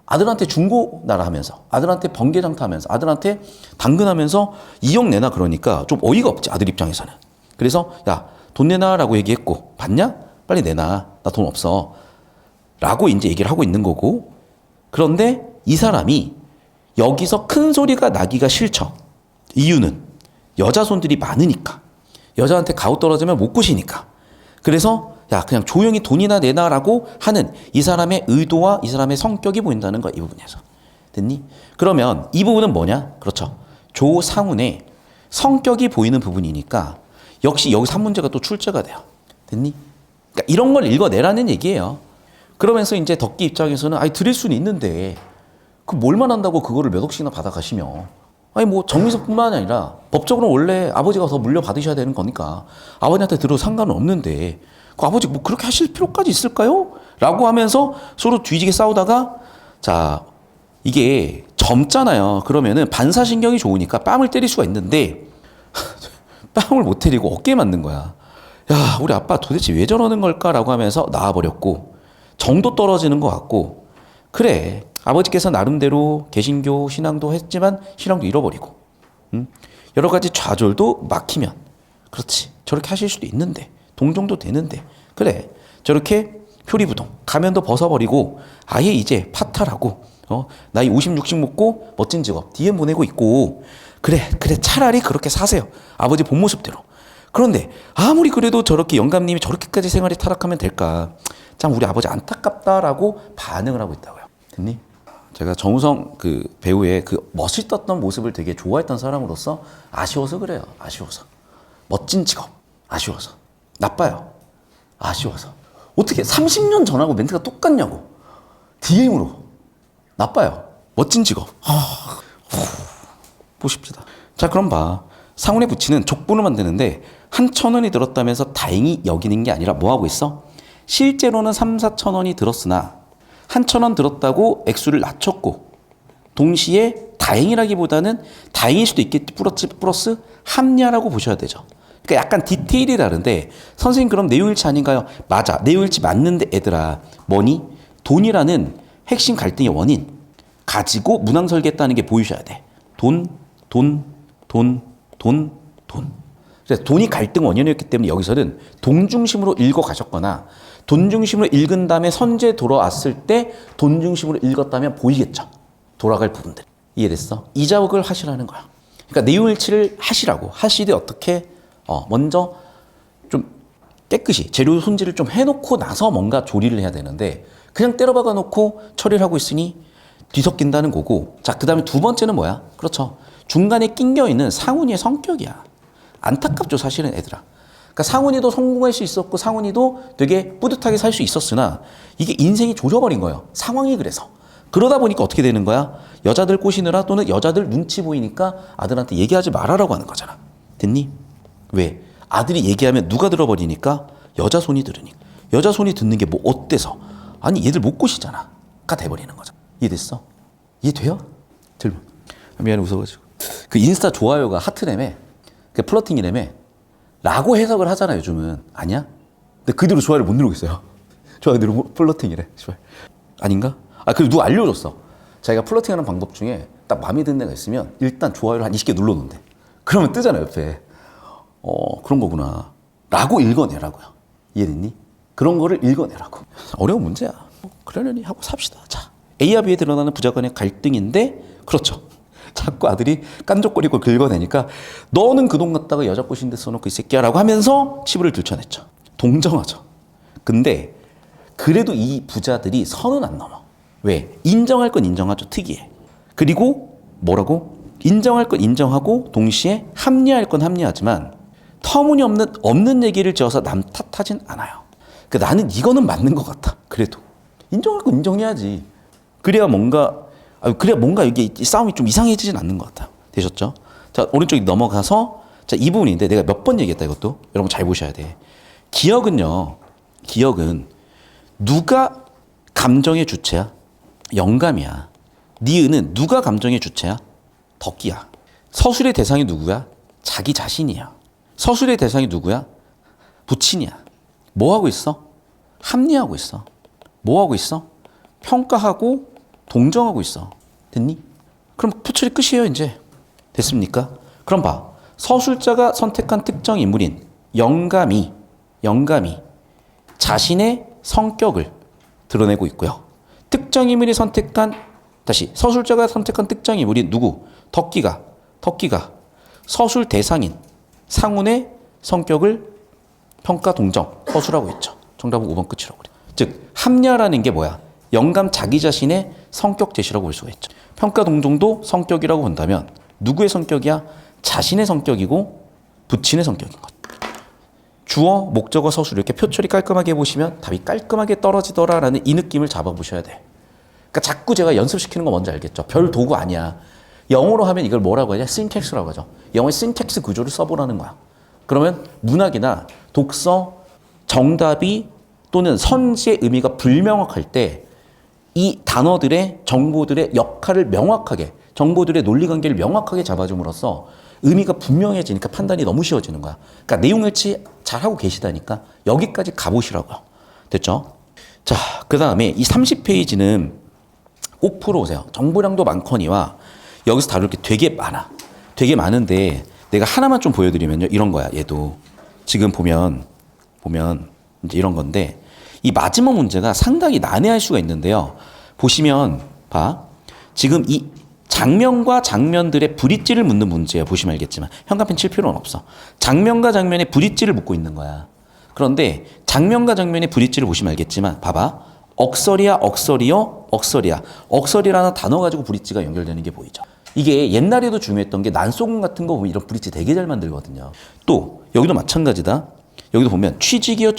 아들한테 중고나라 하면서, 아들한테 번개장터 하면서, 아들한테 당근하면서 2억 내놔 그러니까 좀 어이가 없지, 아들 입장에서는. 그래서 야, 돈 내놔라고 얘기했고, 받냐? 빨리 내놔. 나 돈 없어. 라고 이제 얘기를 하고 있는 거고. 그런데 이 사람이 여기서 큰 소리가 나기가 싫죠. 이유는 여자 손들이 많으니까. 여자한테 가오 떨어지면 못 구시니까. 그래서 야 그냥 조용히 돈이나 내놔라고 하는 이 사람의 의도와 이 사람의 성격이 보인다는 거야. 이 부분에서. 됐니? 그러면 이 부분은 뭐냐? 그렇죠. 조상훈의 성격이 보이는 부분이니까 역시 여기서 한 문제가 또 출제가 돼요. 됐니? 그러니까 이런 걸 읽어내라는 얘기예요. 그러면서 이제 덕기 입장에서는 드릴 수는 있는데 그 뭘만 한다고 그거를 몇 억씩이나 받아가시며 뭐 정미소뿐만 아니라 법적으로 원래 아버지가 더 물려받으셔야 되는 거니까 아버지한테 들어도 상관은 없는데 그 아버지 뭐 그렇게 하실 필요까지 있을까요? 라고 하면서 서로 뒤지게 싸우다가 자 이게 젊잖아요. 그러면은 반사신경이 좋으니까 뺨을 때릴 수가 있는데 뺨을 못 때리고 어깨에 맞는 거야. 야 우리 아빠 도대체 왜 저러는 걸까라고 하면서 나와버렸고 정도 떨어지는 것 같고 그래 아버지께서 나름대로 개신교 신앙도 했지만 신앙도 잃어버리고 여러 가지 좌절도 막히면 그렇지 저렇게 하실 수도 있는데 동정도 되는데 그래 저렇게 표리부동 가면도 벗어버리고 아예 이제 파탈하고 나이 50, 60 먹고 멋진 직업 DM 보내고 있고 그래 차라리 그렇게 사세요. 아버지 본 모습대로. 그런데 아무리 그래도 저렇게 영감님이 저렇게까지 생활이 타락하면 될까 참 우리 아버지 안타깝다라고 반응을 하고 있다고요. 됐니? 제가 정우성 그 배우의 그 멋있었던 모습을 되게 좋아했던 사람으로서 아쉬워서 그래요. 아쉬워서. 멋진 직업. 아쉬워서. 나빠요. 아쉬워서. 어떻게 30년 전하고 멘트가 똑같냐고. DM으로. 나빠요. 멋진 직업. 보십시다. 자 그럼 봐. 상훈의 부친은 족보를 만드는데 1,000원이 들었다면서 다행히 여기는 게 아니라 뭐 하고 있어? 실제로는 3, 4천 원이 들었으나 1,000원 들었다고 액수를 낮췄고 동시에 다행이라기보다는 다행일 수도 있겠지 플러스 합리화라고 보셔야 되죠. 그러니까 약간 디테일이 다른데 선생님 그럼 내용일치 아닌가요? 맞아. 내용일치 맞는데 애들아 뭐니? 돈이라는 핵심 갈등의 원인 가지고 문항 설계했다는 게 보이셔야 돼. 돈. 그래서 돈이 갈등 원인이었기 때문에 여기서는 돈 중심으로 읽어 가셨거나 돈 중심으로 읽은 다음에 선제 돌아왔을 때 돈 중심으로 읽었다면 보이겠죠. 돌아갈 부분들. 이해됐어? 이 작업을 하시라는 거야. 그러니까 내용일치를 하시라고. 하시되 어떻게? 먼저 좀 깨끗이 재료 손질을 좀 해놓고 나서 뭔가 조리를 해야 되는데 그냥 때려박아 놓고 처리를 하고 있으니 뒤섞인다는 거고. 자, 그 다음에 두 번째는 뭐야? 그렇죠. 중간에 낑겨 있는 상훈이의 성격이야. 안타깝죠, 사실은 애들아. 그러니까 상훈이도 성공할 수 있었고 상훈이도 되게 뿌듯하게 살 수 있었으나 이게 인생이 조져버린 거예요. 상황이 그래서. 그러다 보니까 어떻게 되는 거야? 여자들 꼬시느라 또는 여자들 눈치 보이니까 아들한테 얘기하지 말아라고 하는 거잖아. 됐니? 왜? 아들이 얘기하면 누가 들어버리니까 여자 손이 들으니까. 여자 손이 듣는 게 뭐 어때서? 아니 얘들 못 꼬시잖아. 가 돼버리는 거죠. 이해됐어? 이해돼요? 들면. 미안해 웃어가지고. 그 인스타 좋아요가 하트래매. 그 플러팅이래매. 라고 해석을 하잖아 요즘은. 아니야? 근데 그대로 좋아요를 못 누르고 있어요. 좋아요 누르고 플러팅이래. 아닌가? 그리고 누가 알려줬어. 자기가 플러팅하는 방법 중에 딱 마음에 드는 애가 있으면 일단 좋아요를 한 20개 눌러놓는데. 그러면 뜨잖아 옆에. 그런 거구나. 라고 읽어내라고요. 이해됐니? 그런 거를 읽어내라고. 어려운 문제야. 그러려니 하고 삽시다. 자, A와 B에 드러나는 부자 간의 갈등인데 그렇죠. 자꾸 아들이 깐족거리고 긁어내니까 너는 그 돈 갖다가 여자 꼬신데 써놓고 이 새끼야 라고 하면서 치부를 들춰냈죠. 동정하죠. 근데 그래도 이 부자들이 선은 안 넘어. 왜? 인정할 건 인정하죠. 특이해. 그리고 뭐라고? 인정할 건 인정하고 동시에 합리화할 건 합리화하지만 없는 얘기를 지어서 남 탓하진 않아요. 그러니까 나는 이거는 맞는 것 같아. 그래도 인정할 건 인정해야지. 그래야 뭔가 이게 이 싸움이 좀 이상해지진 않는 것 같아요. 되셨죠? 자, 오른쪽에 넘어가서 자, 이 부분인데 내가 몇 번 얘기했다 이것도 여러분 잘 보셔야 돼. 기억은 누가 감정의 주체야? 영감이야. 니은은 누가 감정의 주체야? 덕기야. 서술의 대상이 누구야? 자기 자신이야. 서술의 대상이 누구야? 부친이야. 뭐 하고 있어? 합리하고 있어. 뭐 하고 있어? 평가하고 동정하고 있어. 됐니? 그럼 표출이 끝이에요 이제. 됐습니까? 그럼 봐. 서술자가 선택한 특정 인물인 영감이 자신의 성격을 드러내고 있고요. 특정 인물이 서술자가 선택한 특정 인물이 누구? 덕기가 서술 대상인 상훈의 성격을 평가 동정 서술하고 있죠. 정답은 5번 끝이라고 그래. 즉 합리화라는 게 뭐야? 영감 자기 자신의 성격 제시라고 볼 수가 있죠. 평가 동정도 성격이라고 본다면 누구의 성격이야? 자신의 성격이고 부친의 성격인 것. 주어, 목적어, 서술 이렇게 표출이 깔끔하게 보시면 답이 깔끔하게 떨어지더라라는 이 느낌을 잡아보셔야 돼. 그러니까 자꾸 제가 연습시키는 거 뭔지 알겠죠? 별 도구 아니야. 영어로 하면 이걸 뭐라고 하냐? 신텍스라고 하죠. 영어의 신텍스 구조를 써보라는 거야. 그러면 문학이나 독서, 정답이 또는 선지의 의미가 불명확할 때 이 단어들의 정보들의 역할을 명확하게 정보들의 논리관계를 명확하게 잡아줌으로써 의미가 분명해지니까 판단이 너무 쉬워지는 거야. 그러니까 내용일치 잘하고 계시다니까 여기까지 가보시라고요. 됐죠? 자, 그 다음에 이 30페이지는 꼭 풀어오세요. 정보량도 많거니와 여기서 다룰 게 되게 많아. 되게 많은데 내가 하나만 좀 보여드리면요. 이런 거야. 얘도 지금 보면 이제 이런 건데 이 마지막 문제가 상당히 난해할 수가 있는데요. 보시면 봐. 지금 이 장면과 장면들의 브릿지를 묻는 문제예요. 보시면 알겠지만 현관펜 칠 필요는 없어. 장면과 장면의 브릿지를 묻고 있는 거야. 그런데 장면과 장면의 브릿지를 보시면 알겠지만 봐봐. 억설이야. 억설이라는 단어 가지고 브릿지가 연결되는 게 보이죠. 이게 옛날에도 중요했던 게 난소금 같은 거 보면 이런 브릿지 되게 잘 만들거든요. 또 여기도 마찬가지다. 여기도 보면 취직이요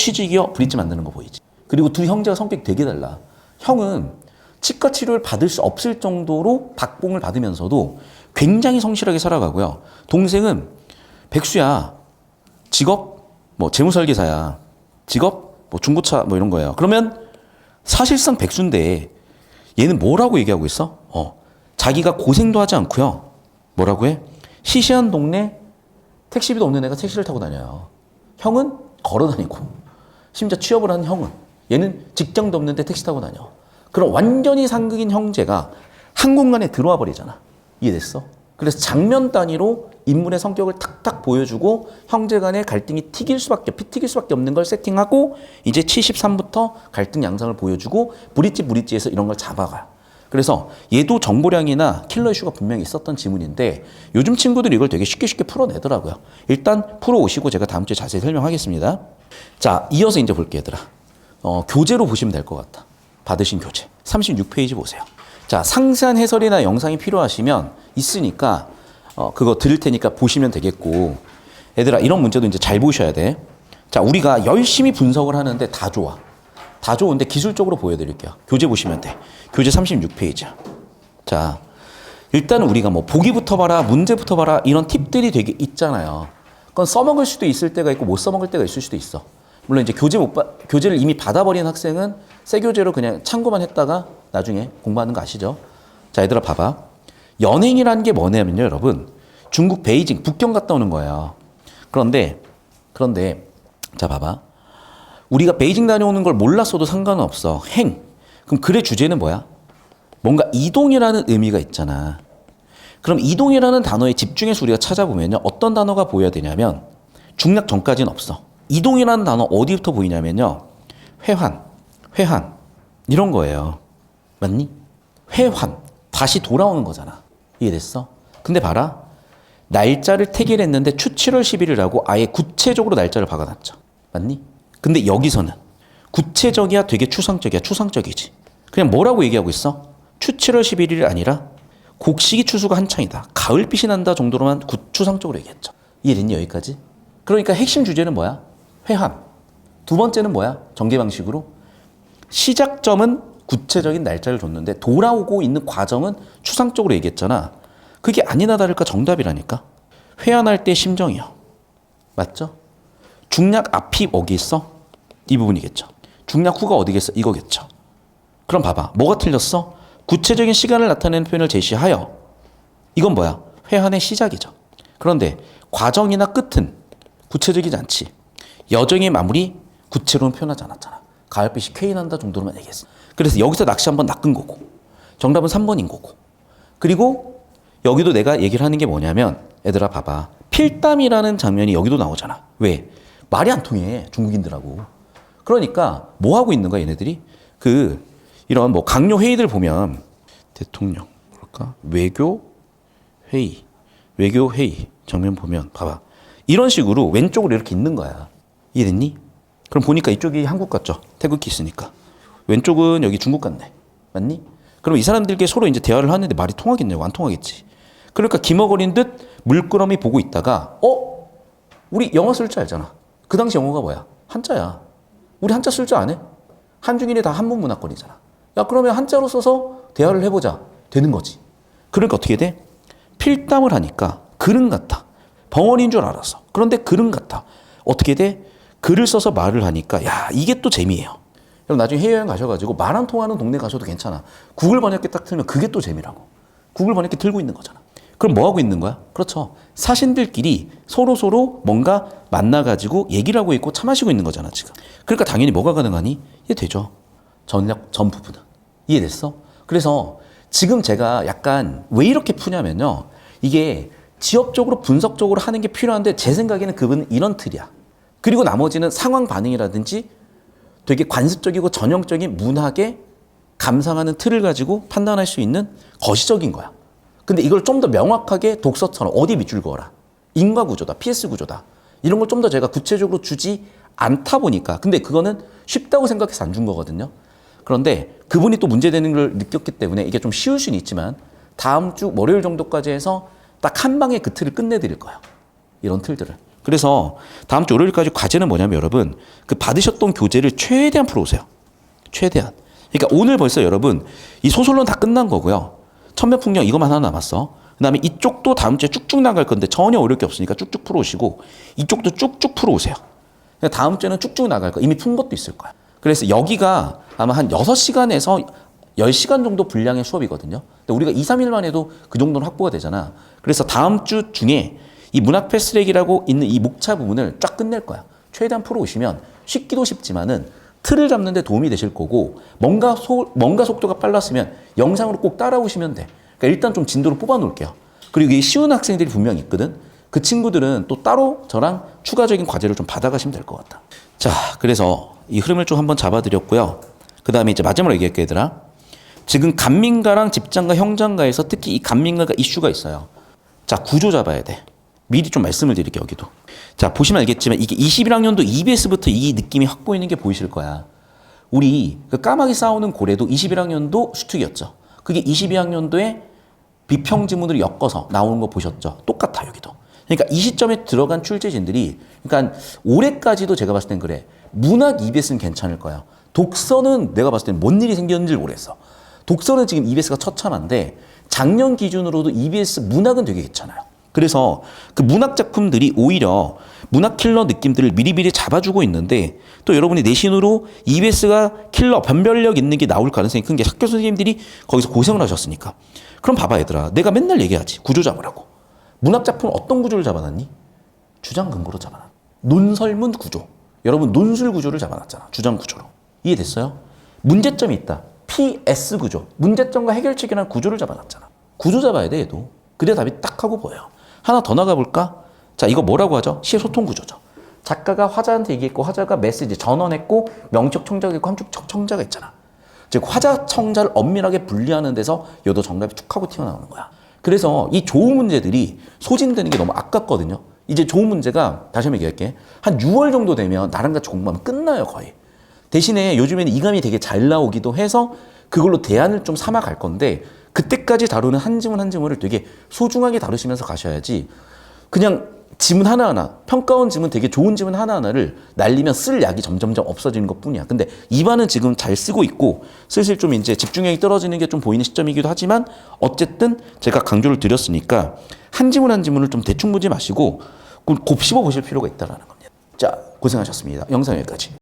브릿지 만드는 거 보이지. 그리고 두 형제가 성격이 되게 달라. 형은 치과 치료를 받을 수 없을 정도로 박봉을 받으면서도 굉장히 성실하게 살아가고요. 동생은 백수야. 직업 뭐 재무설계사야. 직업 뭐 중고차 뭐 이런 거예요. 그러면 사실상 백수인데 얘는 뭐라고 얘기하고 있어? 자기가 고생도 하지 않고요. 뭐라고 해? 시시한 동네 택시비도 없는 애가 택시를 타고 다녀요. 형은 걸어 다니고 심지어 취업을 한 형은 얘는 직장도 없는데 택시 타고 다녀. 그럼 완전히 상극인 형제가 한 공간에 들어와 버리잖아. 이해됐어? 그래서 장면 단위로 인물의 성격을 탁탁 보여주고 형제 간의 갈등이 피 튀길 수밖에 없는 걸 세팅하고 이제 73부터 갈등 양상을 보여주고 브릿지에서 이런 걸 잡아가요. 그래서 얘도 정보량이나 킬러 이슈가 분명히 있었던 지문인데 요즘 친구들이 이걸 되게 쉽게 풀어내더라고요. 일단 풀어오시고 제가 다음 주에 자세히 설명하겠습니다. 자, 이어서 이제 볼게요, 얘들아. 교재로 보시면 될 것 같아. 받으신 교재. 36페이지 보세요. 자, 상세한 해설이나 영상이 필요하시면 있으니까 그거 드릴 테니까 보시면 되겠고, 얘들아 이런 문제도 이제 잘 보셔야 돼. 자, 우리가 열심히 분석을 하는데 다 좋아. 다 좋은데 기술적으로 보여드릴게요. 교재 보시면 돼. 교재 36페이지야. 자, 일단 우리가 뭐 보기부터 봐라, 문제부터 봐라 이런 팁들이 되게 있잖아요. 그건 써먹을 수도 있을 때가 있고 못 써먹을 때가 있을 수도 있어. 물론 이제 교재를 이미 받아버린 학생은 새 교재로 그냥 참고만 했다가 나중에 공부하는 거 아시죠? 자, 얘들아 봐봐. 연행이라는 게 뭐냐면요, 여러분. 중국 베이징, 북경 갔다 오는 거예요. 그런데 자, 봐봐. 우리가 베이징 다녀오는 걸 몰랐어도 상관은 없어. 행. 그럼 글의 주제는 뭐야? 뭔가 이동이라는 의미가 있잖아. 그럼 이동이라는 단어에 집중해서 우리가 찾아보면요. 어떤 단어가 보여야 되냐면 중략 전까지는 없어. 이동이라는 단어 어디부터 보이냐면요. 회환 이런 거예요. 맞니? 회환. 다시 돌아오는 거잖아. 이해됐어? 근데 봐라. 날짜를 택일했는데 추 7월 10일이라고 아예 구체적으로 날짜를 박아놨죠. 맞니? 근데 여기서는 구체적이야 되게 추상적이야. 추상적이지. 그냥 뭐라고 얘기하고 있어? 추 7월 11일이 아니라 곡식이 추수가 한창이다. 가을빛이 난다 정도로만 추상적으로 얘기했죠. 이해됐니 여기까지? 그러니까 핵심 주제는 뭐야? 회한. 두 번째는 뭐야? 전개 방식으로 시작점은 구체적인 날짜를 줬는데 돌아오고 있는 과정은 추상적으로 얘기했잖아. 그게 아니나 다를까 정답이라니까. 회한할 때 심정이요. 맞죠? 중략 앞이 어디 있어? 이 부분이겠죠. 중략 후가 어디겠어? 이거겠죠. 그럼 봐봐. 뭐가 틀렸어? 구체적인 시간을 나타내는 표현을 제시하여. 이건 뭐야? 회한의 시작이죠. 그런데 과정이나 끝은 구체적이지 않지. 여정의 마무리 구체로는 표현하지 않았잖아. 가을빛이 쾌인한다 정도로만 얘기했어. 그래서 여기서 낚시 한번 낚은 거고 정답은 3번인 거고. 그리고 여기도 내가 얘기를 하는 게 뭐냐면 얘들아 봐봐. 필담이라는 장면이 여기도 나오잖아. 왜? 말이 안 통해 중국인들하고. 그러니까 뭐 하고 있는 거야 얘네들이? 이런 뭐 강요 회의들 보면 대통령 그럴까? 외교 회의 장면 보면 봐봐. 이런 식으로 왼쪽으로 이렇게 있는 거야. 이해됐니? 그럼 보니까 이쪽이 한국 같죠? 태극기 있으니까. 왼쪽은 여기 중국 같네. 맞니? 그럼 이 사람들끼리 서로 이제 대화를 하는데 말이 통하겠냐고. 안 통하겠지. 그러니까 기머거린 듯 물끄러미 보고 있다가 우리 영어 쓸 줄 알잖아. 그 당시 영어가 뭐야? 한자야. 우리 한자 쓸 줄 안 해? 한중일이 다 한문 문화권이잖아. 야, 그러면 한자로 써서 대화를 해보자. 되는 거지. 그러니까 어떻게 돼? 필담을 하니까 글은 같아. 벙어리인 줄 알았어. 그런데 글은 같아. 어떻게 돼? 글을 써서 말을 하니까 야, 이게 또 재미예요. 그럼 나중에 해외여행 가셔가지고 말 안 통하는 동네 가셔도 괜찮아. 구글 번역기 딱 틀면 그게 또 재미라고. 구글 번역기 틀고 있는 거잖아. 그럼 뭐 하고 있는 거야? 그렇죠. 사신들끼리 서로 뭔가 만나가지고 얘기를 하고 있고 차 마시고 있는 거잖아, 지금. 그러니까 당연히 뭐가 가능하니? 이해되죠. 전 부분은. 이해됐어? 그래서 지금 제가 약간 왜 이렇게 푸냐면요. 이게 지역적으로 분석적으로 하는 게 필요한데 제 생각에는 그분은 이런 틀이야. 그리고 나머지는 상황 반응이라든지 되게 관습적이고 전형적인 문학의 감상하는 틀을 가지고 판단할 수 있는 거시적인 거야. 근데 이걸 좀 더 명확하게 독서처럼 어디 밑줄 그어라. 인과 구조다, PS 구조다. 이런 걸 좀 더 제가 구체적으로 주지 않다 보니까. 근데 그거는 쉽다고 생각해서 안 준 거거든요. 그런데 그분이 또 문제되는 걸 느꼈기 때문에 이게 좀 쉬울 수는 있지만 다음 주 월요일 정도까지 해서 딱 한 방에 그 틀을 끝내드릴 거예요. 이런 틀들을. 그래서 다음 주 월요일까지 과제는 뭐냐면 여러분 그 받으셨던 교재를 최대한 풀어오세요. 최대한. 그러니까 오늘 벌써 여러분 이 소설론 다 끝난 거고요. 천면풍경 이것만 하나 남았어. 그 다음에 이쪽도 다음 주에 쭉쭉 나갈 건데 전혀 어려울 게 없으니까 쭉쭉 풀어오시고 이쪽도 쭉쭉 풀어오세요. 다음 주에는 쭉쭉 나갈 거 이미 푼 것도 있을 거야. 그래서 여기가 아마 한 6시간에서 10시간 정도 분량의 수업이거든요. 근데 우리가 2, 3일만 해도 그 정도는 확보가 되잖아. 그래서 다음 주 중에 이 문학 패스트트랙이라고 있는 이 목차 부분을 쫙 끝낼 거야. 최대한 풀어오시면 쉽기도 쉽지만은 틀을 잡는 데 도움이 되실 거고 뭔가 속도가 빨랐으면 영상으로 꼭 따라오시면 돼. 그러니까 일단 좀 진도를 뽑아 놓을게요. 그리고 이게 쉬운 학생들이 분명히 있거든. 그 친구들은 또 따로 저랑 추가적인 과제를 좀 받아가시면 될 것 같다. 자, 그래서 이 흐름을 좀 한번 잡아드렸고요. 그 다음에 이제 마지막으로 얘기할게, 얘들아. 지금 간민가랑 집장가, 형장가에서 특히 이 간민가가 이슈가 있어요. 자, 구조 잡아야 돼. 미리 좀 말씀을 드릴게요, 여기도. 자, 보시면 알겠지만 이게 21학년도 EBS부터 이 느낌이 확 보이는 게 보이실 거야. 우리 그 까마귀 싸우는 고래도 21학년도 수특이었죠. 그게 22학년도에 비평지문으로 엮어서 나오는 거 보셨죠? 똑같아, 여기도. 그러니까 이 시점에 들어간 출제진들이, 그러니까 올해까지도 제가 봤을 땐 그래. 문학 EBS는 괜찮을 거야. 독서는 내가 봤을 땐 뭔 일이 생겼는지 모르겠어. 독서는 지금 EBS가 처참한데 작년 기준으로도 EBS 문학은 되게 괜찮아요. 그래서 그 문학 작품들이 오히려 문학 킬러 느낌들을 미리미리 잡아주고 있는데 또 여러분이 내신으로 EBS가 킬러 변별력 있는 게 나올 가능성이 큰 게 학교 선생님들이 거기서 고생을 하셨으니까. 그럼 봐봐 얘들아. 내가 맨날 얘기하지. 구조 잡으라고. 문학 작품 어떤 구조를 잡아놨니? 주장 근거로 잡아놨. 논설문 구조. 여러분 논술 구조를 잡아놨잖아. 주장 구조로. 이해됐어요? 문제점이 있다. PS 구조. 문제점과 해결책이라는 구조를 잡아놨잖아. 구조 잡아야 돼 얘도. 그래야 답이 딱 하고 보여요. 하나 더 나가볼까? 자, 이거 뭐라고 하죠? 시의 소통 구조죠. 작가가 화자한테 얘기했고 화자가 메시지 전원했고 명적 청자가 있고 함축적 청자가 있잖아. 즉 화자 청자를 엄밀하게 분리하는 데서 여도 정답이 툭 하고 튀어나오는 거야. 그래서 이 조우 문제들이 소진되는 게 너무 아깝거든요. 이제 조우 문제가 다시 한번 얘기할게. 한 6월 정도 되면 나랑 같이 공부하면 끝나요 거의. 대신에 요즘에는 이감이 되게 잘 나오기도 해서 그걸로 대안을 좀 삼아 갈 건데 그때까지 다루는 한 지문 한 지문을 되게 소중하게 다루시면서 가셔야지 그냥 지문 하나하나 평가원 지문 되게 좋은 지문 하나하나를 날리면 쓸 약이 점점점 없어지는 것 뿐이야. 근데 이반은 지금 잘 쓰고 있고 슬슬 좀 이제 집중력이 떨어지는 게 좀 보이는 시점이기도 하지만 어쨌든 제가 강조를 드렸으니까 한 지문 한 지문을 좀 대충 보지 마시고 곱씹어 보실 필요가 있다는 겁니다. 자, 고생하셨습니다. 영상 여기까지.